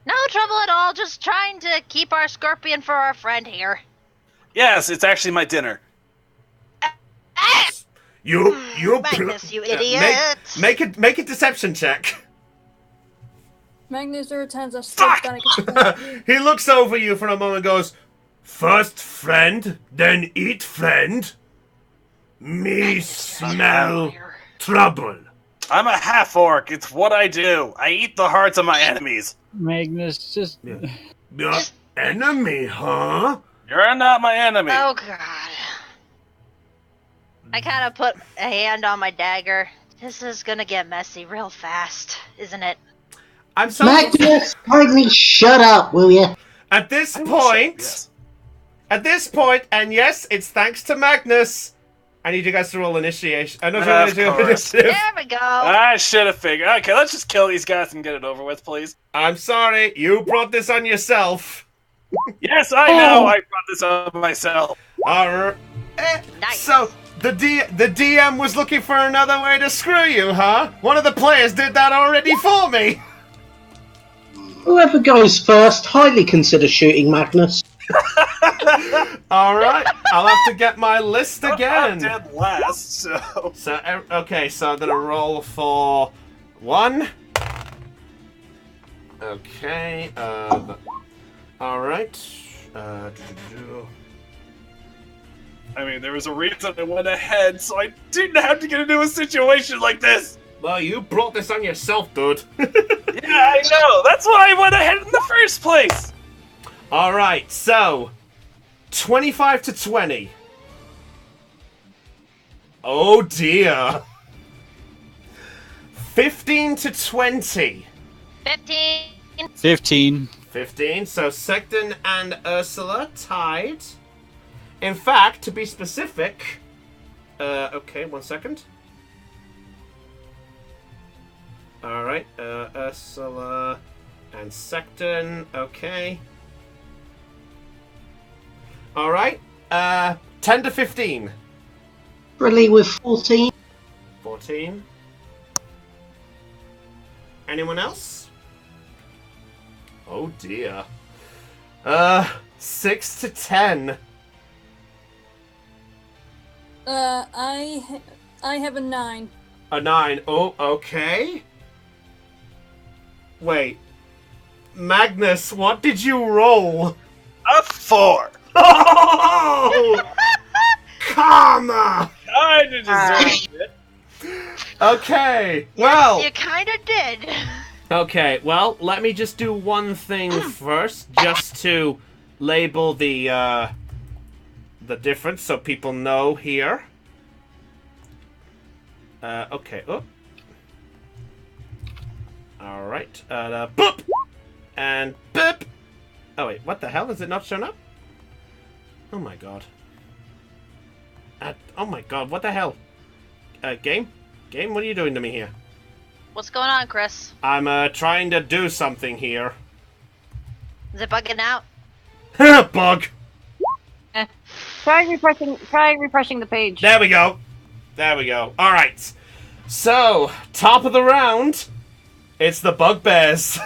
S8: No trouble at all. Just trying to keep our scorpion for our friend here.
S5: Yes, it's actually my dinner.
S1: You
S8: Magnus, you idiot!
S1: Make a deception check.
S10: Magnus, there are tons of
S1: Fuck!
S10: stuff.
S1: He looks over you for a moment and goes, first friend, then eat friend. Me smell trouble.
S5: I'm a half-orc. It's what I do. I eat the hearts of my enemies.
S9: Magnus, just...
S1: Your enemy, huh?
S5: You're not my enemy.
S8: Oh god. I kind of put a hand on my dagger. This is gonna get messy real fast, isn't it?
S1: I'm sorry.
S4: Magnus, kindly shut up, will you?
S1: At this point, and yes, it's thanks to Magnus. I need you guys to roll initiation. I know
S5: Of course.
S8: There we go.
S5: I should have figured. Okay, let's just kill these guys and get it over with, please.
S1: I'm sorry, you brought this on yourself.
S5: Yes, I know. I brought this up myself.
S8: Nice.
S1: So the DM was looking for another way to screw you, huh? One of the players did that already for me.
S4: Whoever goes first, highly consider shooting Magnus.
S1: All right, I'll have to get my list again.
S5: I'm dead last, so...
S1: Okay, so I'm gonna roll for 1. Okay, all right.
S5: I mean, there was a reason I went ahead, so I didn't have to get into a situation like this.
S1: Well, you brought this on yourself, dude.
S5: Yeah, I know. That's why I went ahead in the first place.
S1: All right, so 25 to 20. Oh dear. 15 to 20.
S8: 15.
S9: 15.
S1: 15. So Secton and Ursula tied. In fact, to be specific, okay, 1 second. All right, Ursula and Secton. Okay. All right. 10 to 15.
S4: Really, with 14?
S1: 14. Anyone else? Oh dear. 6 to 10.
S10: I have a 9.
S1: A 9. Oh, okay. Wait. Magnus, what did you roll?
S5: A 4.
S1: Oh! Karma!
S5: Kinda deserved it.
S1: Okay, well...
S8: You kinda did.
S1: Okay, well, let me just do one thing first, just to label the difference so people know here. Okay, oh. Alright, boop! And boop! Oh wait, what the hell? Is it not showing up? Oh my god. Oh my god, what the hell? Game? Game, what are you doing to me here?
S8: What's going on, Chris?
S1: I'm, trying to do something here.
S8: Is it bugging out?
S1: Bug!
S2: Try refreshing the page.
S1: There we go. There we go. Alright. So, top of the round, it's the Bugbears.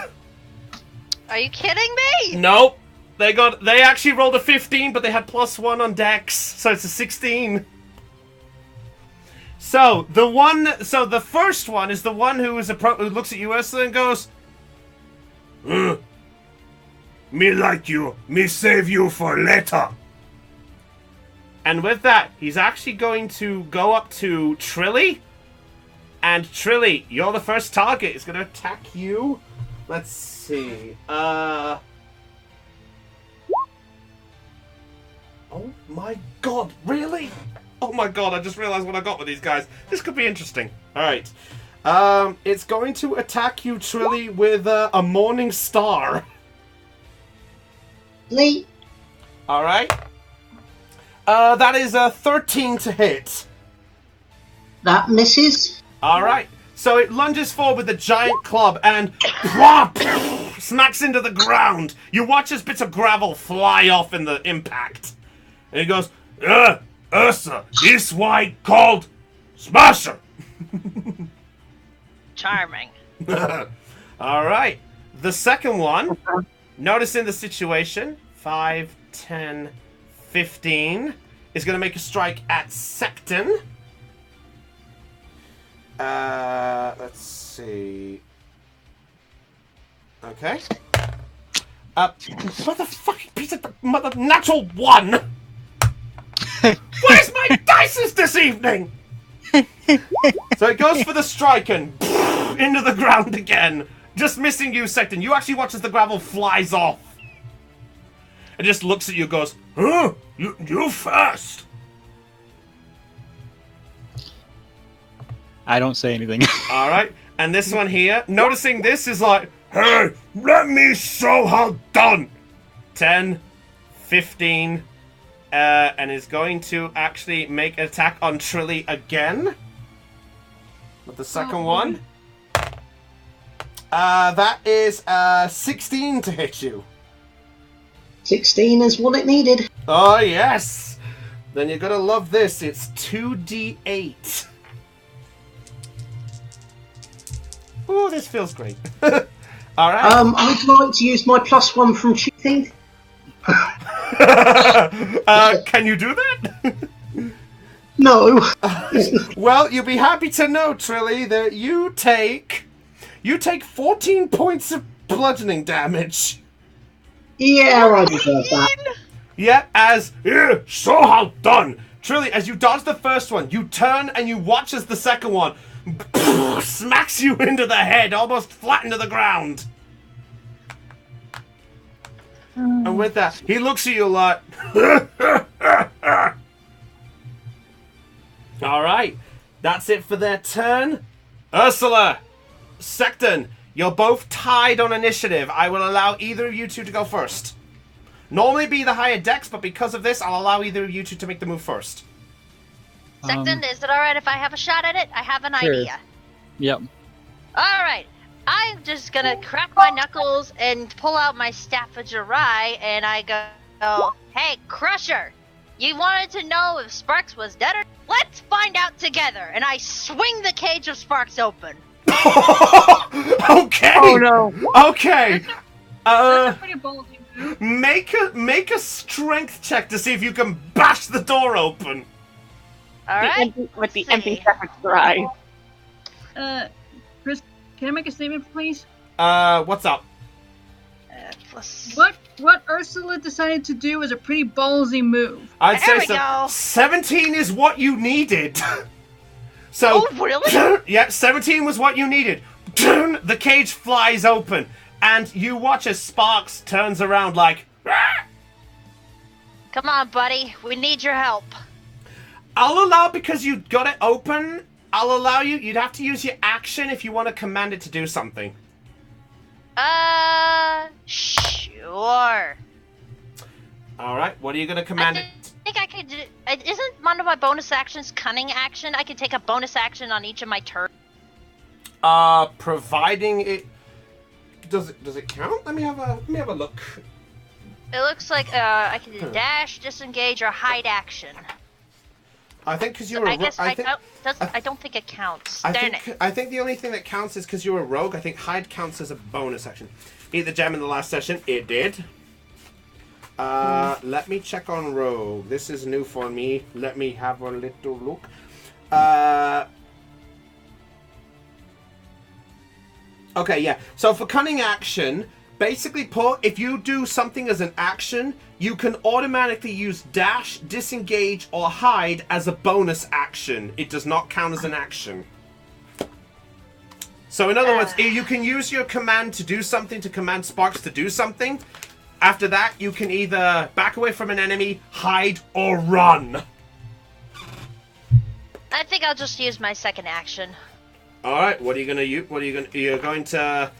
S8: Are you kidding me?
S1: Nope. They actually rolled a 15, but they had +1 on Dex, so it's a 16. So the first one is the one who looks at you, Ursula, and goes, me like you, me save you for later. And with that, he's actually going to go up to Trilly And Trilly, you're the first target. It's going to attack you. Let's see. Oh my god, really? Oh my god, I just realized what I got with these guys. This could be interesting. Alright. It's going to attack you, Trilly, with a Morning Star.
S4: Lee.
S1: Alright. That is a 13 to hit.
S4: That misses.
S1: Alright. So it lunges forward with a giant club and plop, smacks into the ground. You watch as bits of gravel fly off in the impact. And he goes, Ursa, this why called Smasher.
S8: Charming.
S1: Alright. The second one, noticing the situation, 5, 10, 15, is going to make a strike at Secton. Let's see. Okay. Motherfucking piece of natural 1! Where's my dices this evening? So it goes for the strike and into the ground again. Just missing you, Secton. You actually watch as the gravel flies off. It just looks at you and goes, huh? You first.
S9: I don't say anything.
S1: Alright, and this one here, noticing this is like, hey, let me show how done. 10, 15, and is going to actually make an attack on Trilly again. With the second one. That is 16 to hit you.
S4: 16 is what it needed.
S1: Oh, yes. Then you're gonna love this. It's 2d8. Oh, this feels great. Alright.
S4: I'd like to use my +1 from cheating.
S1: Can you do that?
S4: No.
S1: Well, you'll be happy to know, Trilly, that you take 14 points of bludgeoning damage.
S4: Yeah, I deserve that.
S1: Yeah, so how done. Trilly, as you dodge the first one, you turn and you watch as the second one smacks you into the head, almost flat into the ground. And with that, he looks at you a lot. Alright, that's it for their turn. Ursula, Secton, you're both tied on initiative. I will allow either of you two to go first. Normally be the higher dex, but because of this, I'll allow either of you two to make the move first.
S8: Second, is it alright if I have a shot at it? I have an
S9: Sure.
S8: idea.
S9: Yep.
S8: Alright. I'm just gonna crack my knuckles and pull out my staff of Jirai, and I go, hey, Crusher! You wanted to know if Sparks was dead or... Let's find out together! And I swing the cage of Sparks open.
S1: Okay!
S2: Oh no.
S1: Okay!
S7: That's a pretty ballsy move.
S1: Make a strength check to see if you can bash the door open.
S8: Alright?
S2: With the
S8: Let's
S2: empty
S8: see.
S2: separate drive.
S7: Chris, can I make a statement, please?
S1: What's up?
S8: Plus...
S7: What Ursula decided to do was a pretty ballsy move.
S1: I'd
S8: There
S1: say
S8: we
S1: so.
S8: go.
S1: 17 is what you needed. So,
S8: Oh, really?
S1: yeah, 17 was what you needed. The cage flies open, and you watch as Sparks turns around like, "Rah!"
S8: Come on, buddy. We need your help.
S1: I'll allow, because you got it open, I'll allow you. You'd have to use your action if you want to command it to do something.
S8: Sure.
S1: Alright, what are you going to
S8: I
S1: command it?
S8: think I could do... Isn't one of my bonus actions cunning action? I could take a bonus action on each of my turns.
S1: Providing it... Does it count? Let me have a look.
S8: It looks like I can do dash, disengage, or hide action.
S1: I think because you're
S8: I
S1: a
S8: guess
S1: rogue.
S8: I don't think it counts. Darn it.
S1: I think the only thing that counts is because you're a rogue. I think hide counts as a bonus action. Eat the gem in the last session. It did. Let me check on rogue. This is new for me. Let me have a little look. Okay, yeah. So for cunning action, basically, if you do something as an action, you can automatically use dash, disengage, or hide as a bonus action. It does not count as an action. So in other words, you can use your command to do something, to command Sparks to do something. After that, you can either back away from an enemy, hide, or run.
S8: I think I'll just use my second action.
S1: All right. What are you gonna use? What are you gonna? You're going to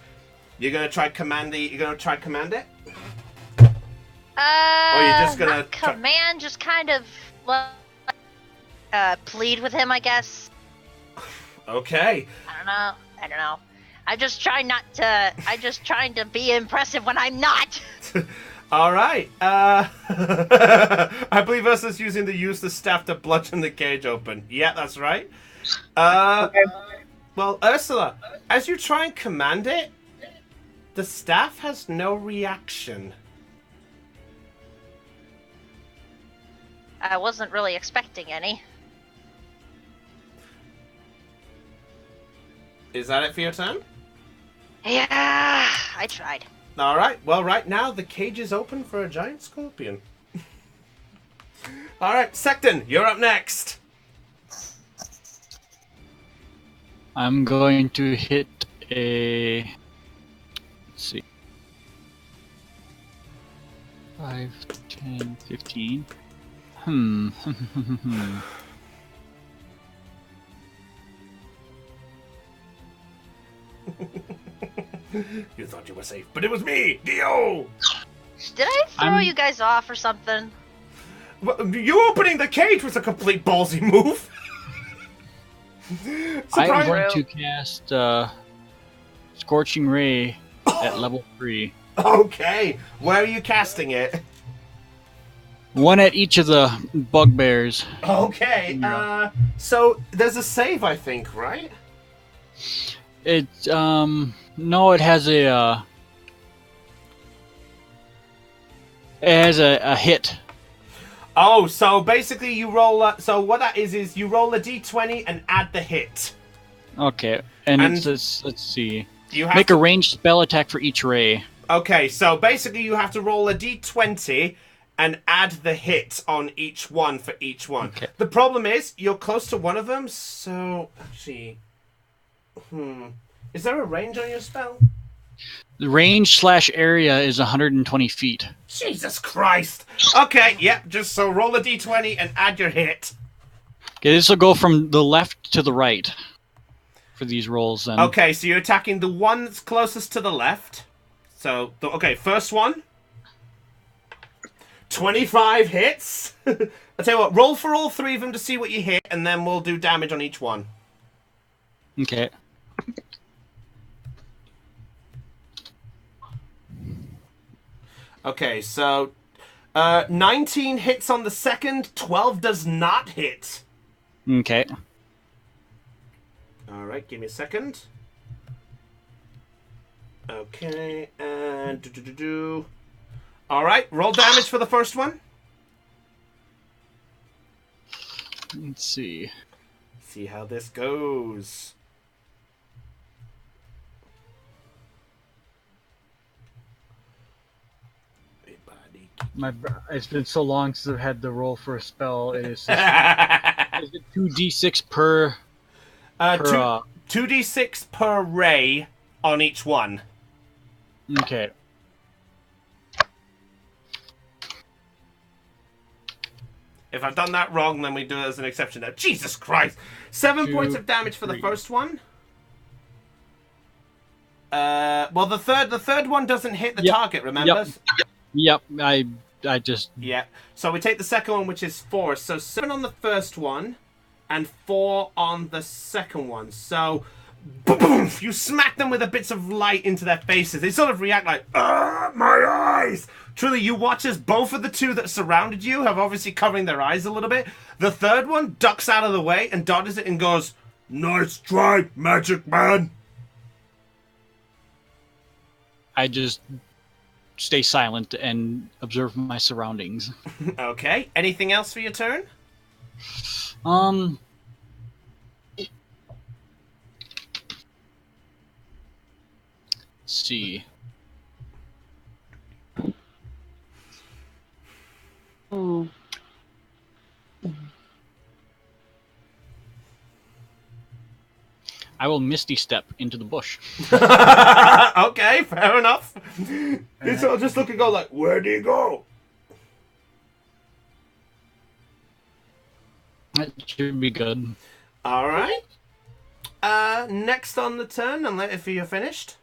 S1: try command the. You're gonna try command it. Or you're just gonna
S8: command, just kind of plead with him, I guess.
S1: Okay.
S8: I don't know. I'm just trying to be impressive when I'm not.
S1: All right. I believe Ursula's using the useless staff to bludgeon the cage open. Yeah, that's right. Well, Ursula, as you try and command it, the staff has no reaction.
S8: I wasn't really expecting any.
S1: Is that it for your turn?
S8: Yeah, I tried.
S1: All right. Well, right now the cage is open for a giant scorpion. All right, Secton, you're up next.
S9: I'm going to hit a. Let's see. 5, 10, 15.
S1: You thought you were safe, but it was me, Dio!
S8: Did I throw you guys off or something?
S1: Well, you opening the cage was a complete ballsy move.
S9: I'm going to cast Scorching Ray at level 3.
S1: Okay, where are you casting it?
S9: One at each of the bugbears.
S1: Okay, so there's a save, I think, right?
S9: It, no, it has a, hit.
S1: Oh, so basically you roll, so what that is you roll a d20 and add the hit.
S9: Okay, and it's, let's see.
S1: You have
S9: Make a ranged spell attack for each ray.
S1: Okay, so basically you have to roll a d20 and add the hit on each one for each one.
S9: Okay.
S1: The problem is, you're close to one of them, so... Actually... Is there a range on your spell?
S9: The range / area is 120 feet.
S1: Jesus Christ! Okay, yep, just so roll a d20 and add your hit.
S9: Okay, this will go from the left to the right for these rolls then.
S1: Okay, so you're attacking the one that's closest to the left. So, okay, first one. 25 hits. I'll tell you what, roll for all three of them to see what you hit, and then we'll do damage on each one.
S9: Okay.
S1: Okay, so 19 hits on the second, 12 does not hit.
S9: Okay.
S1: Alright, give me a second. Okay, and... Alright, roll damage for the first one.
S9: Let's see.
S1: See how this goes.
S9: It's been so long since I've had to roll for a spell. It is. Is it 2d6 per?
S1: 2d6 per ray on each one.
S9: Okay.
S1: If I've done that wrong, then we do it as an exception. Now, Jesus Christ! 7 points of damage for the first one. Well, the third one doesn't hit the target. Remember?
S9: Yep. I just.
S1: Yeah. So we take the second one, which is 4. So 7 on the first one, and 4 on the second one. So, boom! You smack them with the bits of light into their faces. They sort of react like, my eyes! Truly, you watch as both of the two that surrounded you have obviously covering their eyes a little bit. The third one ducks out of the way and dodges it and goes, "Nice try, Magic Man."
S9: I just stay silent and observe my surroundings.
S1: Okay. Anything else for your turn?
S9: Let's see. I I will Misty Step into the bush.
S1: Okay, fair enough. It's all just look and go like, where do you go?
S9: That should be good.
S1: All right. Next on the turn, and if you're finished.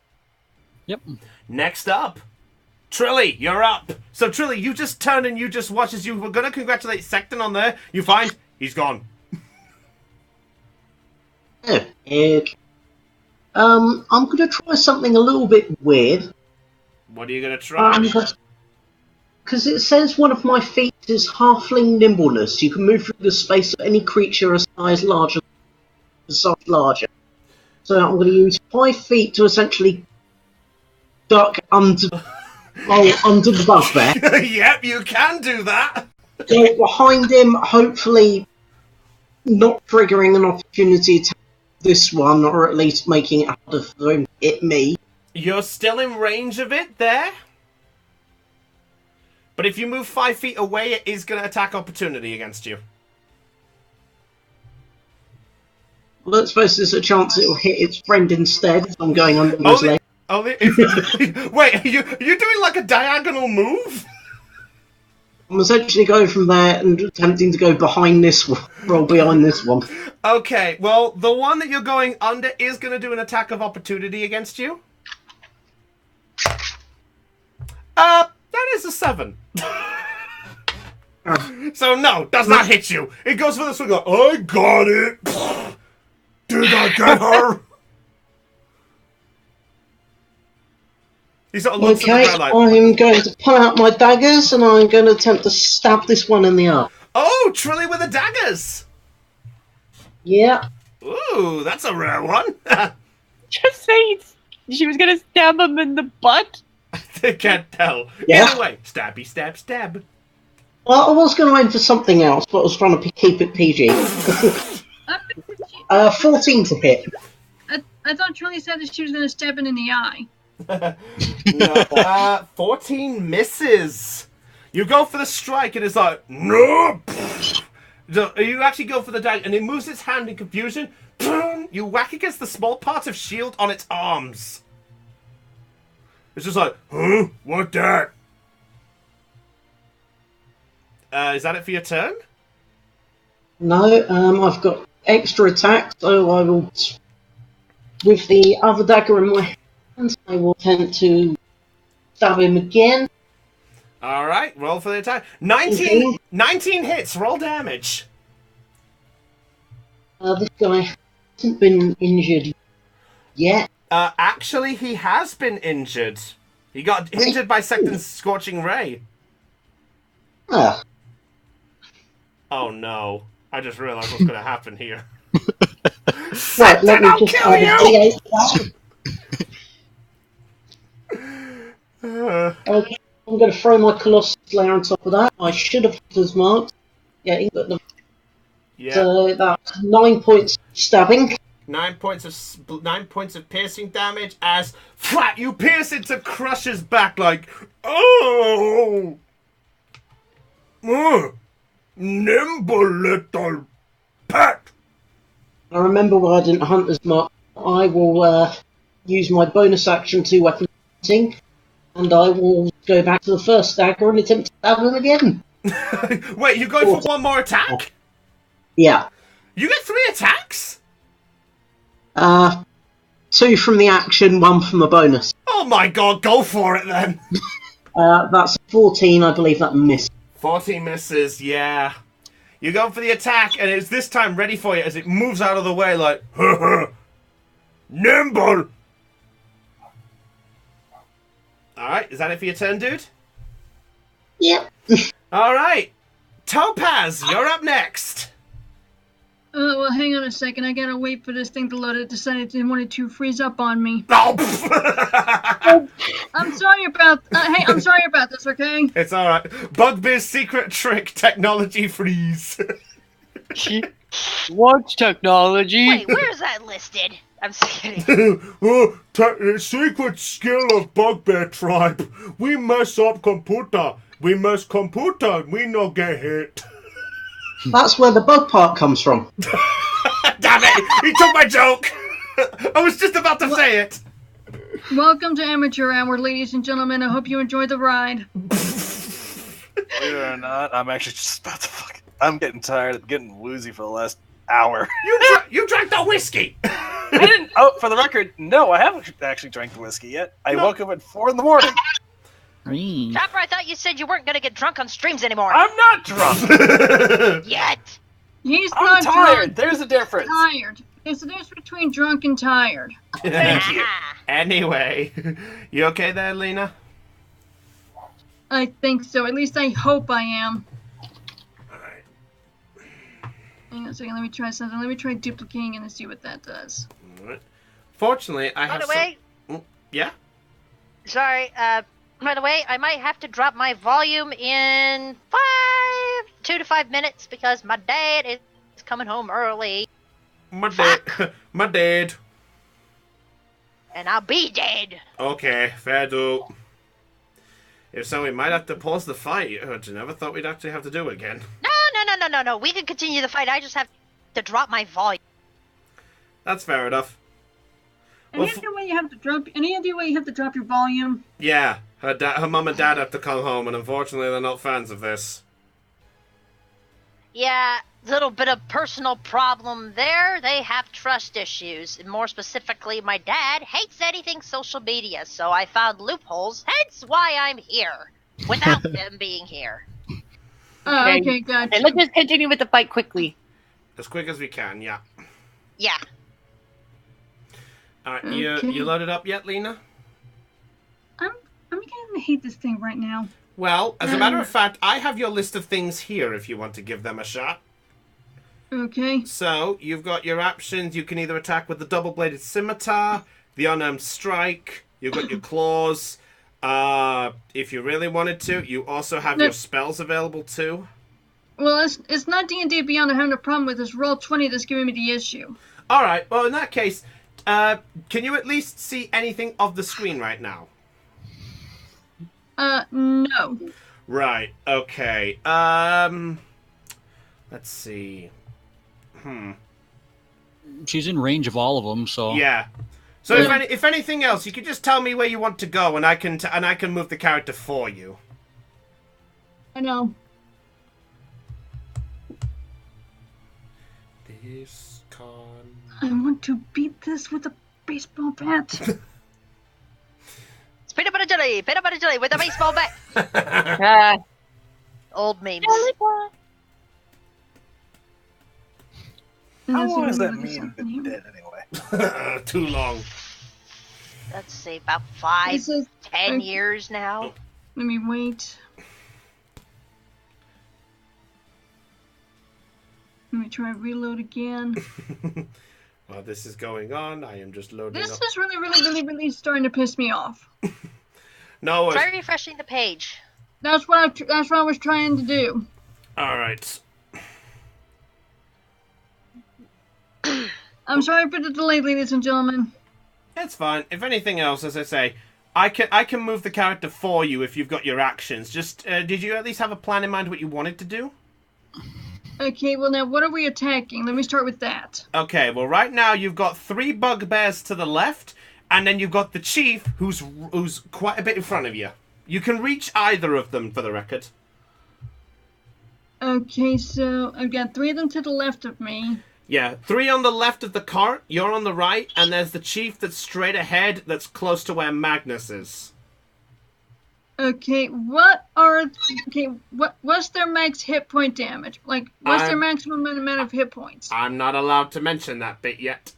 S9: Yep.
S1: Next up, Trilly, you're up. So Trilly, you just turn and you just watch as you were gonna congratulate Sexton on there. You find he's gone.
S4: Okay. I'm gonna try something a little bit weird.
S1: What are you gonna try?
S4: Because it says one of my feats is halfling nimbleness. You can move through the space of any creature a size larger. So I'm going to use 5 feet to essentially duck under the bugbear.
S1: Yep, you can do that.
S4: Go behind him, hopefully not triggering an opportunity to this one, or at least making it harder for him to hit me.
S1: You're still in range of it there. But if you move 5 feet away, it is going to attack opportunity against you.
S4: Well, I suppose there's a chance it'll hit its friend instead if I'm going under his leg.
S1: Wait, are you doing like a diagonal move?
S4: I'm essentially going from there and attempting to go behind this one, roll behind this one.
S1: Okay, well, the one that you're going under is going to do an attack of opportunity against you. That is a 7. So no, does not hit you. It goes for the swing. Like, I got it. Did I get her? He sort of looks at the
S4: Okay,
S1: ground like,
S4: I'm going to pull out my daggers and I'm going to attempt to stab this one in the arm.
S1: oh, Trilly with the daggers.
S4: Yeah.
S1: Ooh, that's a rare one.
S2: Just saying, she was gonna stab him in the butt.
S1: They can't tell.
S4: Yeah.
S1: Either way, stabby, stab, stab.
S4: Well, I was going to aim for something else, but I was trying to keep it PG. 14 to hit.
S7: I thought Trilly said that she was going to stab it in the eye.
S1: No, 14 misses. You go for the strike, and it's like, no. So you actually go for the dagger, and it moves its hand in confusion. You whack against the small part of shield on its arms. It's just like, huh? What that? Is that it for your turn?
S4: No, I've got extra attack, so I will, with the other dagger in my hands, I will attempt to stab him again.
S1: Alright, roll for the attack. 19 hits, roll damage.
S4: This guy hasn't been injured yet.
S1: Actually, he has been injured. He got injured by Sexton's Scorching Ray.
S4: Ah.
S1: Oh no. I just realized what's going to happen here.
S4: Right, let me just add a D8. Okay, I'm going to throw my Colossus Slayer on top of that. I should have hit his mark. Yeah, but so that's 9 points stabbing.
S1: 9 points of piercing damage as flat you pierce into Crush's back like, oh, nimble little pet.
S4: I remember why I didn't hunt as much. I will use my bonus action to weapon hunting, and I will go back to the first dagger and attempt to stab him again.
S1: Wait, you're going for one more attack?
S4: Yeah.
S1: You get 3 attacks?
S4: 2 from the action, 1 from the bonus.
S1: Oh my god, go for it then.
S4: That's 14, I believe that missed.
S1: 14 misses, yeah. You go for the attack, and it's this time ready for you as it moves out of the way like, nimble. Alright, is that it for your turn, dude?
S4: Yep.
S1: Alright. Topaz, you're up next.
S7: Well, hang on a second. I gotta wait for this thing to load. It decided it wanted to freeze up on me.
S1: Oh.
S7: I'm sorry about. Hey, I'm sorry about this. Okay.
S1: It's all right. Bugbear's secret trick: technology freeze.
S2: What technology?
S8: Wait, where is that listed? I'm just kidding.
S1: Secret skill of Bugbear tribe. We mess up computer. We mess computer. We no get hit.
S4: That's where the bug part comes from.
S1: Damn it! He took my joke! I was just about to say it.
S7: Welcome to Amateur Hour, ladies and gentlemen. I hope you enjoy the ride.
S5: Believe it or not, I'm actually just about to I'm getting tired of getting woozy for the last hour.
S1: You drank the whiskey.
S5: I didn't. Oh, for the record, no, I haven't actually drank the whiskey yet. I woke up at 4 in the morning.
S8: Chopper, I thought you said you weren't gonna get drunk on streams anymore.
S5: I'm not drunk
S8: yet.
S7: He's
S5: I'm
S7: not
S5: tired.
S7: drunk.
S5: There's a difference.
S7: Tired. There's a difference between drunk and tired.
S1: Thank you. Anyway, you okay there, Lena?
S7: I think so. At least I hope I am.
S1: Alright.
S7: Hang on a second. Let me try something. Let me try duplicating and see what that does.
S1: Alright. Fortunately, I
S8: By
S1: have
S8: the way,
S1: yeah?
S8: sorry, by the way, I might have to drop my volume in 2 to 5 minutes because my dad is coming home early.
S1: My dad. My dad.
S8: And I'll be dead.
S1: Okay, fair do. If so, we might have to pause the fight. I never thought we'd actually have to do it again.
S8: No. We can continue the fight. I just have to drop my volume.
S1: That's fair enough.
S7: Any idea why you have to drop? Any idea why you have to drop your volume?
S1: Yeah, her mum and dad have to come home, and unfortunately, they're not fans of this.
S8: Yeah, little bit of personal problem there. They have trust issues. And more specifically, my dad hates anything social media, so I found loopholes, hence why I'm here. Without them being here.
S7: Oh, okay, gotcha.
S2: And let's just continue with the fight quickly.
S1: As quick as we can, yeah.
S8: Yeah.
S1: Alright,
S7: Okay.
S1: you loaded up yet, Lena?
S7: I'm beginning to hate this thing right now.
S1: Well, as a matter of fact, I have your list of things here if you want to give them a shot.
S7: Okay.
S1: So, you've got your options. You can either attack with the double-bladed scimitar, the unarmed strike, you've got your claws. If you really wanted to, you also have your spells available too.
S7: Well, it's not D&D Beyond I'm having a problem with. It's Roll20 that's giving me the issue.
S1: Alright, well, in that case, can you at least see anything of the screen right now?
S7: No.
S1: Right, okay. Let's see.
S9: She's in range of all of them, so
S1: Yeah. So if anything else, you could just tell me where you want to go, and I can move the character for you.
S7: I know.
S1: This con.
S7: I want to beat this with a baseball bat.
S8: It's peanut butter jelly with a baseball bat. Old memes.
S5: How long has that meme been dead anyway?
S1: Too long.
S8: Let's see, about 10 years now.
S7: Let me wait. Let me try reload again.
S1: While this is going on, I am just loading
S7: This
S1: up.
S7: is really starting to piss me off.
S1: No,
S8: Try refreshing the page.
S7: That's what I was trying to do.
S1: Alright.
S7: I'm sorry for the delay, ladies and gentlemen.
S1: It's fine. If anything else, as I say, I can move the character for you if you've got your actions. Just, did you at least have a plan in mind what you wanted to do?
S7: Okay, well now, what are we attacking? Let me start with that.
S1: Okay, well right now you've got 3 bugbears to the left, and then you've got the chief, who's quite a bit in front of you. You can reach either of them, for the record.
S7: Okay, so I've got 3 of them to the left of me.
S1: Yeah, 3 on the left of the cart, you're on the right, and there's the chief that's straight ahead, that's close to where Magnus is.
S7: Okay, what's their max hit point damage? Like, what's their maximum amount of hit points?
S1: I'm not allowed to mention that bit yet.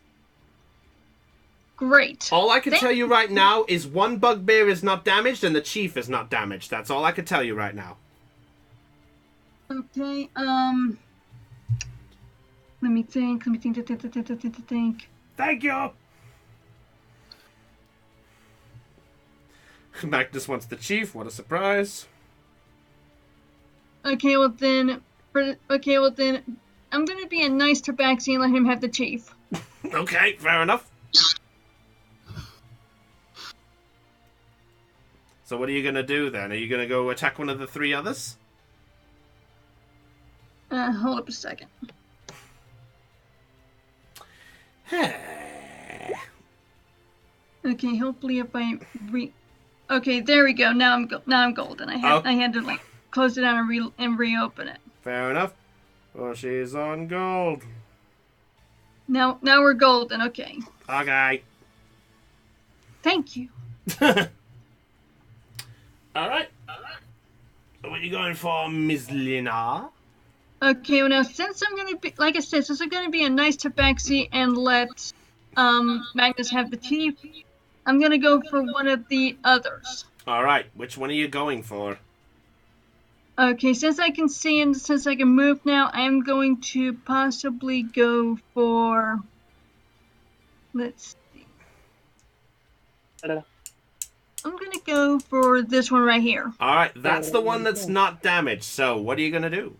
S7: Great.
S1: All I can tell you right now is 1 bugbear is not damaged and the chief is not damaged. That's all I can tell you right now.
S7: Okay, let me think.
S1: Thank you! Magnus wants the chief, what a surprise.
S7: Okay, well then, I'm gonna be a nice tabaxi and let him have the chief.
S1: Okay, fair enough. So what are you gonna do then? Are you gonna go attack one of the 3 others?
S7: Hold up a second. Okay, hopefully if I Okay, there we go. Now I'm golden. I had to like close it down and reopen it.
S1: Fair enough. Well, she's on gold.
S7: Now we're golden. Okay.
S1: Okay.
S7: Thank you.
S1: All right. What are you going for, Ms. Lina?
S7: Okay, well now since I'm gonna be, like I said, since I'm gonna be a nice tabaxi and let Magnus have the tea, I'm gonna go for one of the others.
S1: All right. Which one are you going for?
S7: Okay, since I can see and since I can move now, I'm going to possibly go for. Let's see. I'm gonna go for this one right here.
S1: All right. That's the one that's not damaged. So what are you gonna do?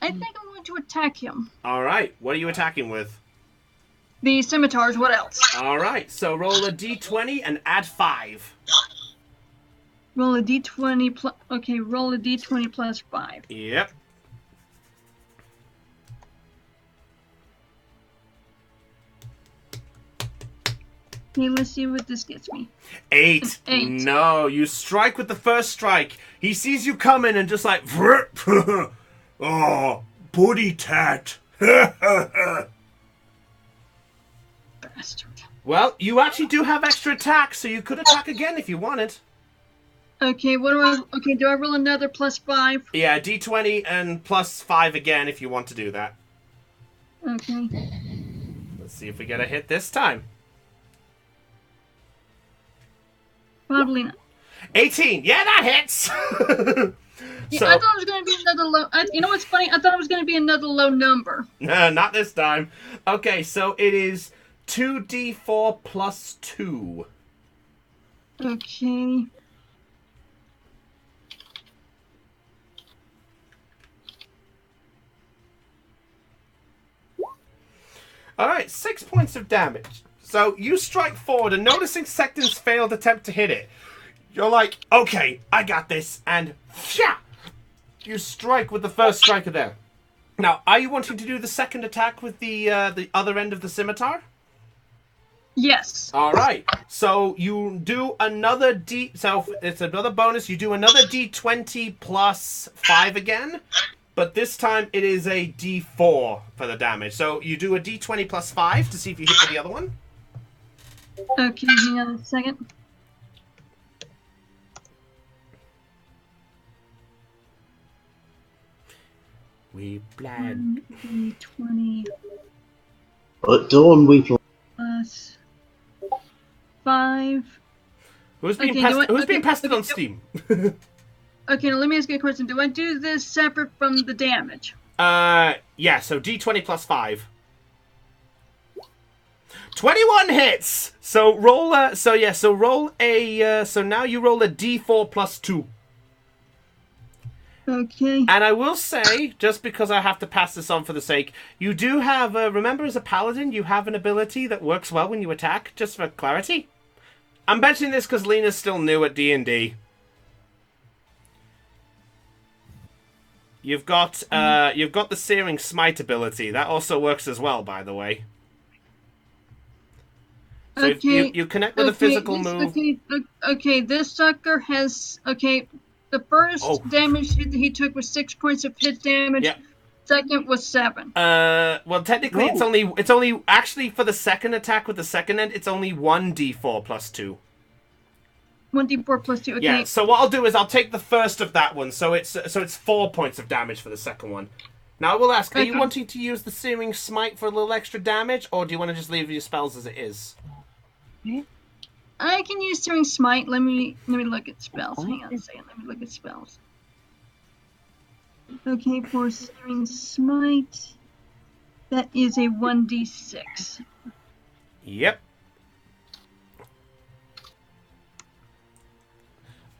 S7: I think I'm going to attack him.
S1: All right. What are you attacking with?
S7: The scimitars. What else?
S1: All right. So roll a d20 and add 5.
S7: Roll a d20 plus. Okay, roll a d20 plus 5.
S1: Yep.
S7: Okay, let's see what this gets me.
S1: 8.
S7: 8.
S1: No, you strike with the first strike. He sees you coming and just like, oh, booty tat.
S7: Bastard.
S1: Well, you actually do have extra attack, so you could attack again if you wanted.
S7: Okay, do I roll another plus 5?
S1: Yeah, d20 and plus 5 again if you want to do that.
S7: Okay.
S1: Let's see if we get a hit this time.
S7: Probably not.
S1: 18. Yeah, that hits.
S7: Yeah,
S1: So,
S7: I thought it was going to be another low. You know what's funny? I thought it was going to be another low number.
S1: not this time. Okay, so it is 2d4 plus 2.
S7: Okay.
S1: Alright, 6 points of damage. So you strike forward, and noticing Secton's failed attempt to hit it, you're like, okay, I got this, and you strike with the first striker there. Now, are you wanting to do the second attack with the other end of the scimitar?
S7: Yes.
S1: Alright, so you do another so it's another bonus, you do another d20 plus 5 again, but this time it is a d4 for the damage. So you do a d20 plus 5 to see if you hit with the other one.
S7: Okay, hang on a second.
S1: We plan.
S7: 20
S4: At dawn we plan.
S7: plus 5.
S1: Who's being
S7: Okay,
S1: passed
S7: okay,
S1: on Steam?
S7: Okay, now let me ask you a question. Do I do this separate from the damage?
S1: Yeah, so d20 plus 5. 21 hits! So roll a, so now you roll a d4 plus 2.
S7: Okay.
S1: And I will say, just because I have to pass this on for the sake, you do have, remember as a paladin, you have an ability that works well when you attack, just for clarity. I'm mentioning this because Lena's still new at D&D. You've got the Searing Smite ability. That also works as well, by the way. So
S7: Okay.
S1: if you connect with a physical move.
S7: Okay, this sucker has... Okay, the first damage he took was 6 points of hit damage.
S1: Yeah.
S7: Second was 7.
S1: Well, technically it's only actually for the second attack with the second end, it's only 1d4 plus 2.
S7: 1d4 plus 2, okay.
S1: Yeah, so what I'll do is I'll take the first of that one, so it's 4 points of damage for the second one. Now I will ask, are you wanting to use the Searing Smite for a little extra damage, or do you want to just leave your spells as it is?
S7: I can use Searing Smite. Let me look at spells. Hang on a second. Let me look at spells. Okay, for Searing Smite, that is a 1d6.
S1: Yep.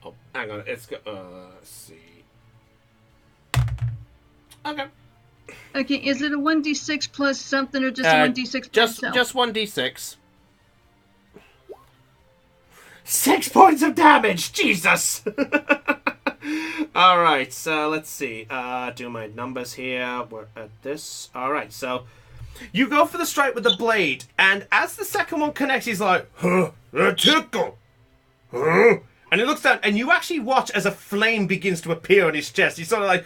S1: Oh, hang on. Let's see. Okay.
S7: Okay, is it a 1d6 plus something or just a 1d6 plus itself?
S1: Just 1d6. 6 points of damage! Jesus! Alright, so let's see. Do my numbers here. We're at this. Alright, so You go for the strike with the blade, and as the second one connects, he's like, huh, a tickle. Huh? And he looks down, and you actually watch as a flame begins to appear on his chest. He's sort of like,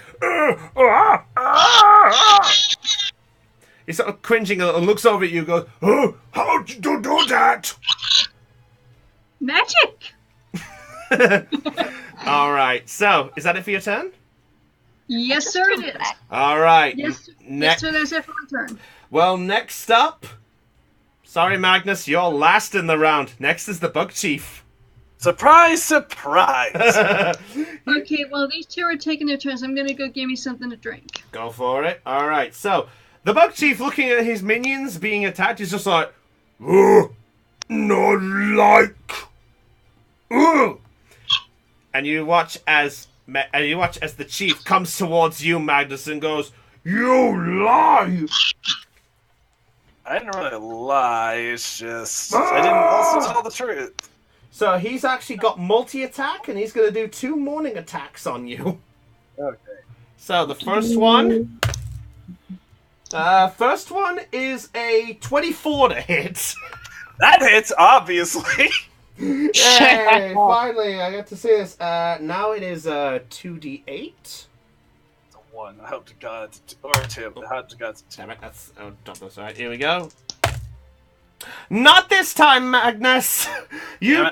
S1: He's sort of cringing a little, looks over at you and goes, oh, how'd you do that?
S7: Magic!
S1: Alright, so, is that it for your turn?
S7: Yes, sir, it is.
S1: Alright.
S7: Yes, yes, sir, that's it for my turn.
S1: Well, next up... Sorry, Magnus, you're last in the round. Next is the Bug Chief.
S5: Surprise, surprise!
S7: Okay, well, these two are taking their turns. I'm gonna go give me something to drink.
S1: Go for it. Alright, so, the Bug Chief, looking at his minions being attacked, is just like, not like. And you watch as the Chief comes towards you, Magnus, and goes, you lie!
S5: I didn't really lie, it's just... I didn't also tell the truth.
S1: So he's actually got multi-attack, and he's going to do 2 morning attacks on you.
S5: Okay.
S1: So the first one is a 24 to hit.
S5: That hits, obviously.
S1: Yay, finally, I get to see this. Now it is 2d8.
S5: It's a 1. I hope to God it's a 2. Or a 2. I hope to God it's a 2.
S1: Damn it, that's... Oh, drop this. Alright, here we go. Not this time, Magnus! You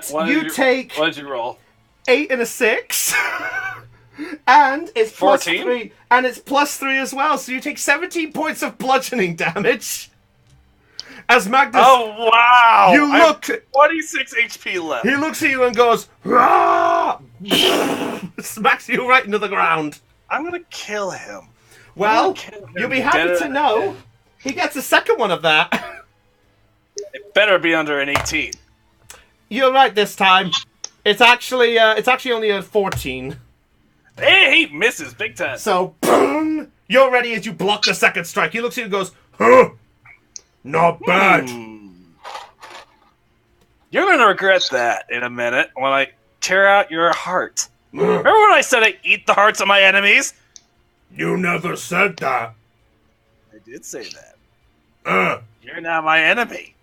S1: take...
S5: What did you roll?
S1: 8 and a 6. And it's plus
S5: 14?
S1: 3. And it's plus 3 as well, so you take 17 points of bludgeoning damage. As Magnus...
S5: Oh, wow!
S1: You look...
S5: 26 HP left.
S1: He looks at you and goes... Rah! Smacks you right into the ground.
S5: I'm gonna kill him.
S1: Well, you'll be happy to know he gets a second one of that.
S5: It better be under an 18.
S1: You're right this time. It's actually only a 14.
S5: Hey, he misses big time.
S1: So, boom! You're ready as you block the second strike. He looks at you and goes, huh? Not bad.
S5: You're gonna regret that in a minute when I tear out your heart. Remember when I said I eat the hearts of my enemies?
S1: You never said that.
S5: I did say that. You're now my enemy.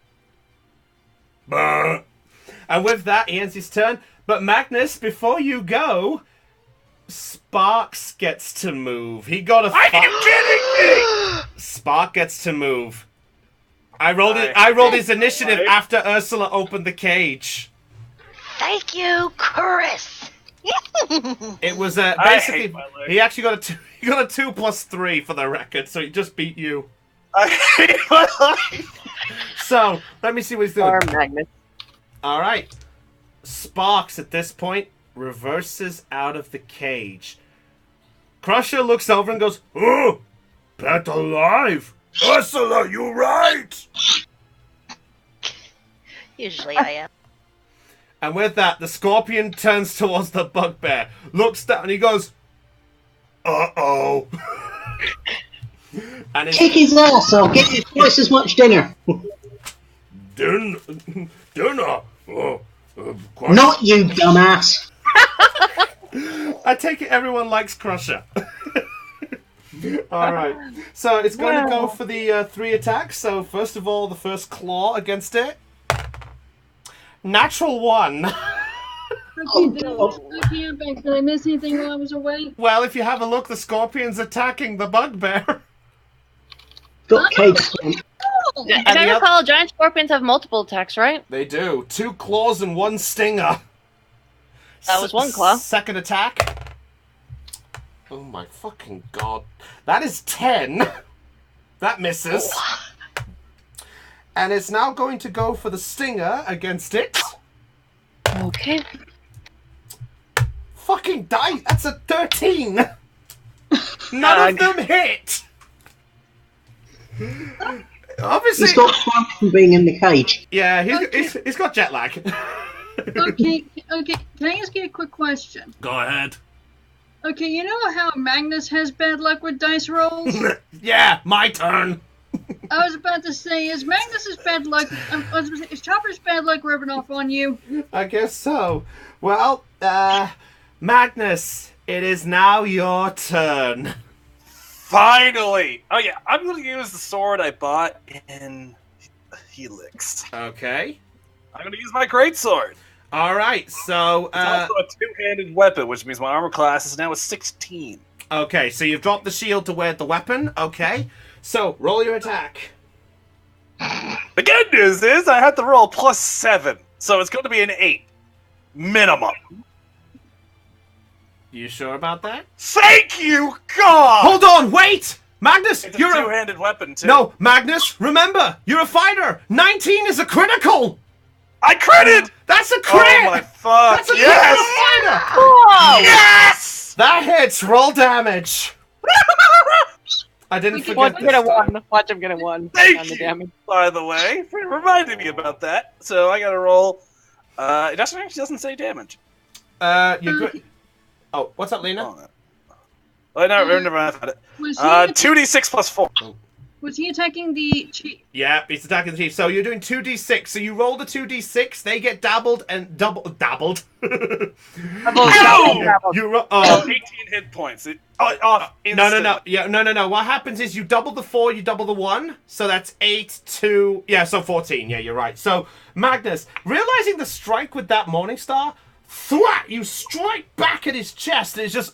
S1: And with that, he ends his turn. But Magnus, before you go, Sparks gets to move. He got a...
S5: Are you kidding me?
S1: Spark gets to move. I rolled his initiative after Ursula opened the cage.
S8: Thank you, Chris.
S1: It was basically he actually got a 2. He got a 2 plus 3 for the record, so he just beat you.
S5: I hate my life.
S1: So let me see what he's doing.
S2: Magnus.
S1: All right, Sparks at this point reverses out of the cage. Crusher looks over and goes, "Oh, pet alive, Ursula, you right."
S8: Usually I am.
S1: And with that, the scorpion turns towards the bugbear, looks down, and he goes, "Uh-oh." And
S4: Kick his ass, I'll get you twice as much dinner.
S1: Dinner?
S4: Not you, dumbass.
S1: I take it everyone likes Crusher. Alright, so it's going to go for the 3 attacks. So first of all, the first claw against it. Natural 1.
S7: Okay, I'm back. Did I miss anything while I was away?
S1: Well, if you have a look, the scorpion's attacking the bugbear.
S4: Got cage.
S2: If I recall, giant scorpions have multiple attacks, right?
S1: They do. 2 claws and 1 stinger.
S2: That was 1 claw.
S1: Second attack. Oh my fucking god. That is 10. That misses. And it's now going to go for the stinger against it.
S2: Okay.
S1: Fucking die! That's a 13! None of them hit! Obviously...
S4: He's got fun from being in the cage.
S1: Yeah, he's got jet lag.
S7: Okay. Can I ask you a quick question?
S1: Go ahead.
S7: Okay, you know how Magnus has bad luck with dice rolls?
S1: Yeah, my turn.
S7: I was about to say, is Magnus's bad luck... is Chopper's bad luck rubbing off on you?
S1: I guess so. Well, Magnus, it is now your turn.
S5: Finally! Oh yeah, I'm going to use the sword I bought in Helix.
S1: Okay.
S5: I'm going to use my greatsword.
S1: All right, so...
S5: It's also a two-handed weapon, which means my armor class is now a 16.
S1: Okay, so you've dropped the shield to wear the weapon. Okay. So, roll your attack.
S5: The good news is I had to roll +7, so it's going to be an 8. Minimum.
S1: You sure about that?
S5: Thank you, God!
S1: Hold on, wait! Magnus,
S5: It's
S1: you're
S5: a two-handed weapon, too.
S1: No, Magnus, remember, you're a fighter! 19 is a critical!
S5: I critted!
S1: That's a crit!
S5: Oh my fuck,
S1: That's a
S5: yes!
S1: critical fighter!
S2: Whoa!
S5: Yes!
S1: That hits, roll damage! I didn't forget
S2: Watch
S1: this
S2: him get a
S1: time.
S2: 1. Watch him get a 1.
S5: Thank
S2: on the
S5: you,
S2: damage.
S5: by the way, for reminding me about that. So I gotta roll... it doesn't say damage.
S1: You're good. Oh, what's up, Lena?
S5: Oh, no, never mind, I found it.
S7: Was he,
S5: 2d6 plus 4.
S7: was he attacking the chief?
S1: Yeah, he's attacking the chief. So you're doing 2d6. So you roll the 2d6, they get dabbled and dabbled.
S5: Ow!
S1: You roll.
S5: 18 hit points. Off
S1: No. Yeah, no. What happens is you double the 4, you double the 1. So that's 8, 2. Yeah, so 14. Yeah, you're right. So, Magnus, realizing the strike with that Morningstar, thwack, you strike back at his chest, and it's just,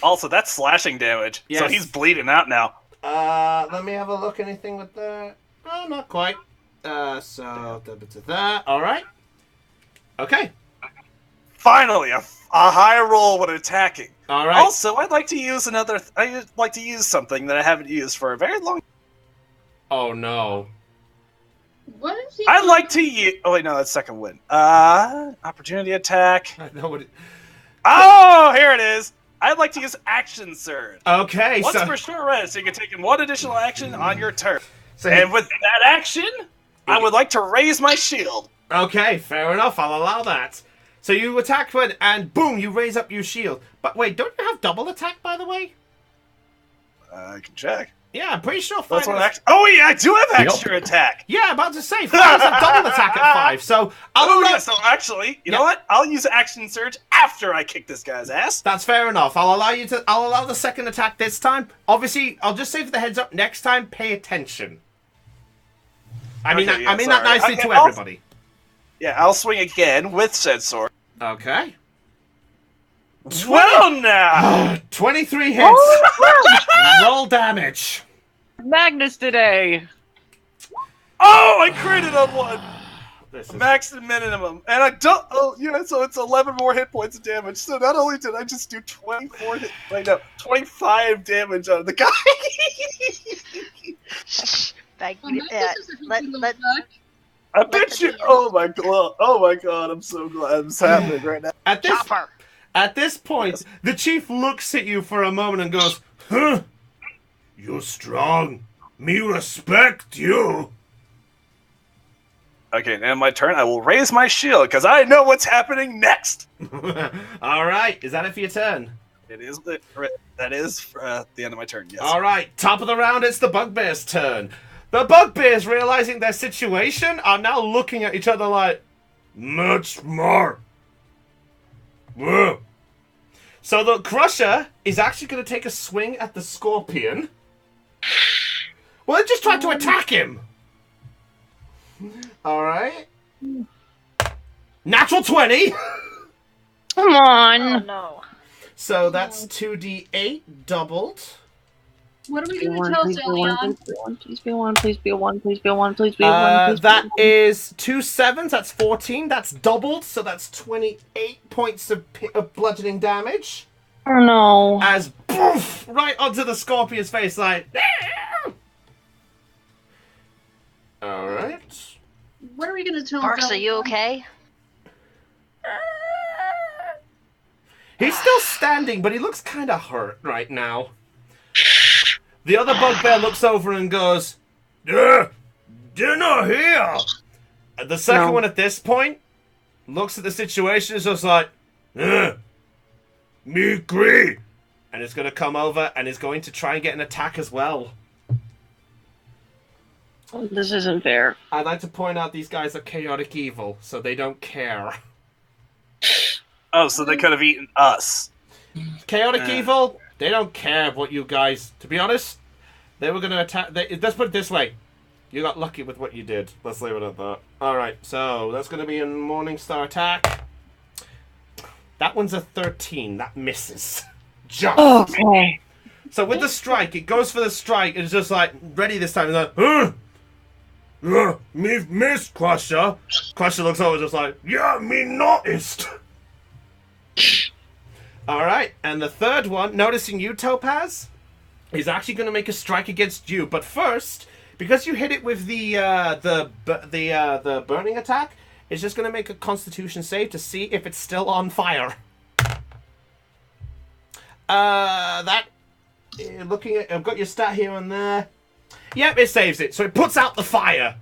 S5: Also, that's slashing damage, so
S1: Yes.
S5: he's bleeding out now.
S1: Let me have a look. Anything with that? Oh, not quite. So, that. All right. Okay.
S5: Finally, a high roll when attacking.
S1: All right.
S5: Also, I'd like to use I'd like to use something that I haven't used for a very long.
S1: Oh no.
S7: What is he?
S5: I'd like to use. Oh wait, no, that's second win. Opportunity attack.
S1: I know what it...
S5: Oh, here it is. I'd like to use Action Surge.
S1: Okay,
S5: Once
S1: so...
S5: per short rest, you can take in one additional action on your turn.
S1: So
S5: And with that action, I would like to raise my shield.
S1: Okay, fair enough. I'll allow that. So you attack one, and boom, you raise up your shield. But wait, don't you have double attack, by the way?
S5: I can check.
S1: Yeah, I'm pretty sure
S5: That's
S1: fighters...
S5: one action. Oh yeah, I do have extra attack.
S1: Yeah, about to say, fighters have double attack at 5, so I'll
S5: Oh
S1: allow...
S5: yeah, so actually, you know what? I'll use Action Surge after I kick this guy's ass.
S1: That's fair enough. I'll allow the second attack this time. Obviously, I'll just say for the heads up, next time, pay attention. I mean
S5: Okay,
S1: that nicely
S5: Okay,
S1: to everybody.
S5: Yeah, I'll swing again with said sword.
S1: Okay.
S5: 12 now!
S1: 23 hits. Roll damage.
S2: Magnus today.
S5: Oh, I critted on one.
S1: This is...
S5: Max and minimum. And I don't... Oh, yeah, so it's 11 more hit points of damage. So not only did I just do 24 hit... Wait, no, 25 damage on the guy.
S8: Thank
S7: Oh,
S8: you.
S7: Magnus is a
S8: Let-
S7: little
S8: let-
S7: fuck.
S5: I bet you... Oh my god, I'm so glad it's happening right now.
S1: At this point, the chief looks at you for a moment and goes, "Huh? You're strong. Me respect you."
S5: Okay, now my turn. I will raise my shield, because I know what's happening next.
S1: All right, is that it for your turn?
S5: That is the end of my turn, yes.
S1: All right, top of the round, it's the bugbear's turn. The bugbears, realizing their situation, are now looking at each other like, much more. Whoa. So the Crusher is actually going to take a swing at the Scorpion. Well, it just tried to attack him. All right. Natural 20.
S2: Come on.
S8: Oh no.
S1: So that's 2d8 doubled.
S7: What are we
S2: Be
S7: going
S2: one,
S7: to tell
S2: please be one,
S7: Zillion?
S2: please be one, please be one, please be one, please be one, please be
S1: That
S2: one.
S1: is 2 7s. That's 14. That's doubled. So that's 28 points of bludgeoning damage.
S2: Oh no.
S1: As poof, right onto the Scorpion's face, like. All right.
S7: What are we going to tell
S8: Barks, are
S7: Zillion?
S8: you okay?
S1: He's still standing, but he looks kind of hurt right now. The other bugbear looks over and goes, dinner here. The second one at this point looks at the situation and is just like, me agree. And is going to come over and is going to try and get an attack as well.
S2: This isn't fair.
S1: I'd like to point out these guys are chaotic evil, so they don't care.
S5: Oh, so they could have eaten us.
S1: Chaotic evil, They don't care what you guys... To be honest, they were going to attack... Let's put it this way. You got lucky with what you did. Let's leave it at that. Alright, so that's going to be a Morningstar attack. That one's a 13. That misses. Just.
S2: Okay.
S1: So with the strike, it goes for the strike. It's just like, ready this time. It's like, me miss, Crusher. Crusher looks over just like, yeah, me noticed. Alright, and the third one, noticing you, Topaz, is actually going to make a strike against you. But first, because you hit it with the burning attack, it's just going to make a Constitution save to see if it's still on fire. Looking at, I've got your stat here and there. Yep, it saves it, so it puts out the fire.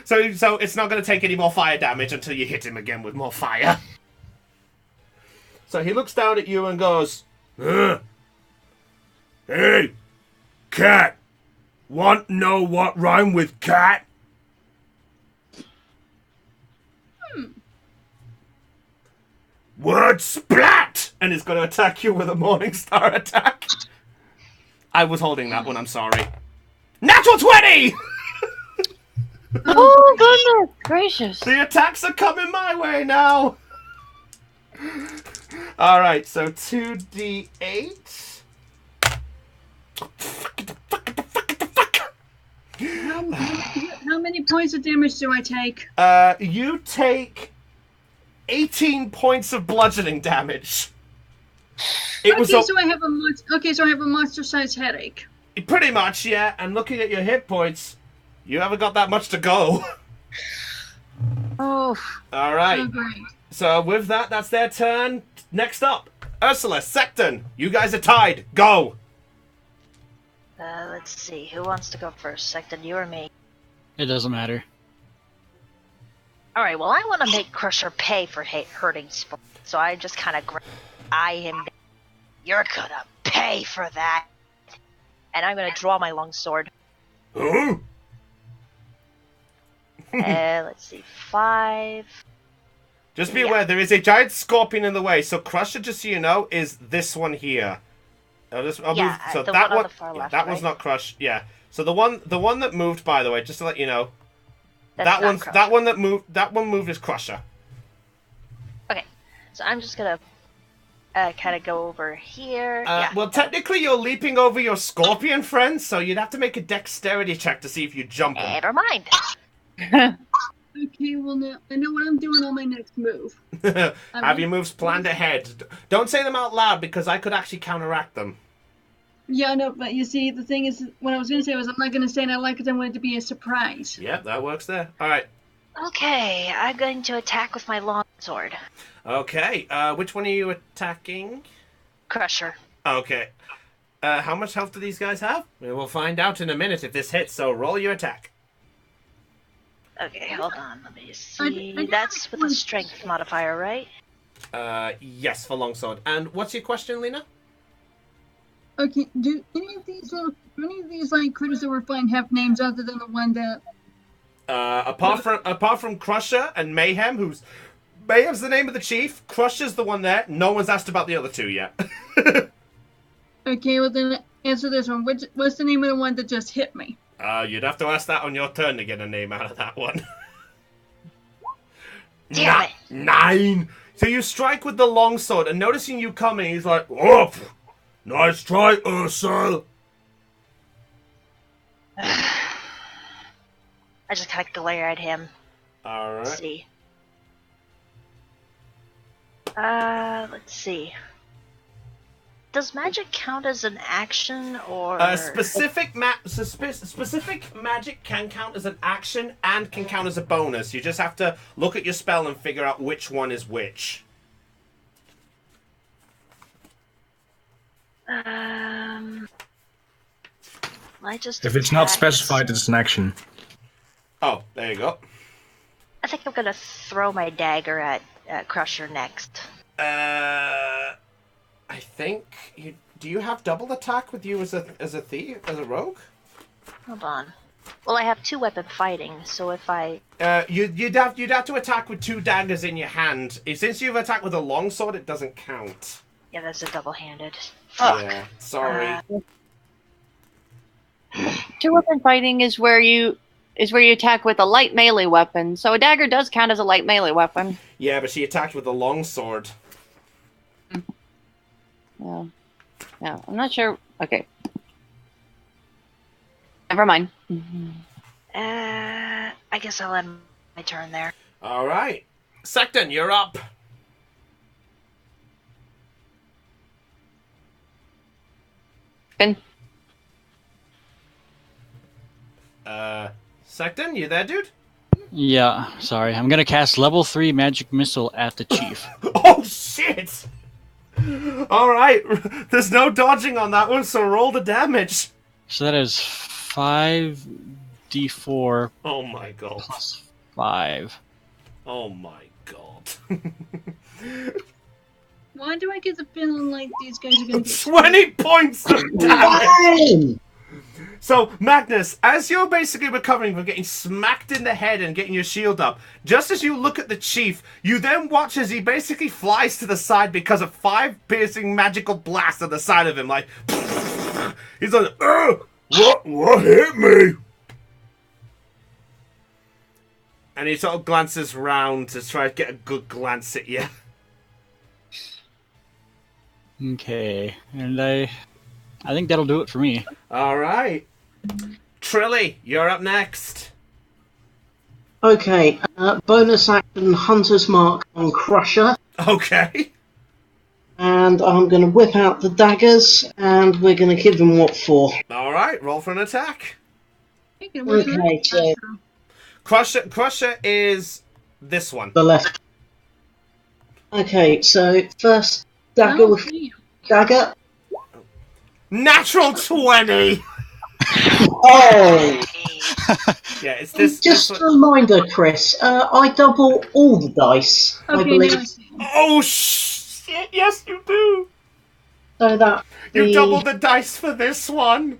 S1: so it's not going to take any more fire damage until you hit him again with more fire. So he looks down at you and goes, hey, cat. Want to know what rhyme with cat? Word splat! And he's going to attack you with a Morningstar attack. I was holding that one, I'm sorry. Natural 20!
S2: Oh, goodness gracious.
S1: The attacks are coming my way now. Alright, so 2d8.
S7: How many points of damage do I take?
S1: You take 18 points of bludgeoning damage.
S7: So I have a monster-sized headache.
S1: Pretty much, yeah. And looking at your hit points, you haven't got that much to go.
S2: Oh.
S1: All right.
S7: Oh, great.
S1: So with that, that's their turn. Next up, Ursula, Secton. You guys are tied. Go.
S8: Let's see. Who wants to go first? Second, you or me?
S9: It doesn't matter.
S8: Alright, well, I want to make Crusher pay for hurting Sport. So I just kind of eye him down. You're gonna pay for that. And I'm gonna draw my longsword.
S1: Huh?
S8: Let's see. 5.
S1: Just be aware, there is a giant scorpion in the way. So Crusher, just so you know, is this one here. I'll move. So
S8: the
S1: that
S8: one on the far left,
S1: that one's
S8: right?
S1: not crushed. Yeah. So the one that moved, by the way, just to let you know,
S8: That's
S1: that
S8: not
S1: one
S8: Crusher.
S1: that one moved is Crusher.
S8: Okay, so I'm just gonna kind of go over here.
S1: Well, technically, you're leaping over your scorpion friend, so you'd have to make a dexterity check to see if you jump him.
S8: Never mind.
S7: Okay, well now I know what I'm doing on my next move.
S1: Have your moves planned ahead. Don't say them out loud because I could actually counteract them.
S7: Yeah, no, but you see, the thing is, what I was going to say was I'm not going to say it out loud because I want it to be a surprise.
S1: Yep, that works there. All right.
S8: Okay, I'm going to attack with my longsword.
S1: Okay, which one are you attacking?
S8: Crusher.
S1: Okay. How much health do these guys have? We will find out in a minute if this hits, so roll your attack.
S8: Okay, hold on. Let me see. That's with a strength modifier, right?
S1: Yes, for longsword. And what's your question, Lena?
S7: Okay, do any of these like critters that we're fighting have names other than the one that?
S1: Apart from Crusher and Mayhem's the name of the chief. Crusher's the one there. No one's asked about the other two yet.
S7: Okay, well then answer this one. What's the name of the one that just hit me?
S1: You'd have to ask that on your turn to get a name out of that one.
S8: Damn it.
S1: 9. So you strike with the longsword, and noticing you coming, he's like, "Oh, nice try, Ursula."
S8: I just kind of glare at him.
S1: All right.
S8: Let's see. Let's see. Does magic count as an action, or
S1: specific magic can count as an action and can count as a bonus. You just have to look at your spell and figure out which one is which.
S8: I just
S6: If it's not
S8: attacked.
S6: specified, it's an action.
S1: Oh, there you go.
S8: I think I'm gonna throw my dagger at Crusher next.
S1: I think you. Do you have double attack with you as a thief, as a rogue?
S8: Hold on. Well, I have 2-weapon fighting, so if I
S1: you'd have to attack with 2 daggers in your hand. Since you've attacked with a longsword, it doesn't count.
S8: Yeah, that's a double-handed. Fuck.
S1: Yeah, sorry.
S2: Two-weapon fighting is where you attack with a light melee weapon. So a dagger does count as a light melee weapon.
S1: Yeah, but she attacked with a longsword.
S2: Yeah. Yeah, I'm not sure. Okay. Never mind.
S8: I guess I'll end my turn there.
S1: All right. Secton, you're up.
S2: Finn.
S1: Secton, you there, dude?
S9: Yeah, sorry. I'm gonna cast level 3 magic missile at the chief.
S1: Oh, shit! Alright, there's no dodging on that one, so roll the damage.
S9: So that is 5d4
S1: Oh my god.
S9: plus 5.
S1: Oh my god.
S7: Why do I get the feeling like these guys are gonna get
S1: 20 points of damage!
S4: Damn!
S1: So, Magnus, as you're basically recovering from getting smacked in the head and getting your shield up, just as you look at the chief, you then watch as he basically flies to the side because of 5 piercing magical blasts at the side of him, like... He's like, what hit me? And he sort of glances round to try to get a good glance at you.
S9: Okay, and I think that'll do it for me.
S1: Alright. Trilly, you're up next.
S4: Okay, bonus action Hunter's Mark on Crusher.
S1: Okay.
S4: And I'm going to whip out the daggers, and we're going to give them what for.
S1: Alright, roll for an attack.
S4: Okay, so
S1: Crusher is this one.
S4: the left. Okay, so first dagger with dagger.
S1: Natural 20!
S4: Oh!
S1: Yeah, it's this.
S4: Just
S1: this
S4: a reminder, Chris, I double all the dice, I
S7: Okay,
S4: believe.
S7: now I see.
S1: Oh, shit, yes you do!
S4: So that
S1: You doubled the dice for this one!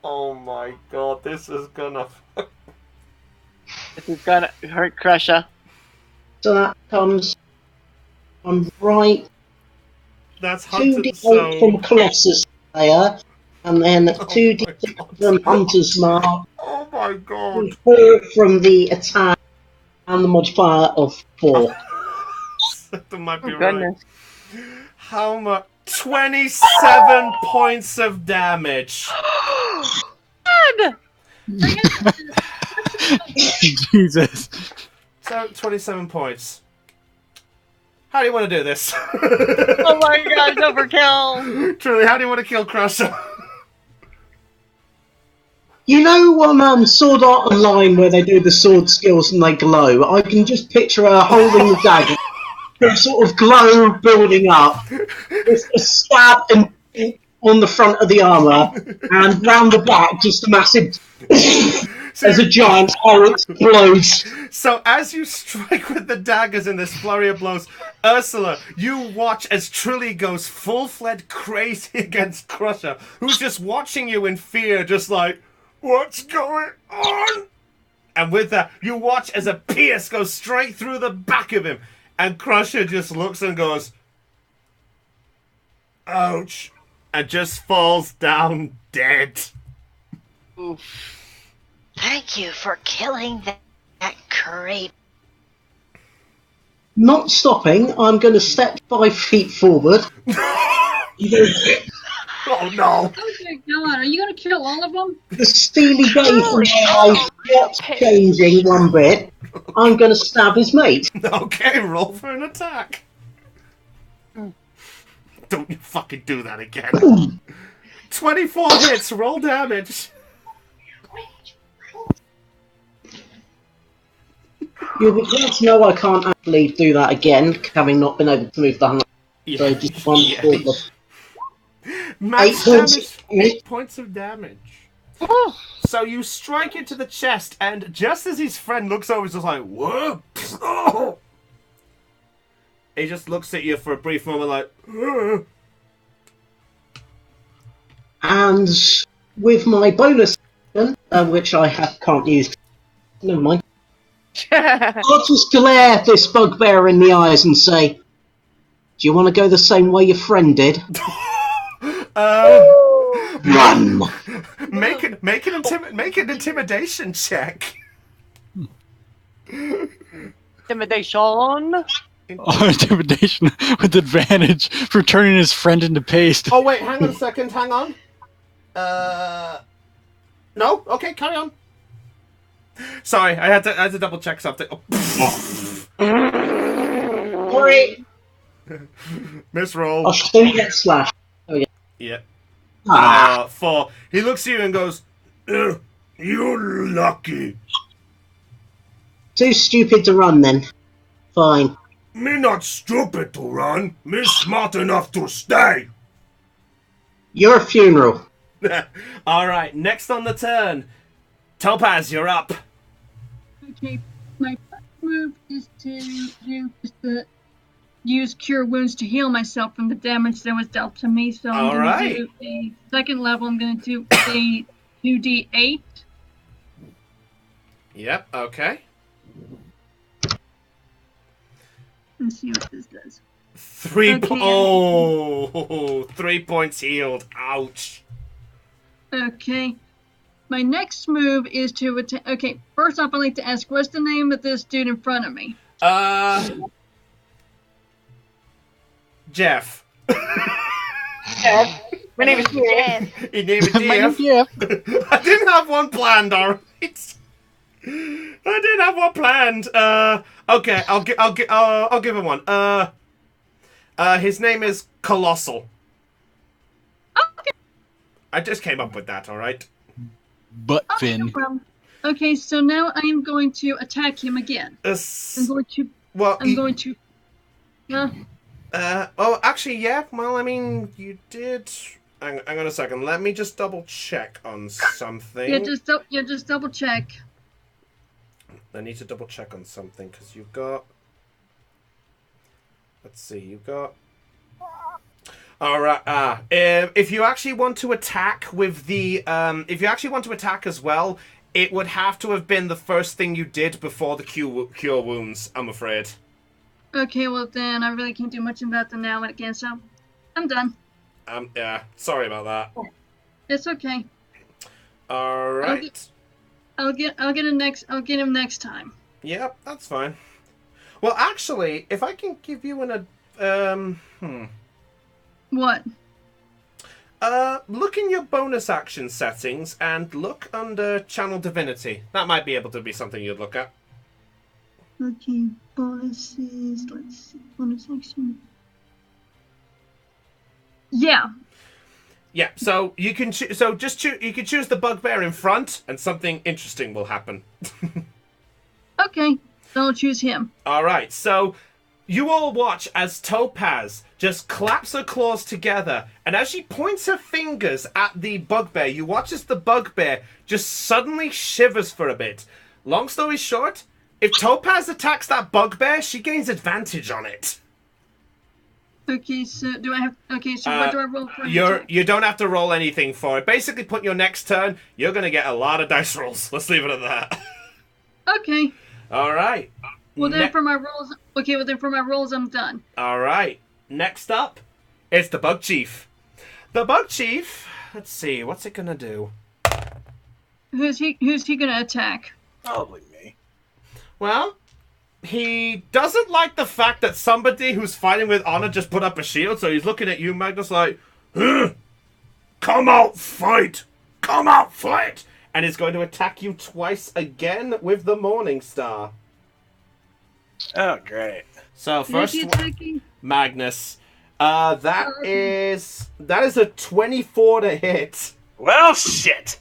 S1: Oh my god, this is gonna...
S2: This is gonna hurt Crusher.
S4: So that comes on right
S1: That's Hunter,
S4: 2d8
S1: so...
S4: from Colossus Slayer, and then 2d6 from Hunter's Mark,
S1: Oh my god.
S4: 4 from the attack, and the modifier of 4.
S1: That might be
S2: Oh,
S1: right.
S2: goodness.
S1: How much? 27 points of damage.
S2: God!
S9: Jesus.
S1: So, 27 points. How do you want to do this?
S2: Oh my god, it's overkill!
S1: Truly, how do you want to kill Crusher?
S4: You know on Sword Art Online where they do the sword skills and they glow? I can just picture her holding the dagger, a sort of glow building up, with a stab and on the front of the armour, and round the back just a massive... As a giant arrow explodes.
S1: So as you strike with the daggers in this flurry of blows, Ursula, you watch as Trilly goes full-fledged crazy against Crusher, who's just watching you in fear, just like, what's going on? And with that, you watch as a pierce goes straight through the back of him, and Crusher just looks and goes, ouch, and just falls down dead.
S2: Oof.
S8: Thank you for killing that crate.
S4: Not stopping, I'm going to step 5 feet forward.
S1: Oh no!
S7: Okay, God, are you gonna kill all of them?
S4: The steely gaze in my eyes not changing one bit. I'm going to stab his mate.
S1: Okay, roll for an attack. Don't you fucking do that again. 24 hits, roll damage.
S4: You'll be glad to know I can't actually do that again, having not been able to move the hand. So just one forward.
S1: Max
S4: 8
S1: damage,
S4: points.
S1: 8 points of damage. So you strike into the chest, and just as his friend looks over, he's just like, whoops! Oh! He just looks at you for a brief moment like,
S4: And with my bonus action, which I can't use, never mind, I'll just glare this bugbear in the eyes and say, Do you want to go the same way your friend did? Run.
S1: Make an intimidation check.
S2: Intimidation.
S9: Oh, intimidation with advantage for turning his friend into paste.
S1: Oh wait, hang on a second. Hang on. No. Okay, carry on. Sorry, I had to double check something. Oh.
S4: Sorry.
S1: Miss roll.
S4: I'll still get slashed. Oh, yeah.
S1: Yeah.
S4: Ah.
S1: 4. He looks at you and goes, "You're lucky.
S4: Too stupid to run then. Fine.
S1: Me not stupid to run. Me smart enough to stay."
S4: You're a funeral.
S1: All right. Next on the turn, Topaz, you're up.
S7: Okay, my first move is to use Cure Wounds to heal myself from the damage that was dealt to me. So I'm going to do a second level. I'm going to do a 2d8.
S1: Yep. Okay.
S7: Let's see what this does.
S1: 3
S7: Okay.
S1: 3 points healed. Ouch.
S7: Okay. My next move is to attack. Okay, first off, I'd like to ask, what's the name of this dude in front of me?
S1: Jeff.
S2: Jeff. My name is Jeff.
S1: His name is
S9: My name's
S1: Jeff.
S9: Jeff.
S1: I didn't have one planned, alright. I didn't have one planned. Okay, I'll give him one. His name is Colossal.
S7: Okay.
S1: I just came up with that, alright?
S9: Butt
S7: No
S9: fin.
S7: problem. Okay, so now I am going to attack him again. I'm going to.
S1: Oh, actually, yeah. Well, I mean, you did. Hang on a second. Let me just double check on something.
S7: Yeah, just double check.
S1: I need to double check on something because you've got. Let's see. You've got. All right. If you actually want to attack with the, if you actually want to attack as well, it would have to have been the first thing you did before the cure wounds. I'm afraid.
S7: Okay, well then I really can't do much about them now again, so I'm done.
S1: Yeah. Sorry about that.
S7: It's okay.
S1: All right.
S7: I'll get him next time.
S1: Yep, that's fine. Well, actually, if I can give you
S7: What?
S1: Look in your bonus action settings and look under Channel Divinity. That might be able to be something you'd look at.
S7: Okay, bonuses. Let's see, bonus action. Yeah.
S1: Yeah, so you can you can choose the bugbear in front, and something interesting will happen.
S7: Okay, so I'll choose him.
S1: All right, so you all watch as Topaz just claps her claws together, and as she points her fingers at the bugbear, you watch as the bugbear just suddenly shivers for a bit. Long story short, if Topaz attacks that bugbear, she gains advantage on it.
S7: Okay, so do I have? Okay, so what do I roll for?
S1: You don't have to roll anything for it. Basically, put your next turn, you're gonna get a lot of dice rolls. Let's leave it at that.
S7: Okay.
S1: All right.
S7: Well then, for my rolls. Okay, well then for my rolls, I'm done.
S1: All right. Next up, it's the Bug Chief. The Bug Chief. Let's see, what's it gonna do?
S7: Who's he gonna attack?
S5: Probably me.
S1: Well, he doesn't like the fact that somebody who's fighting with honor just put up a shield, so he's looking at you, Magnus, like, "Huh? Come out, fight! Come out, fight!" And he's going to attack you twice again with the Morning Star.
S5: Oh, great.
S1: So first,
S7: attacking?
S1: Magnus. That is a 24 to hit.
S5: Well, shit.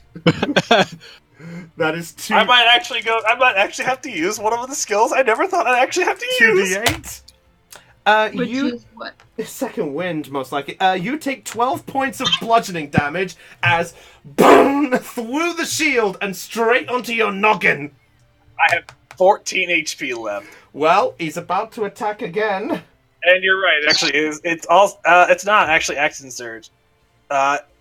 S1: That is 2.
S5: I might actually have to use one of the skills I never thought I'd actually have to use.
S1: 2d8.
S7: Which is what?
S1: Second wind, most likely. You take 12 points of bludgeoning damage as boom through the shield and straight onto your noggin.
S5: I have 14 HP left.
S1: Well, he's about to attack again.
S5: And you're right. Actually, it's not actually Action Surge.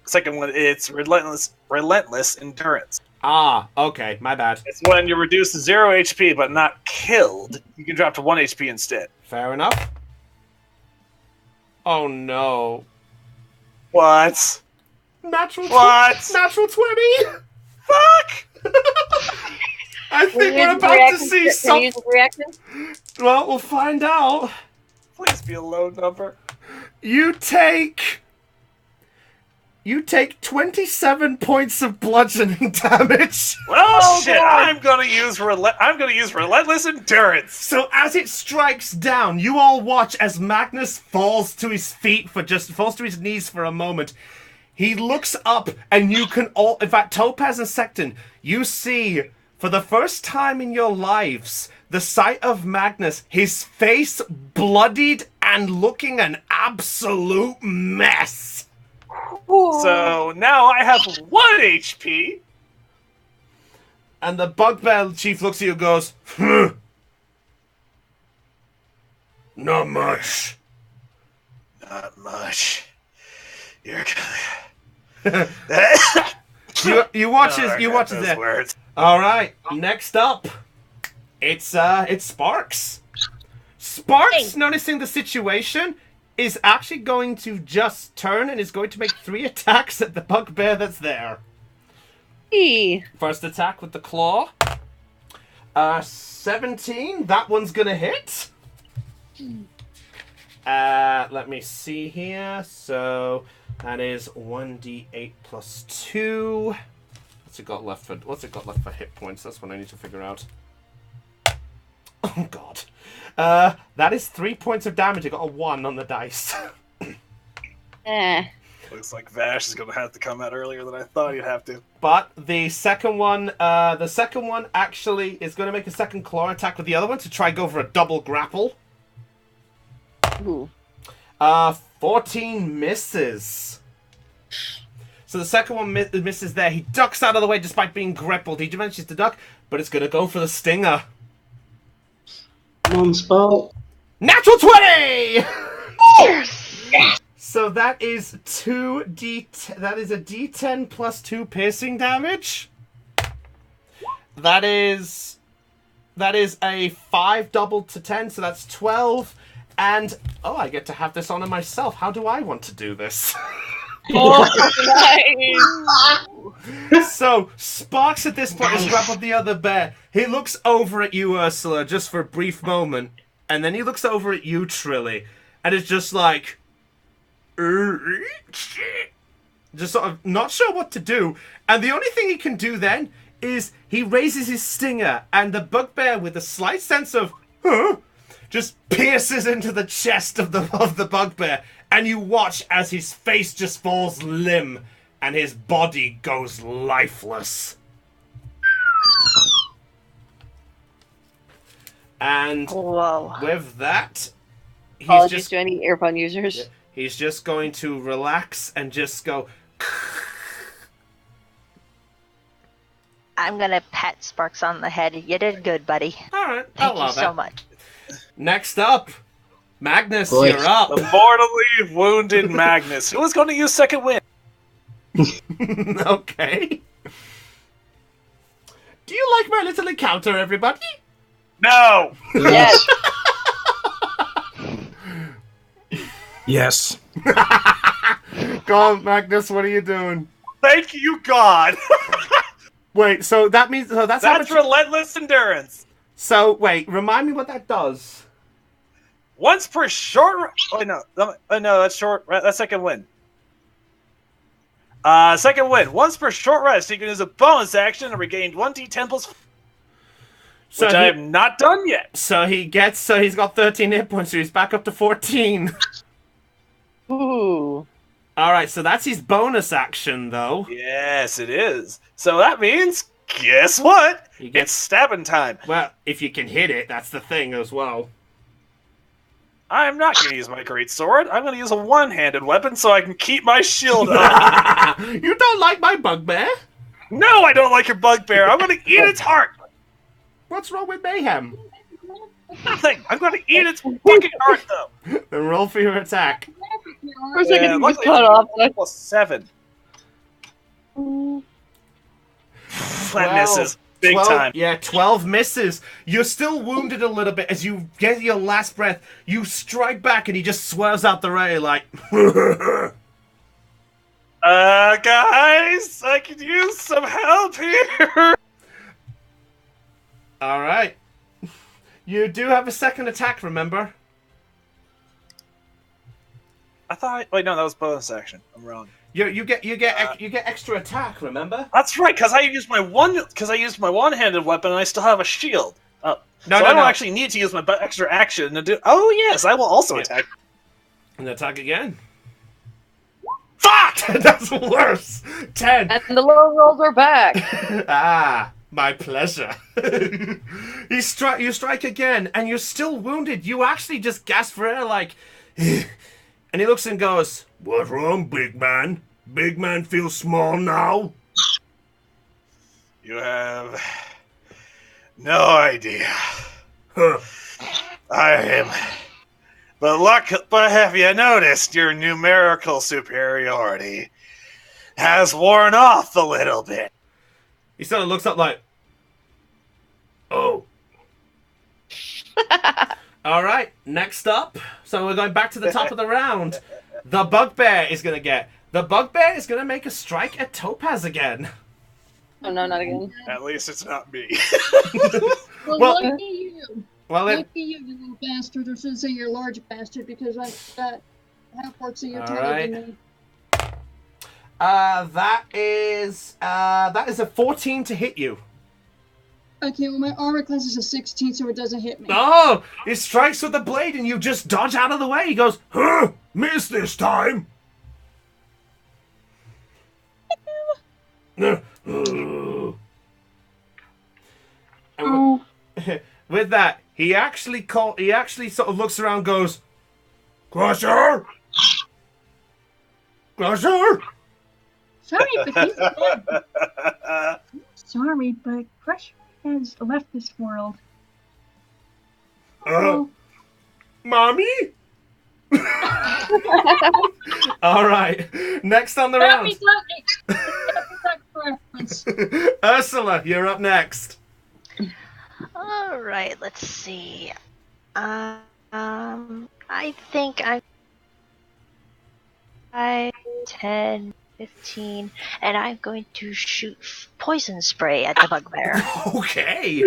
S5: Second one, it's relentless endurance.
S1: Ah, okay, my bad.
S5: It's when you're reduced to 0 HP but not killed. You can drop to 1 HP instead.
S1: Fair enough. Oh no.
S5: What?
S1: Natural
S5: What?
S1: Natural 20!
S5: Fuck!
S1: I think we're about to see something.
S2: Reaction?
S1: Well, we'll find out.
S5: Please be a low number.
S1: You take 27 points of bludgeoning damage.
S5: Well, shit! I'm gonna use relentless endurance.
S1: So as it strikes down, you all watch as Magnus falls to his knees for a moment. He looks up, and you can all, in fact, Topaz and Secton, you see, for the first time in your lives, the sight of Magnus, his face bloodied and looking an absolute mess.
S5: So now I have 1 HP.
S1: And the bugbear chief looks at you and goes, not much.
S5: Not much. You're gonna...
S1: you watch as there.
S5: Words.
S1: All right, next up, it's Sparks. Sparks, noticing the situation, is actually going to just turn and is going to make 3 attacks at the bugbear that's there.
S2: Hey.
S1: First attack with the claw. 17. That one's gonna hit. Let me see here. So that is 1d8 plus 2. What's it got left for hit points? That's what I need to figure out. Oh god. That is 3 points of damage. I got a 1 on the dice.
S5: Looks like Vash is gonna have to come out earlier than I thought he'd have to.
S1: But the second one actually is going to make a second claw attack with the other one to try go for a double grapple.
S2: Ooh.
S1: 14 misses. So the second one misses there. He ducks out of the way despite being grappled. He manages to duck, but it's going to go for the stinger.
S4: Non-spell.
S1: Natural 20!
S10: Yes!
S1: So that is that is a D10 plus 2 piercing damage. That is a 5 doubled to 10, so that's 12. And I get to have this honor myself. How do I want to do this?
S2: Oh, nice.
S1: So Sparks at this point has grappled the other bear. He looks over at you, Ursula, just for a brief moment, and then he looks over at you, Trilly, and it's just like, just sort of not sure what to do. And the only thing he can do then is he raises his stinger, and the bugbear, with a slight sense of just pierces into the chest of the bugbear, and you watch as his face just falls limp and his body goes lifeless. And with that,
S2: Apologies just to any earphone users.
S1: He's just going to relax and just go.
S8: I'm gonna pat Sparks on the head. You did good, buddy.
S1: All right,
S8: Thank you so much.
S1: Next up, Magnus, you're up.
S5: The mortally wounded Magnus. Who is going to use second wind?
S1: Okay. Do you like my little encounter, everybody?
S5: No.
S2: Yes.
S6: Yes.
S1: Go on, Magnus. What are you doing?
S5: Thank you, God.
S1: Wait. So that means that's how much...
S5: relentless endurance.
S1: So wait. Remind me what that does.
S5: Once per short. Oh no, that's short. That's second wind. Second wind. Once per short rest, you can use a bonus action and regain 1d10 plus. Which I have not done yet.
S1: So he's got 13 hit points. So he's back up to 14.
S2: Ooh.
S1: All right. So that's his bonus action, though.
S5: Yes, it is. So that means, guess what? It's stabbing time.
S1: Well, if you can hit it, that's the thing as well.
S5: I'm not going to use my great sword. I'm going to use a one-handed weapon so I can keep my shield up.
S1: You don't like my bugbear?
S5: No, I don't like your bugbear. I'm going to eat its heart.
S1: What's wrong with Mayhem?
S5: Nothing. I'm going to eat its fucking heart, though.
S1: Then roll for your attack.
S2: For a second, he was cut off.
S5: Plus 7. That misses. Big
S1: 12,
S5: time.
S1: Yeah, 12 misses. You're still wounded a little bit. As you get your last breath, you strike back and he just swerves out the way like...
S5: Guys, I could use some help here.
S1: Alright. You do have a second attack, remember?
S5: I thought. Wait, no, that was bonus action. I'm wrong.
S1: You get extra attack, remember?
S5: That's right, because I used my one-handed weapon and I still have a shield. I don't actually need to use my extra action to do. Oh yes, I will also attack.
S1: And attack again. Fuck! That's worse. 10.
S2: And the low rolls are back.
S1: My pleasure. You strike again, and you're still wounded. You actually just gasp for air, like. And he looks and goes, "What's wrong, big man? Big man feels small now."
S5: You have no idea.
S1: Huh.
S5: I am. But have you noticed your numerical superiority has worn off a little bit?
S1: He sort of looks up like, "Oh." All right, next up. So we're going back to the top of the round. The bugbear is going to make a strike at Topaz again.
S2: Oh no, not again.
S5: At least it's not me.
S7: Well, lucky you.
S1: Well,
S7: Lucky you little bastard, or should I say you large bastard, because I got half orcs in your taller than me.
S1: That is a 14 to hit you.
S7: Okay, well my armor class is a 16, so it doesn't hit me.
S1: Oh, he strikes with the blade and you just dodge out of the way. He goes, "Huh, miss this time."
S2: Oh.
S1: With that, he actually sort of looks around and goes, "Crusher! Crusher!"
S7: Sorry, but he's dead. Sorry, but Crusher has left this world.
S1: Mommy? All right. Next on the round. Ursula, you're up next.
S8: All right, let's see. I think I'm 5, 10, 15, and I'm going to shoot poison spray at the bugbear.
S1: Okay.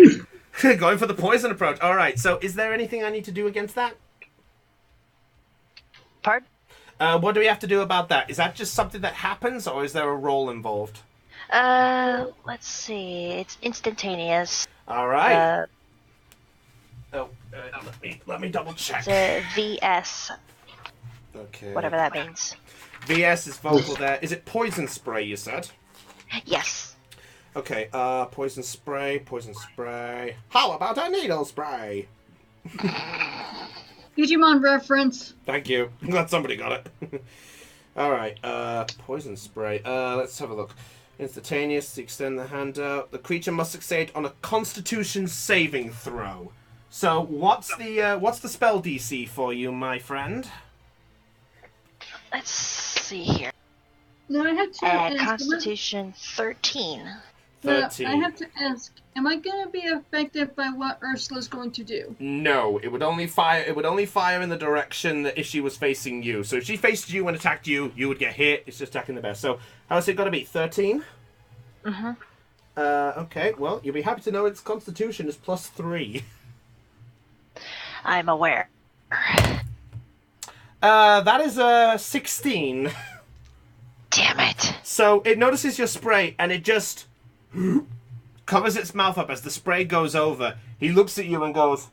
S1: Going for the poison approach. All right. So, is there anything I need to do against that?
S8: Pardon?
S1: What do we have to do about that? Is that just something that happens, or is there a roll involved?
S8: Let's see. It's instantaneous.
S1: All right. Let me double check.
S8: It's a VS.
S1: Okay.
S8: Whatever that means.
S1: VS is vocal there. Is it poison spray, you said?
S8: Yes.
S1: Okay, poison spray. How about a needle spray?
S7: Digimon reference.
S1: Thank you. I'm glad somebody got it. Alright, poison spray. Let's have a look. Instantaneous, extend the hand out. The creature must succeed on a constitution saving throw. So, what's the spell DC for you, my friend?
S8: Let's see here.
S7: Now I have to ask.
S8: Constitution 13.
S1: 13.
S7: Now, I have to ask, am I going to be affected by what Ursula's going to do?
S1: No, it would only fire in the direction that if she was facing you. So if she faced you and attacked you, you would get hit. It's just attacking the best. So how's it got to be? 13?
S8: Mm-hmm.
S1: Okay, well, you'll be happy to know its constitution is +3.
S8: I'm aware.
S1: That is a 16.
S8: Damn it.
S1: So it notices your spray and it just covers its mouth up as the spray goes over. He looks at you and goes,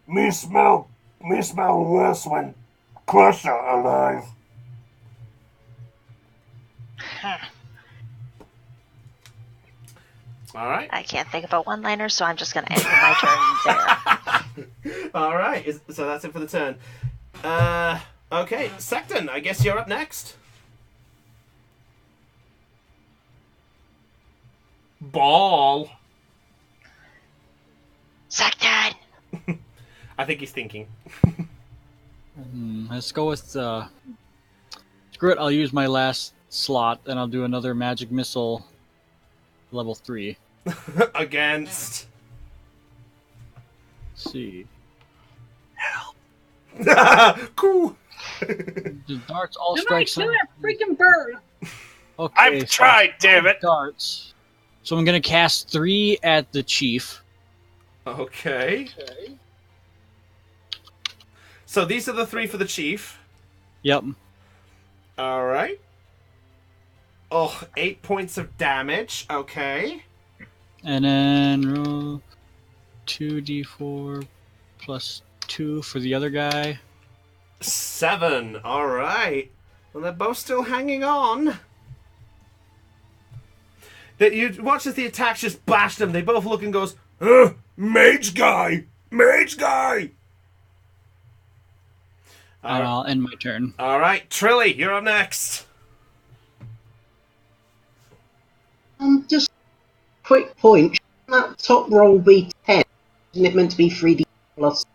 S1: me smell worse when Crusher alive.
S8: Huh.
S1: Alright.
S8: I can't think of a one-liner, so I'm just going to end my turn there.
S1: Alright, so that's it for the turn. Okay, Secton, I guess you're up next. Ball.
S8: Secton!
S1: I think he's thinking.
S9: Let's go with screw it. I'll use my last slot, and I'll do another magic missile, level 3.
S1: Against.
S9: Let's see.
S1: Cool.
S9: The darts all
S7: Somebody
S9: strike
S7: kill
S9: some.
S7: that freaking bird!
S9: Okay,
S5: I've tried, damn it.
S9: Darts. So I'm gonna cast 3 at the chief.
S1: Okay. So these are the 3 for the chief.
S9: Yep.
S1: All right. Oh, 8 points of damage. Okay.
S9: And then roll 2d4 plus 2 for the other guy.
S1: 7. All right. Well, they're both still hanging on. That you watch as the attacks just bash them. They both look and goes, mage guy, mage guy.
S9: And I'll end my turn.
S1: All right, Trilly, you're up next.
S4: Just quick point. Shouldn't that top roll be 10? Isn't it meant to be 3D plus?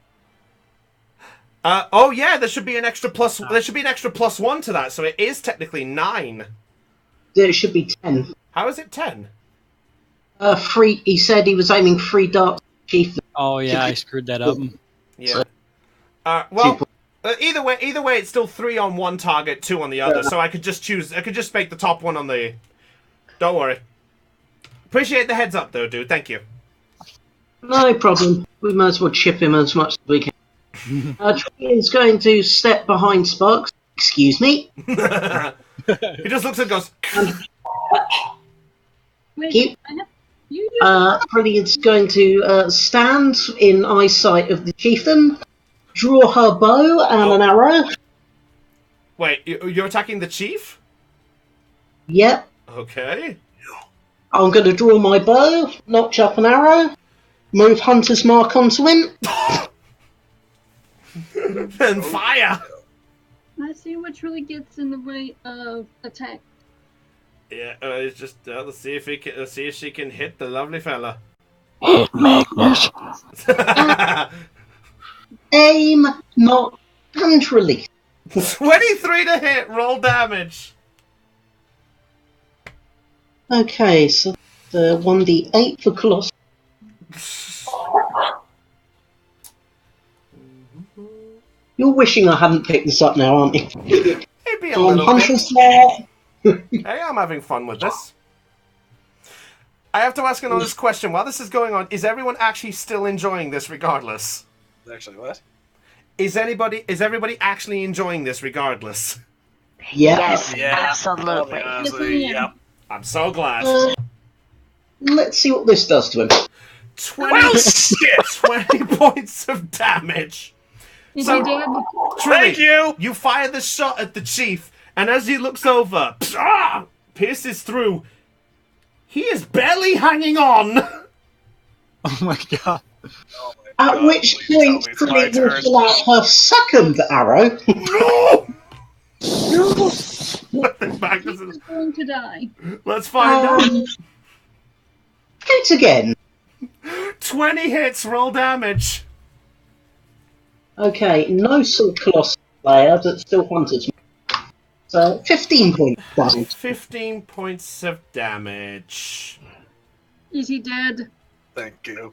S1: Oh yeah, there should be an extra plus. There should be an extra +1 to that, so it is technically 9.
S4: It should be 10.
S1: How is it 10?
S4: 3. He said he was aiming 3 darts. Chief.
S9: Oh yeah, I screwed that up.
S1: Yeah. Well, either way, it's still 3 on one target, 2 on the other. So I could just choose. I could just make the top one on the. Don't worry. Appreciate the heads up, though, dude. Thank you.
S4: No problem. We might as well chip him as much as we can. Tree is going to step behind Sparks. Excuse me.
S1: He just looks and goes.
S7: Wait,
S4: Brilliant's going to stand in eyesight of the chieftain, draw her bow and an arrow.
S1: Wait, you're attacking the chief?
S4: Yep.
S1: Okay.
S4: I'm going to draw my bow, notch up an arrow, move Hunter's Mark onto him.
S1: Then fire!
S7: Let's see which really gets in the way of attack.
S1: Yeah, it's just let's see if she can hit the lovely fella.
S9: Hit Magnus.
S4: Aim, not hand release.
S1: 23 to hit. Roll damage.
S4: Okay, so the 1d8 for Colossus. You're wishing I hadn't picked this up now, aren't you?
S1: Maybe a little
S4: Hunter's
S1: bit. Hey, I'm having fun with this. I have to ask an honest question. While this is going on, is everyone actually still enjoying this regardless?
S5: Actually, what?
S1: Is everybody actually enjoying this regardless?
S4: Yes.
S5: Yeah.
S8: Absolutely.
S5: Honestly, yep.
S1: I'm so glad.
S4: Let's see what this does to him.
S1: 20 points of damage.
S7: Is
S1: So-
S7: he dead?
S5: Thank you!
S1: You fire the shot at the chief, and as he looks over, pierces through. He is barely hanging on.
S9: Oh my god.
S4: At which point, Trilly will pull out her second arrow.
S1: No!
S7: He is going to die.
S1: Let's find out.
S4: Shoot again.
S1: 20 hits, roll damage.
S4: Okay, no Sword Colossus player, but still Hunter's. So, 15 points damage.
S1: 15 points of damage.
S7: Is he dead?
S5: Thank you.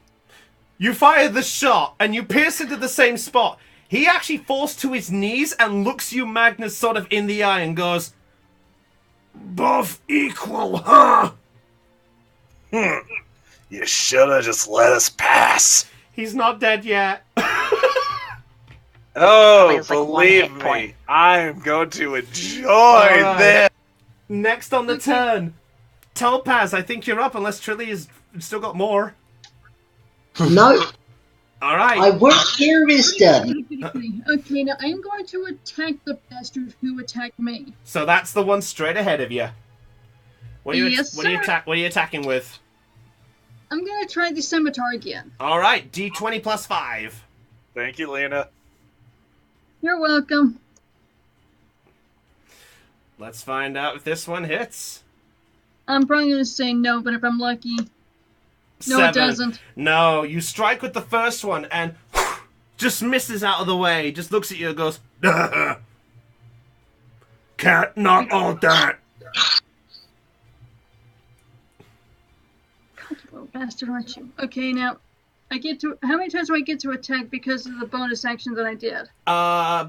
S1: You fire the shot, and you pierce into the same spot. He actually falls to his knees and looks you, Magnus, sort of in the eye and goes, "Both equal, huh?"
S5: You should have just let us pass.
S1: He's not dead yet.
S5: Oh,
S8: It's like one
S5: believe
S8: hit
S5: me,
S8: point.
S5: I'm going to enjoy
S1: Alright.
S5: this.
S1: Next on the turn, Topaz, I think you're up, unless Trilly has still got more.
S4: No,
S1: All right.
S4: my work here is done.
S7: Okay, now I'm going to attack the bastard who attacked me.
S1: So that's the one straight ahead of you. What are you,
S7: Yes,
S1: what are you,
S7: sir.
S1: what are you attacking with?
S7: I'm going to try the scimitar again.
S1: All right, D20 plus 5.
S5: Thank you, Lena.
S7: You're welcome.
S1: Let's find out if this one hits.
S7: I'm probably going to say no, but if I'm lucky... No,
S1: 7.
S7: it doesn't.
S1: No, you strike with the first one and just misses out of the way. Just looks at you and goes, "Cat, not all that."
S7: bastard, aren't you? Okay, now I get to. How many times do I get to attack because of the bonus action that I did?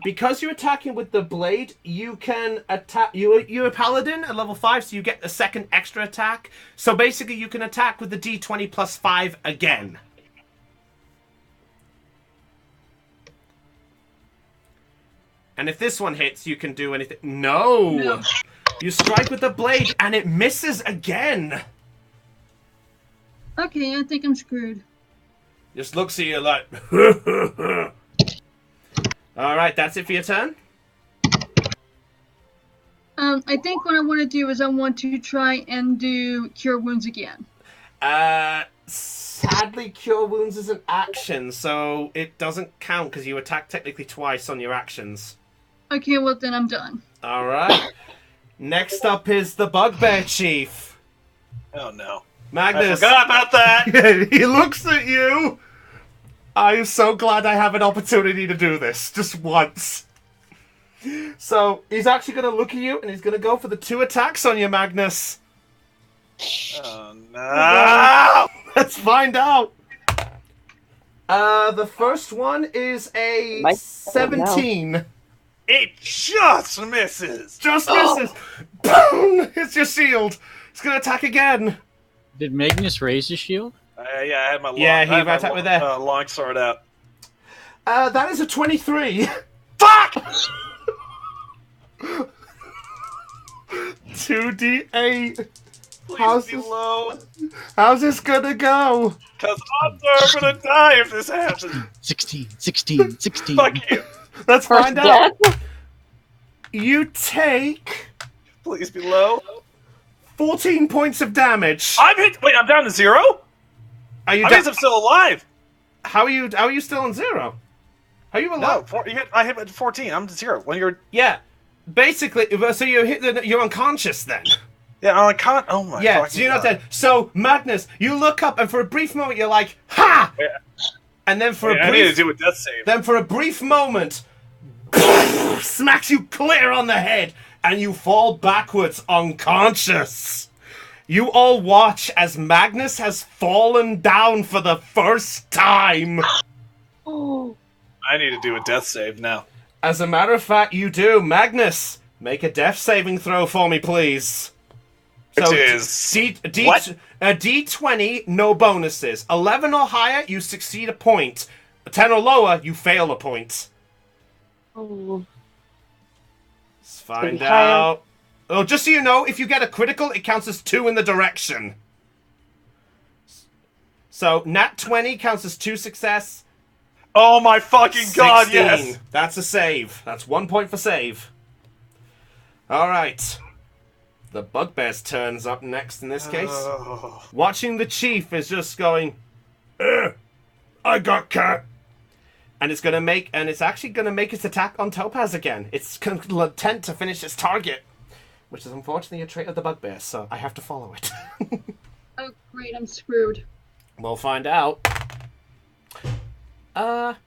S1: Because you're attacking with the blade, you can attack. You're a paladin at level 5, so you get a second extra attack. So basically, you can attack with the D20 plus 5 again. And if this one hits, you can do anything. No! You strike with the blade, and it misses again.
S7: Okay, I think I'm screwed.
S1: Just looks at you like... Alright, that's it for your turn?
S7: I think what I want to do is I want to try and do Cure Wounds again.
S1: Sadly, Cure Wounds is an action, so it doesn't count because you attack technically twice on your actions.
S7: Okay, well then I'm done.
S1: Alright. Next up is the Bugbear Chief.
S5: Oh no.
S1: Magnus.
S5: I forgot about that!
S1: He looks at you! I am so glad I have an opportunity to do this. Just once. So, he's actually going to look at you, and he's going to go for the 2 attacks on you, Magnus.
S5: Oh no!
S1: Let's find out. The first one is a 17.
S5: It just misses!
S1: Just misses. Boom! Hits your shield. He's going to attack again.
S9: Did Magnus raise his shield?
S5: Yeah, I had my long,
S1: Yeah, he attacked with that.
S5: Long sword out.
S1: That is a 23.
S5: Fuck!
S1: 2d8.
S5: Please be low.
S1: How's this gonna go?
S5: Because I'm gonna die if this happens.
S9: 16.
S5: Fuck you.
S1: Let's
S2: First
S1: find out.
S2: death?
S1: You take
S5: Please be low.
S1: 14 points of damage.
S5: I'm hit. Wait, I'm down to 0?
S1: Are you
S5: I guess I'm still alive.
S1: How are you still on 0? How are you alive?
S5: No, I hit at 14. I'm to 0. When you're...
S1: Yeah. Basically, so you're unconscious then.
S5: Yeah, I can't... Oh my
S1: Yeah, so you're not dead. So, Magnus, you look up and for a brief moment you're like, ha!
S5: Yeah.
S1: And then for
S5: I need to do a death save.
S1: Then for a brief moment, smacks you clear on the head, and you fall backwards unconscious. You all watch as Magnus has fallen down for the first time.
S5: I need to do a death save now.
S1: As a matter of fact, you do. Magnus, make a death saving throw for me, please.
S5: It
S1: So
S5: is... What?
S1: A D20, no bonuses. 11 or higher, you succeed a point. 10 or lower, you fail a point.
S2: Oh.
S1: Let's find out. Oh, just so you know, if you get a critical, it counts as 2 in the direction. So, nat 20 counts as 2 success.
S5: Oh my fucking god,
S1: 16.
S5: yes!
S1: That's a save. That's 1 point for save. Alright. The Bugbear's turn's up next in this case. Watching the Chief is just going, I got cat. And it's actually gonna make its attack on Topaz again. It's intent to finish its target, which is unfortunately a trait of the Bugbear, so I have to follow it.
S7: Oh, great, I'm screwed.
S1: We'll find out. That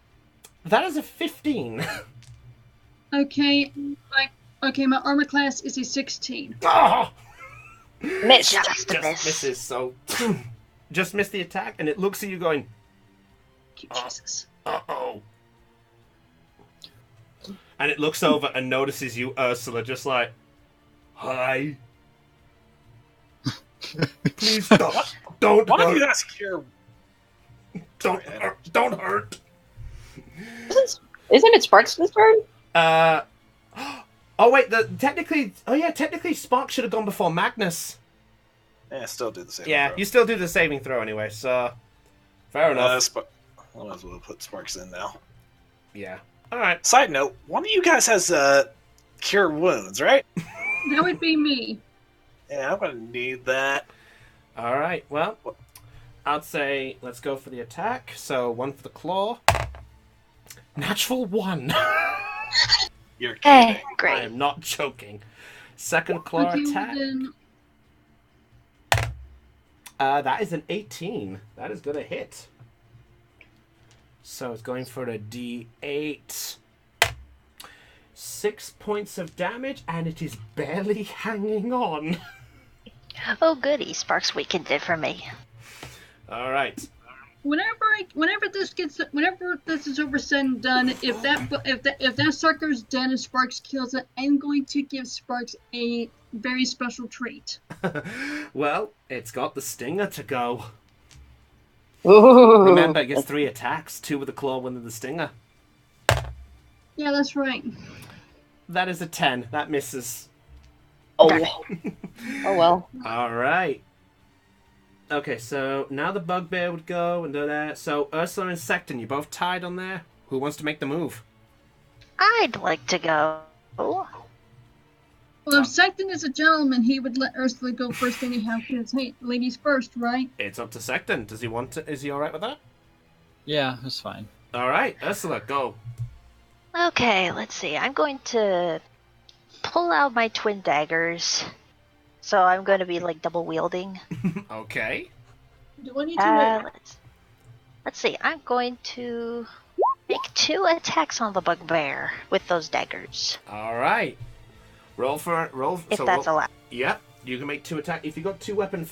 S1: is a 15.
S7: Okay, my armor class is a 16.
S1: Oh!
S8: Miss.
S1: Just misses, so... just missed the attack, and it looks at you going,
S7: Jesus.
S1: uh-oh. And it looks over and notices you, Ursula, just like, hi. Please don't
S5: Why don't
S1: hurt.
S5: you guys cure...
S1: Don't hurt.
S2: Isn't it Sparks this turn?
S1: Oh wait, technically Spark should have gone before Magnus.
S5: Yeah, still do the same.
S1: Yeah, you still do the saving throw anyway, so fair enough.
S5: I might as well put Sparks in now.
S1: Yeah. Alright.
S5: Side note, one of you guys has cure wounds, right?
S7: That would be me.
S5: Yeah, I'm gonna need that.
S1: Alright, well, I'd say let's go for the attack. So 1 for the claw. Natural 1.
S5: You're kidding.
S8: Great.
S1: I am not joking. Second claw attack.
S7: Then...
S1: That is an 18. That is gonna hit. So it's going for a D8. 6 points of damage, and it is barely hanging on.
S8: Oh, goody. Sparks weakened it for me.
S1: Alright.
S7: Whenever this is over said and done, if that sucker's dead and Sparks kills it, I'm going to give Sparks a very special treat.
S1: Well, it's got the stinger to go.
S2: Ooh.
S1: Remember, it gets 3 attacks, 2 with the claw, 1 with the stinger.
S7: Yeah, that's right.
S1: That is a 10. That misses.
S2: Oh. Oh well.
S1: Alright. Okay, so now the bugbear would go and do that. So Ursula and Secton, you both tied on there. Who wants to make the move?
S8: I'd like to go.
S7: Well, if Secton is a gentleman, he would let Ursula go first anyhow, because, hey, ladies first, right?
S1: It's up to Secton. Does he want to? Is he alright with that?
S9: Yeah, that's fine.
S1: Alright, Ursula, go.
S8: Okay, let's see. I'm going to pull out my twin daggers. So I'm going to be like double wielding.
S1: Okay.
S7: Do I need to
S8: Let's see. I'm going to make 2 attacks on the bugbear with those daggers.
S1: Alright. Roll.
S8: If that's allowed.
S1: Yeah, you can make 2 attack. If you got 2 weapon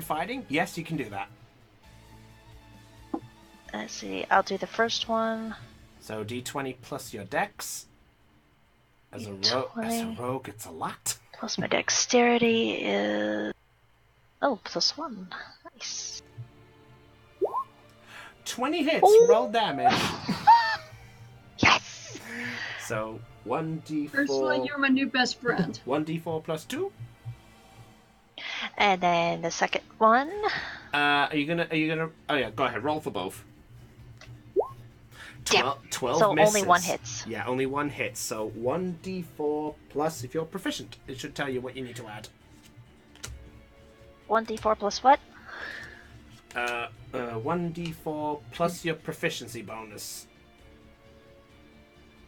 S1: fighting, yes, you can do that.
S8: Let's see. I'll do the first one.
S1: So D20 plus your dex. As a rogue, it's a lot.
S8: Plus my dexterity is... Oh, +1. Nice.
S1: 20 hits, roll damage.
S8: Yes!
S1: So 1d4.
S7: Ursula, you're my new best friend.
S1: 1d4 plus 2.
S8: And then the second one.
S1: Are you gonna? Oh yeah, go ahead. Roll for both. 12
S8: so
S1: misses.
S8: only 1 hits.
S1: Yeah, only 1 hit. So 1d4 plus if you're proficient. It should tell you what you need to add.
S8: 1d4 plus what?
S1: 1d4 plus your proficiency bonus.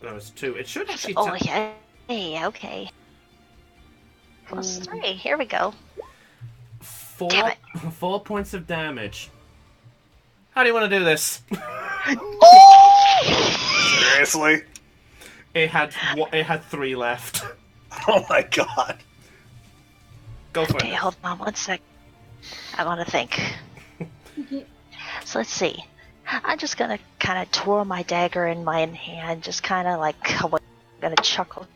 S1: No, it's 2. It should actually
S8: Oh, yeah. Hey, okay. Plus 3. Here we go.
S1: 4 points of damage. How do you want to do this?
S5: Seriously?
S1: It had 3 left.
S5: Oh my god.
S1: Go for it.
S8: Okay, hold on 1 sec. I want to think. So let's see. I'm just gonna kind of twirl my dagger in my hand, just kind of like I'm gonna chuckle.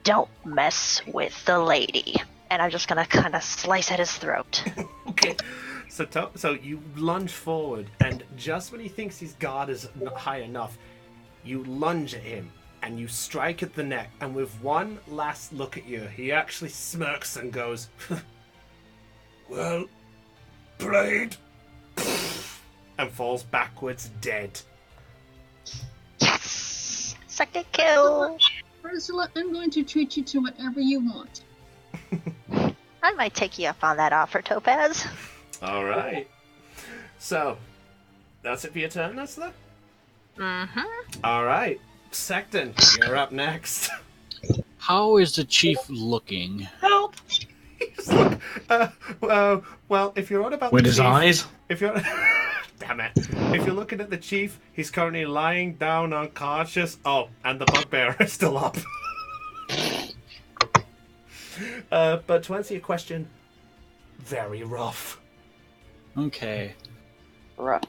S8: Don't mess with the lady. And I'm just gonna kind of slice at his throat.
S1: Okay. So you lunge forward, and just when he thinks his guard is not high enough, you lunge at him, and you strike at the neck, and with one last look at you, he actually smirks and goes, well played, and falls backwards dead.
S8: Yes! Second kill!
S7: Ursula, I'm going to treat you to whatever you want.
S8: I might take you up on that offer, Topaz.
S1: Alright. So, that's it for your turn, Ursula?
S8: Mm-hmm.
S1: Alright. Secton, you're up next.
S9: How is the chief looking?
S8: Help!
S1: Well, if you're on about
S6: With
S1: the
S6: his
S1: chief,
S6: eyes?
S1: If you're... Damn it. If you're looking at the chief, he's currently lying down unconscious. Oh, and the bugbear is still up. But to answer your question, very rough.
S9: Okay.
S2: Rough.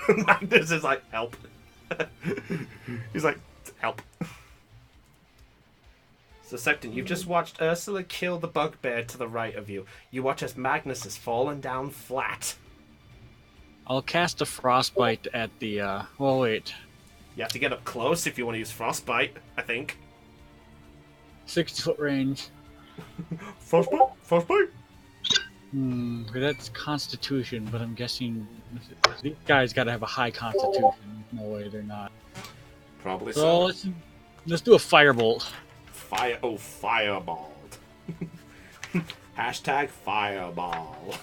S1: Magnus is like, help. He's like, help. So, Secton, you've just watched Ursula kill the bugbear to the right of you. You watch as Magnus has fallen down flat.
S9: I'll cast a frostbite at the, well, wait.
S1: You have to get up close if you want to use frostbite, I think.
S9: 60-foot range.
S1: Frostbite?
S9: That's Constitution, but I'm guessing these guys gotta have a high Constitution. No way, they're not.
S1: Probably
S9: So
S1: so.
S9: let's do a firebolt.
S1: Fireball. Hashtag fireball.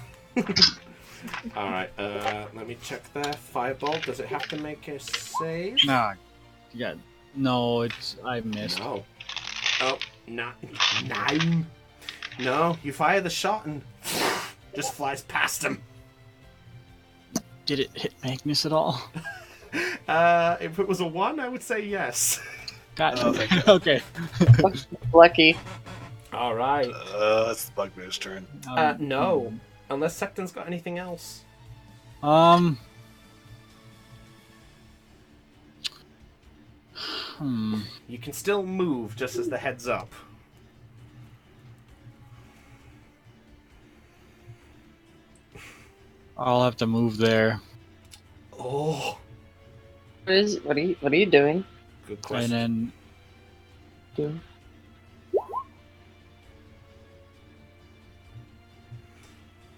S1: Alright, let me check there. Fireball, does it have to make a save?
S9: Nah, yeah, no, I missed.
S1: No. Oh, 9. No, you fire the shot and just flies past him.
S9: Did it hit Magnus at all?
S1: If it was a 1, I would say yes.
S9: God, okay.
S2: Lucky.
S1: All right.
S5: It's the bugbear's turn.
S1: No. Unless Secton's got anything else.
S9: Hmm.
S1: You can still move, just as the head's up.
S9: I'll have to move there.
S1: Oh.
S2: What are you doing?
S1: Good question.
S9: And then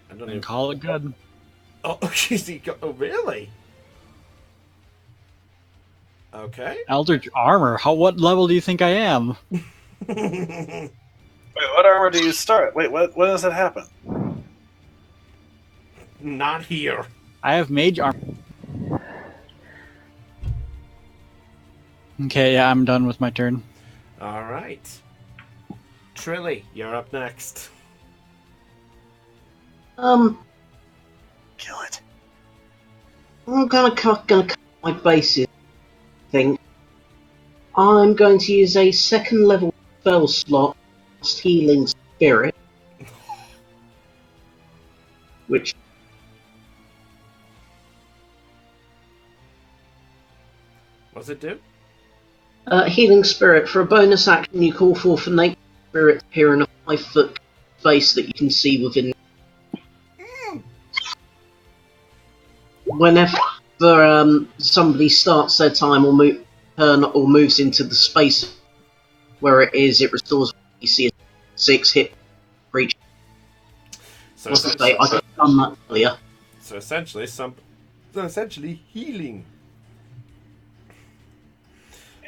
S1: I don't
S9: and
S1: know.
S9: call it good.
S1: Oh, oh, really? Okay.
S9: Eldritch armor. What level do you think I am?
S5: Wait, what armor do you start? Wait, when does that happen?
S1: Not here.
S9: I have mage armor. Okay, yeah, I'm done with my turn.
S1: All right. Trilly, you're up next.
S5: Kill it.
S4: I'm gonna cut my bases. I think I'm going to use a second level spell slot, Healing Spirit, which.
S1: What's it do?
S4: Healing Spirit. For a bonus action, you call forth a nature spirit to appear in a 5-foot space that you can see within. Whenever somebody starts their time or moves into the space where it is, it restores DC 6 hit creature.
S1: So
S4: I could have done that earlier.
S1: So essentially healing.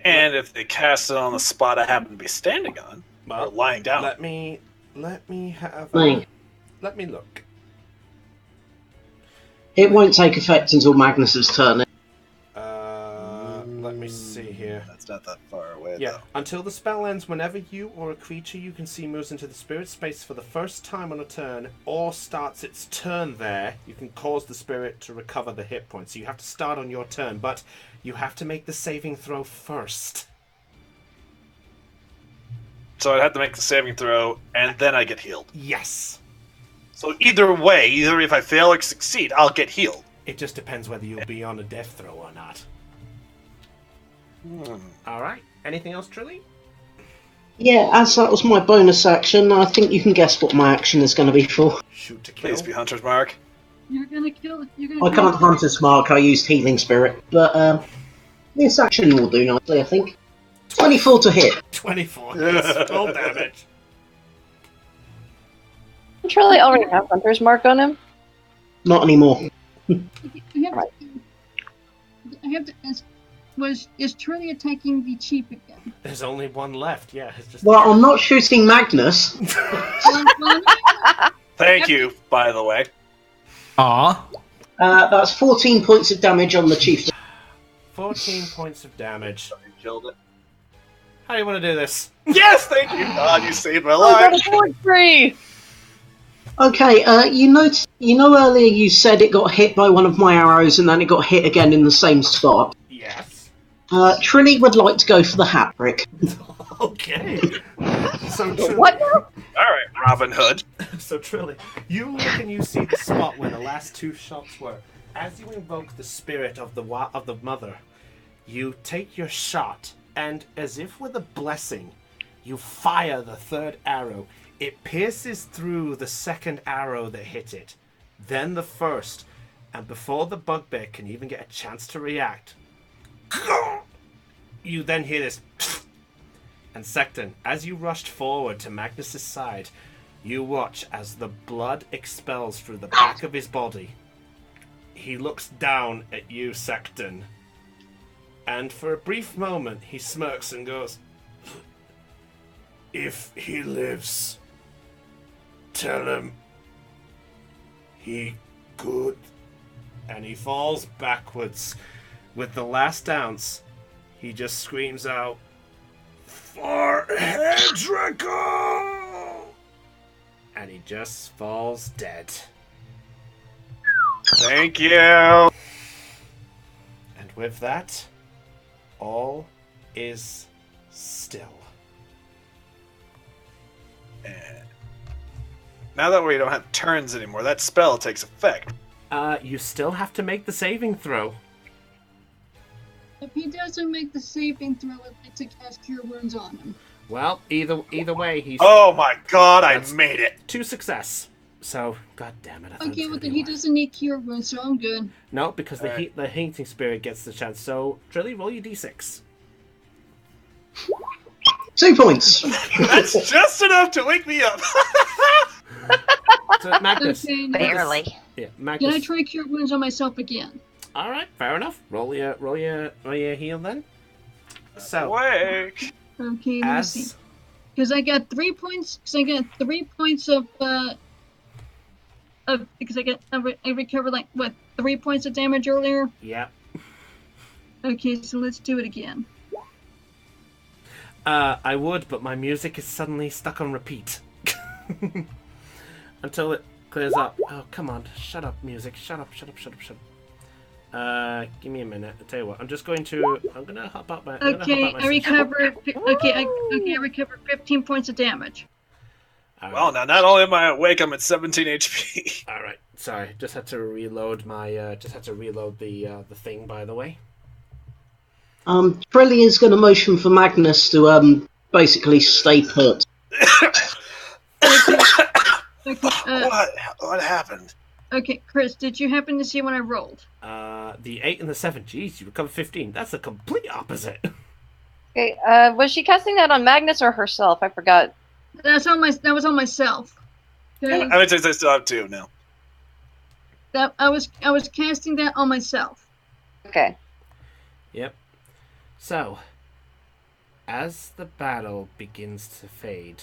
S5: And if they cast it on the spot I happen to be standing on, or lying down.
S1: Let me have. Let me look.
S4: It won't take effect until Magnus's turn.
S1: Let me see here.
S5: That's not that far away,
S1: Yeah,
S5: though.
S1: until the spell ends, whenever you or a creature you can see moves into the spirit space for the first time on a turn, or starts its turn there, you can cause the spirit to recover the hit points. So you have to start on your turn, but you have to make the saving throw first.
S5: So I'd have to make the saving throw, and then I get healed.
S1: Yes.
S5: So either way, either if I fail or succeed, I'll get healed.
S1: It just depends whether you'll be on a death throw or not. Alright. Anything else, Trilly?
S4: Yeah, as that was my bonus action, I think you can guess what my action is going to be for.
S1: Shoot to kill.
S5: Please be Hunter's Mark.
S7: You're gonna kill.
S4: I can't Hunter's Mark, I used Healing Spirit, but this action will do nicely, I think. 24 to hit.
S1: 24 hits. Full damage.
S2: Trilly already have Hunter's Mark on him?
S4: Not anymore.
S7: I have to ask, is Trilly attacking the chief again?
S1: There's only one left, yeah. It's just
S4: Well, I'm not shooting Magnus.
S5: Thank you, by the way.
S3: Aw.
S4: That's 14 points of damage on the chief.
S1: 14 points of damage.
S5: You killed it.
S1: How do you want to do this?
S5: Yes, thank you. God, you saved my life.
S4: Okay, you know earlier you said it got hit by one of my arrows and then it got hit again in the same spot?
S1: Yes.
S4: Trilly would like to go for the hat trick.
S1: Okay. So
S2: What now?
S5: Alright, Robin Hood.
S1: So Trilly, you look and you see the spot where the last two shots were. As you invoke the spirit of the mother, you take your shot, and as if with a blessing, you fire the third arrow. It pierces through the second arrow that hit it, then the first, and before the bugbear can even get a chance to react, you then hear this. And Secton, as you rushed forward to Magnus's side, you watch as the blood expels through the back of his body. He looks down at you, Secton, and for a brief moment he smirks and goes, "If he lives, tell him he good." And he falls backwards. With the last ounce, he just screams out, "For Hedrico!" And he just falls dead.
S5: Thank you.
S1: And with that, all is still.
S5: And now that we don't have turns anymore, that spell takes effect.
S1: You still have to make the saving throw.
S7: If he doesn't make the saving throw, I'd like to cast Cure Wounds on him.
S1: Well, either way, he's...
S5: Oh my god, I made it!
S1: 2 success. So, god damn it. I thought it
S7: Okay,
S1: was
S7: well
S1: gonna
S7: then
S1: be
S7: he
S1: more.
S7: doesn't need Cure Wounds, so I'm good.
S1: No, because the Hating Spirit gets the chance. So, Trilly, roll your d6.
S4: 2 points.
S5: That's just enough to wake me up.
S1: So, Magnus.
S7: Okay,
S8: Barely.
S1: Yeah,
S7: can
S1: Magnus.
S7: I try Cure Wounds on myself again?
S1: All right, fair enough. Roll your heal then. So,
S5: Wake.
S7: Okay, let me see.
S1: as
S7: Because I got 3 points. Because I got 3 points of because I recovered like what 3 points of damage earlier.
S1: yeah,
S7: Okay, so let's do it again.
S1: I would, but my music is suddenly stuck on repeat until it clears up. Oh, come on, shut up, music, shut up. Give me a minute. I'll tell you what. I'm gonna hop up my.
S7: Okay, I recovered. Okay, I recovered 15 points of damage.
S1: All right.
S5: Well, now not only am I awake, I'm at 17 HP.
S1: All right. Sorry, just had to reload my. Just had to reload the thing. By the way.
S4: Trillian's going to motion for Magnus to basically stay put.
S7: Okay,
S5: What happened?
S7: okay, Chris, did you happen to see when I rolled?
S1: The 8 and the 7. Jeez, you recovered 15. That's the complete opposite.
S2: Okay, was she casting that on Magnus or herself? I forgot.
S7: That was on myself. Okay?
S5: I would say I still have 2 now.
S7: That I was casting that on myself.
S2: Okay.
S1: Yep. So, as the battle begins to fade,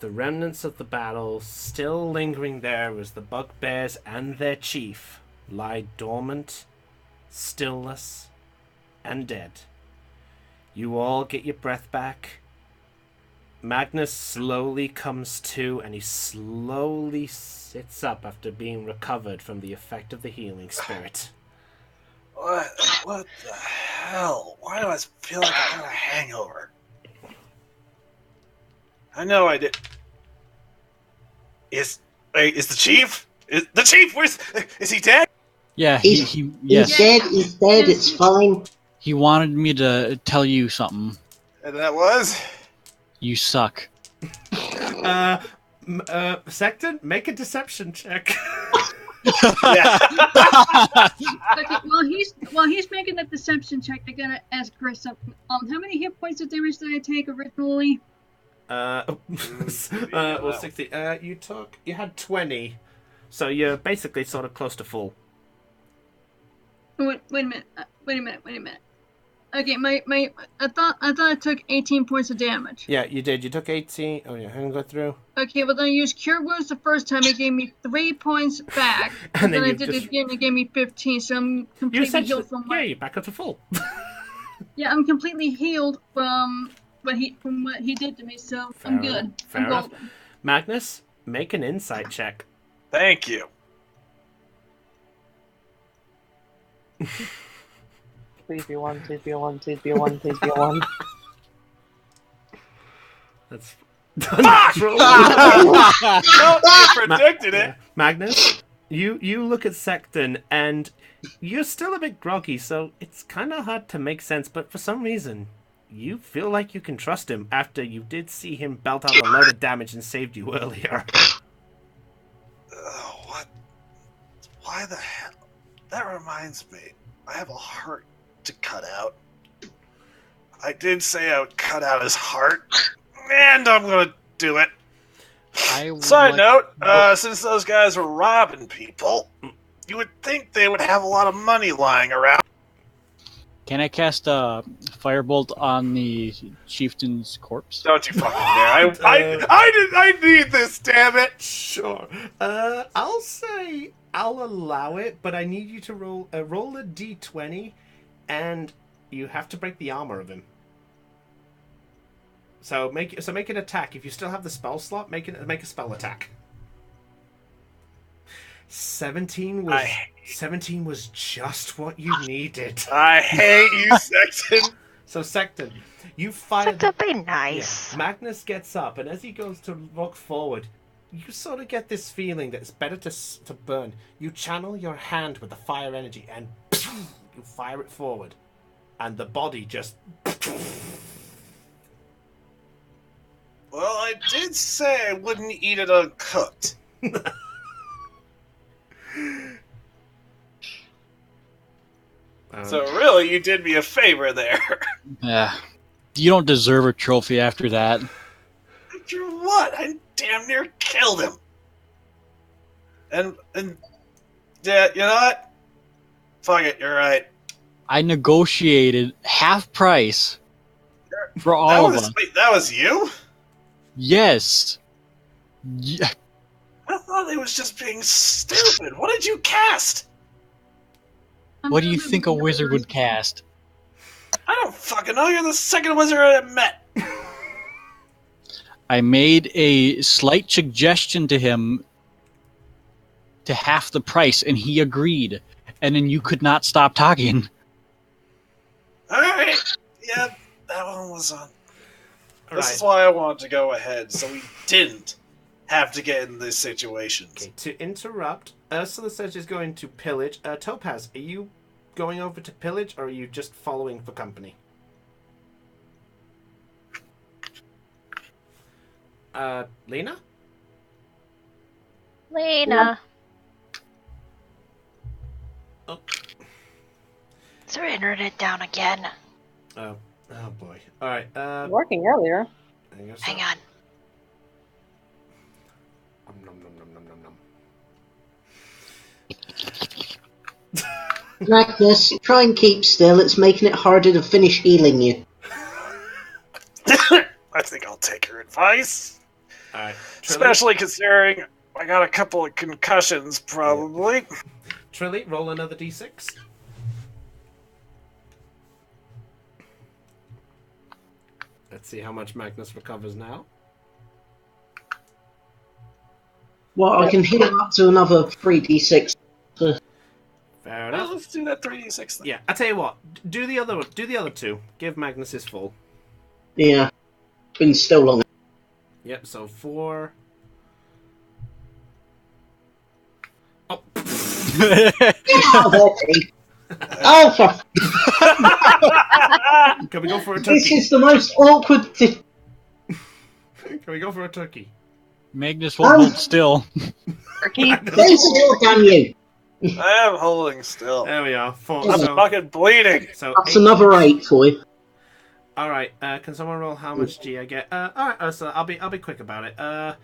S1: the remnants of the battle still lingering there as the bugbears and their chief lie dormant, stillless, and dead. You all get your breath back. Magnus slowly comes to, and he slowly sits up after being recovered from the effect of the healing spirit.
S5: What the hell? Why do I feel like I got a hangover? I know I did. Is the chief? Is the chief? Is he dead?
S9: Yeah,
S4: He's
S9: yes.
S4: dead, he's dead, it's fine.
S9: He wanted me to tell you something.
S5: And that was?
S9: You suck.
S1: Secton, make a deception check.
S5: Yeah.
S7: Okay, while he's making that deception check, I gotta ask Chris something. How many hit points of damage did I take originally?
S1: Well, 60. You had 20, so you're basically sort of close to full.
S7: Wait a minute. Okay, I thought I took 18 points of damage.
S1: Yeah, you did. You took 18. Oh yeah, hang on, go through.
S7: Okay, well then I used Cure Wounds the first time. It gave me 3 points back.
S1: And then
S7: I
S1: you've
S7: did
S1: just-
S7: it again. It gave me 15. So I'm
S1: You
S7: completely
S1: essentially,
S7: healed from
S1: yeah, you're back up to full.
S7: Yeah, I'm completely healed from what he did to me. So I'm good.
S1: Fair
S7: I'm
S1: enough.
S7: golden.
S1: Magnus, make an insight check.
S5: Thank you.
S2: Please be 1, please be 1, please be 1, please be 1.
S1: That's
S5: Fuck! Nope, you predicted it.
S1: Magnus, you look at Secton and you're still a bit groggy, so it's kind of hard to make sense. But for some reason, you feel like you can trust him after you did see him belt out a load of damage and saved you earlier.
S5: What? Why the hell? That reminds me. I have a heart to cut out. I did say I would cut out his heart, and I'm gonna do it. Side note, since those guys were robbing people, you would think they would have a lot of money lying around.
S9: Can I cast a firebolt on the chieftain's corpse?
S5: Don't you fucking dare! I need this, damn it!
S1: Sure. I'll say I'll allow it, but I need you to roll a d20, and you have to break the armor of him. So make an attack. If you still have the spell slot, make a spell attack. 17 was just what you needed.
S5: I hate you, Sexton.
S1: So Secton, you fire.
S8: Sector, be nice.
S1: Yeah, Magnus gets up, and as he goes to walk forward, you sort of get this feeling that it's better to burn. You channel your hand with the fire energy, and you fire it forward, and the body just.
S5: Well, I did say I wouldn't eat it uncooked. So really, you did me a favor there.
S9: Yeah. You don't deserve a trophy after that.
S5: After what? I damn near killed him. And yeah, you know what? Fuck it, you're right.
S9: I negotiated half price for all of us.
S5: Wait, that was you?
S9: Yes. Yeah.
S5: I thought it was just being stupid. What did you cast?
S9: What do you think a wizard would cast?
S5: I don't fucking know. You're the second wizard I've met.
S9: I made a slight suggestion to him to half the price, and he agreed. And then you could not stop talking.
S5: Alright. Yeah, that one was on. This
S1: Right.
S5: is why I wanted to go ahead, so we didn't have to get in these situations.
S1: Okay, to interrupt, Ursula says she's going to pillage. Topaz, are you going over to pillage, or are you just following for company? Lena?
S8: Lena.
S1: Oh.
S8: Is her internet down again?
S1: Oh boy. Alright,
S2: Working earlier.
S8: Hang on.
S1: Nom, nom, nom, nom, nom, nom.
S4: Magnus, try and keep still. It's making it harder to finish healing you.
S5: I think I'll take your advice.
S1: Alright.
S5: Especially considering I got a couple of concussions, probably.
S1: Yeah. Trilly, roll another d6. Let's see how much Magnus recovers now.
S4: Well, I can heal up to another 3d6.
S1: Fair
S5: Well,
S1: enough.
S5: let's do that 3d6 then.
S1: Yeah, I tell you what. Do the other two. Give Magnus his full.
S4: Yeah. Been still long.
S1: Yep. So 4. Oh.
S4: Get out of there, Dave. Oh, fuck.
S1: Can we go for a
S4: This
S1: turkey?
S4: is the most awkward...
S1: Can we go for a turkey?
S9: Magnus won't hold still.
S2: Turkey.
S4: Stay still, damn you.
S5: I am holding still.
S1: There we are. 4.
S5: I'm
S1: So,
S5: fucking bleeding.
S1: so
S4: That's
S1: 8.
S4: another 8 for you.
S1: All right. Can someone roll how much G I get? All right, Ursula. I'll be quick about it.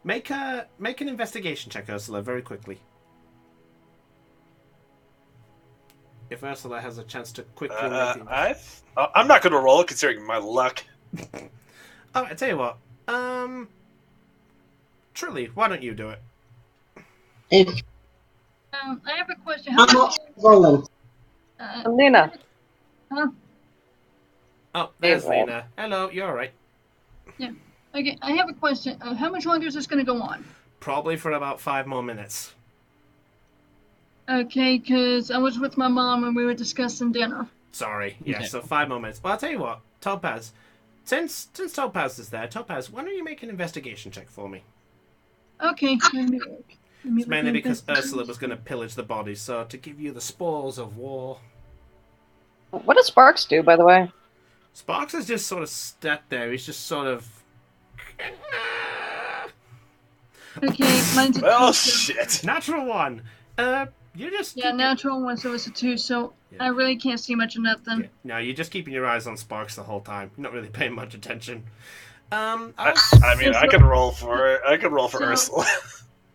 S1: Make an investigation check, Ursula, very quickly. If Ursula has a chance to quickly make the...
S5: I'm not going to roll, considering my luck.
S1: All right, I tell you what. Trilly, why don't you do it?
S4: If
S7: I have a question.
S4: I'm not rolling.
S2: Lena.
S7: Huh?
S1: Oh, there's
S2: Hey, Rob.
S1: Lena. Hello, you're all right.
S7: Okay, I have a question. How much longer is this going to go on?
S1: Probably for about 5 more minutes.
S7: Okay, because I was with my mom and we were discussing dinner.
S1: Sorry. Yeah,
S9: Okay.
S1: so 5 more minutes. Well, I'll tell you what, Topaz. Since Topaz is there, Topaz, why don't you make an investigation check for me?
S7: Okay. Let me
S1: It's mainly
S7: look
S1: because
S7: at this.
S1: Ursula was going to pillage the body, so to give you the spoils of war.
S2: What does Sparks do, by the way?
S1: Sparks is just sort of sat there. He's just sort of...
S7: Okay, mine's a
S5: Well,
S7: 2. So,
S5: shit.
S1: Natural 1. You're just...
S7: yeah, natural 1, so it's a 2, so
S1: Yeah.
S7: I really can't see much of nothing.
S1: Yeah. No, you're just keeping your eyes on Sparks the whole time. You're not really paying much attention. I'll-
S5: I mean, I can roll for it. I can roll for
S7: So-
S5: Ursula.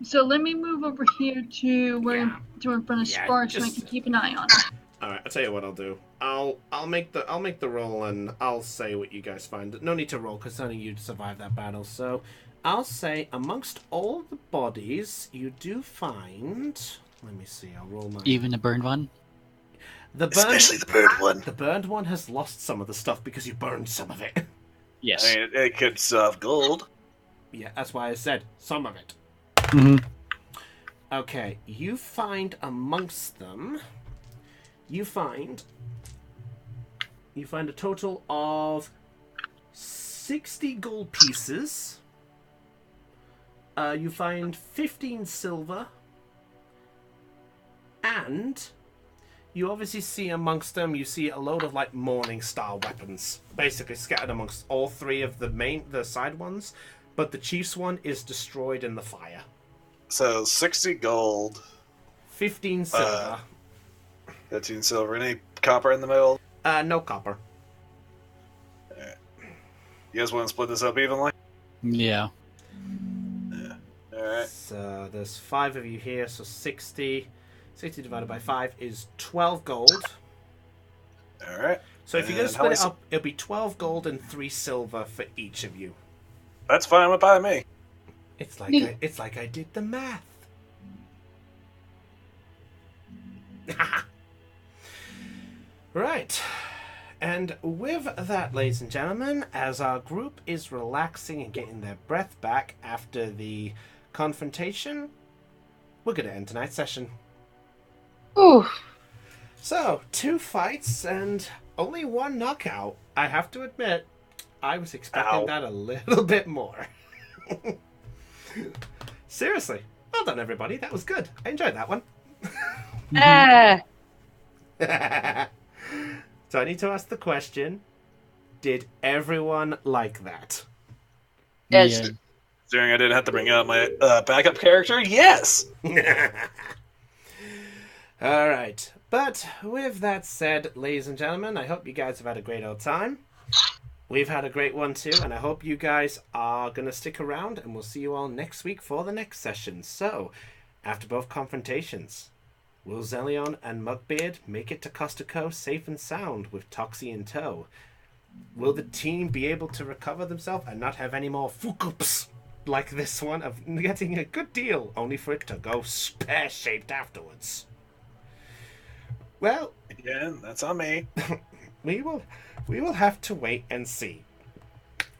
S7: So let me move over here to where
S1: Yeah.
S7: to in front of
S1: Yeah,
S7: Sparks and I
S1: just-
S7: can keep an eye on it.
S1: All right, I'll tell you what I'll do. I'll make the roll and I'll say what you guys find. No need to roll because only you'd survive that battle. So I'll say amongst all the bodies, you do find. Let me see. I'll roll my.
S9: Even the burned one?
S1: The burned,
S5: Especially the bird one.
S1: The burned one has lost some of the stuff because you burned some of it.
S9: Yes.
S5: I mean, it could serve gold.
S1: Yeah, that's why I said some of it.
S9: Mhm.
S1: Okay, you find amongst them. You find You find a total of 60 gold pieces. You find 15 silver. And you obviously see amongst them, you see a load of like Morning-style weapons. Basically scattered amongst all three of the side ones. But the chief's one is destroyed in the fire.
S5: So 60 gold.
S1: 15 silver.
S5: 15 silver. Any copper in the middle?
S1: No copper.
S5: Alright. You guys want to split this up evenly?
S9: Yeah.
S5: Alright.
S1: So there's 5 of you here, so 60. 60 divided by 5 is 12 gold.
S5: Alright.
S1: So if you're going to split it up, it'll be 12 gold and 3 silver for each of you.
S5: That's fine by me.
S1: It's like I did the math. Right. And with that, ladies and gentlemen, as our group is relaxing and getting their breath back after the confrontation, we're going to end tonight's session.
S2: Ooh.
S1: So, 2 fights and only 1 knockout. I have to admit, I was expecting that a little bit more. Seriously. Well done, everybody. That was good. I enjoyed that one. So I need to ask the question, did everyone like that?
S2: Yes.
S9: Yeah.
S5: Considering I didn't have to bring out my backup character, yes!
S1: Alright. But with that said, ladies and gentlemen, I hope you guys have had a great old time. We've had a great one too, and I hope you guys are going to stick around, and we'll see you all next week for the next session. So, after both confrontations, will Zelion and Mugbeard make it to Costa Coast safe and sound with Toxie in tow? Will the team be able to recover themselves and not have any more fuck-ups like this one of getting a good deal, only for it to go pear-shaped afterwards? Well,
S5: Again, that's on me.
S1: we will have to wait and see.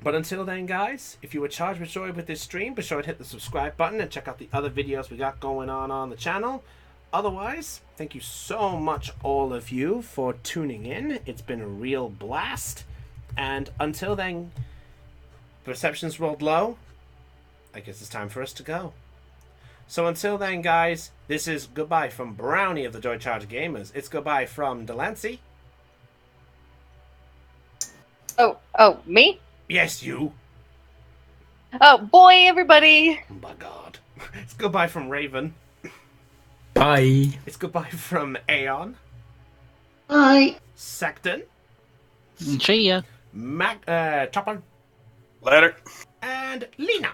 S1: But until then, guys, if you were charged with joy with this stream, be sure to hit the subscribe button and check out the other videos we got going on the channel. Otherwise, thank you so much, all of you, for tuning in. It's been a real blast. And until then, perceptions rolled low. I guess it's time for us to go. So until then, guys, this is goodbye from Brownie of the Joy Charge Gamers. It's goodbye from Delancey.
S2: Oh, me?
S1: Yes, you.
S2: Oh, boy, everybody.
S1: Oh my God. It's goodbye from Raven.
S6: Bye.
S1: It's goodbye from Aeon.
S4: Bye.
S1: Secton.
S9: See ya.
S1: Chopper.
S5: Later.
S1: And Lena.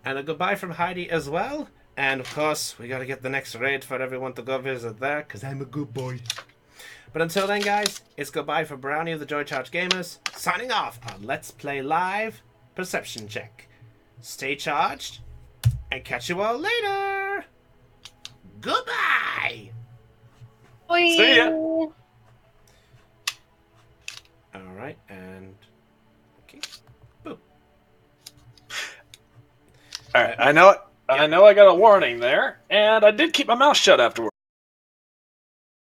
S1: And a goodbye from Heidi as well. And of course, we gotta get the next raid for everyone to go visit there, because I'm a good boy. But until then, guys, it's goodbye for Brownie of the Joy Charge Gamers, signing off on Let's Play Live Perception Check. Stay charged, and catch you all later. Goodbye.
S2: Boy.
S5: See ya.
S1: Alright, and... okay. Boom.
S5: Alright, I know I got a warning there, and I did keep my mouth shut afterward.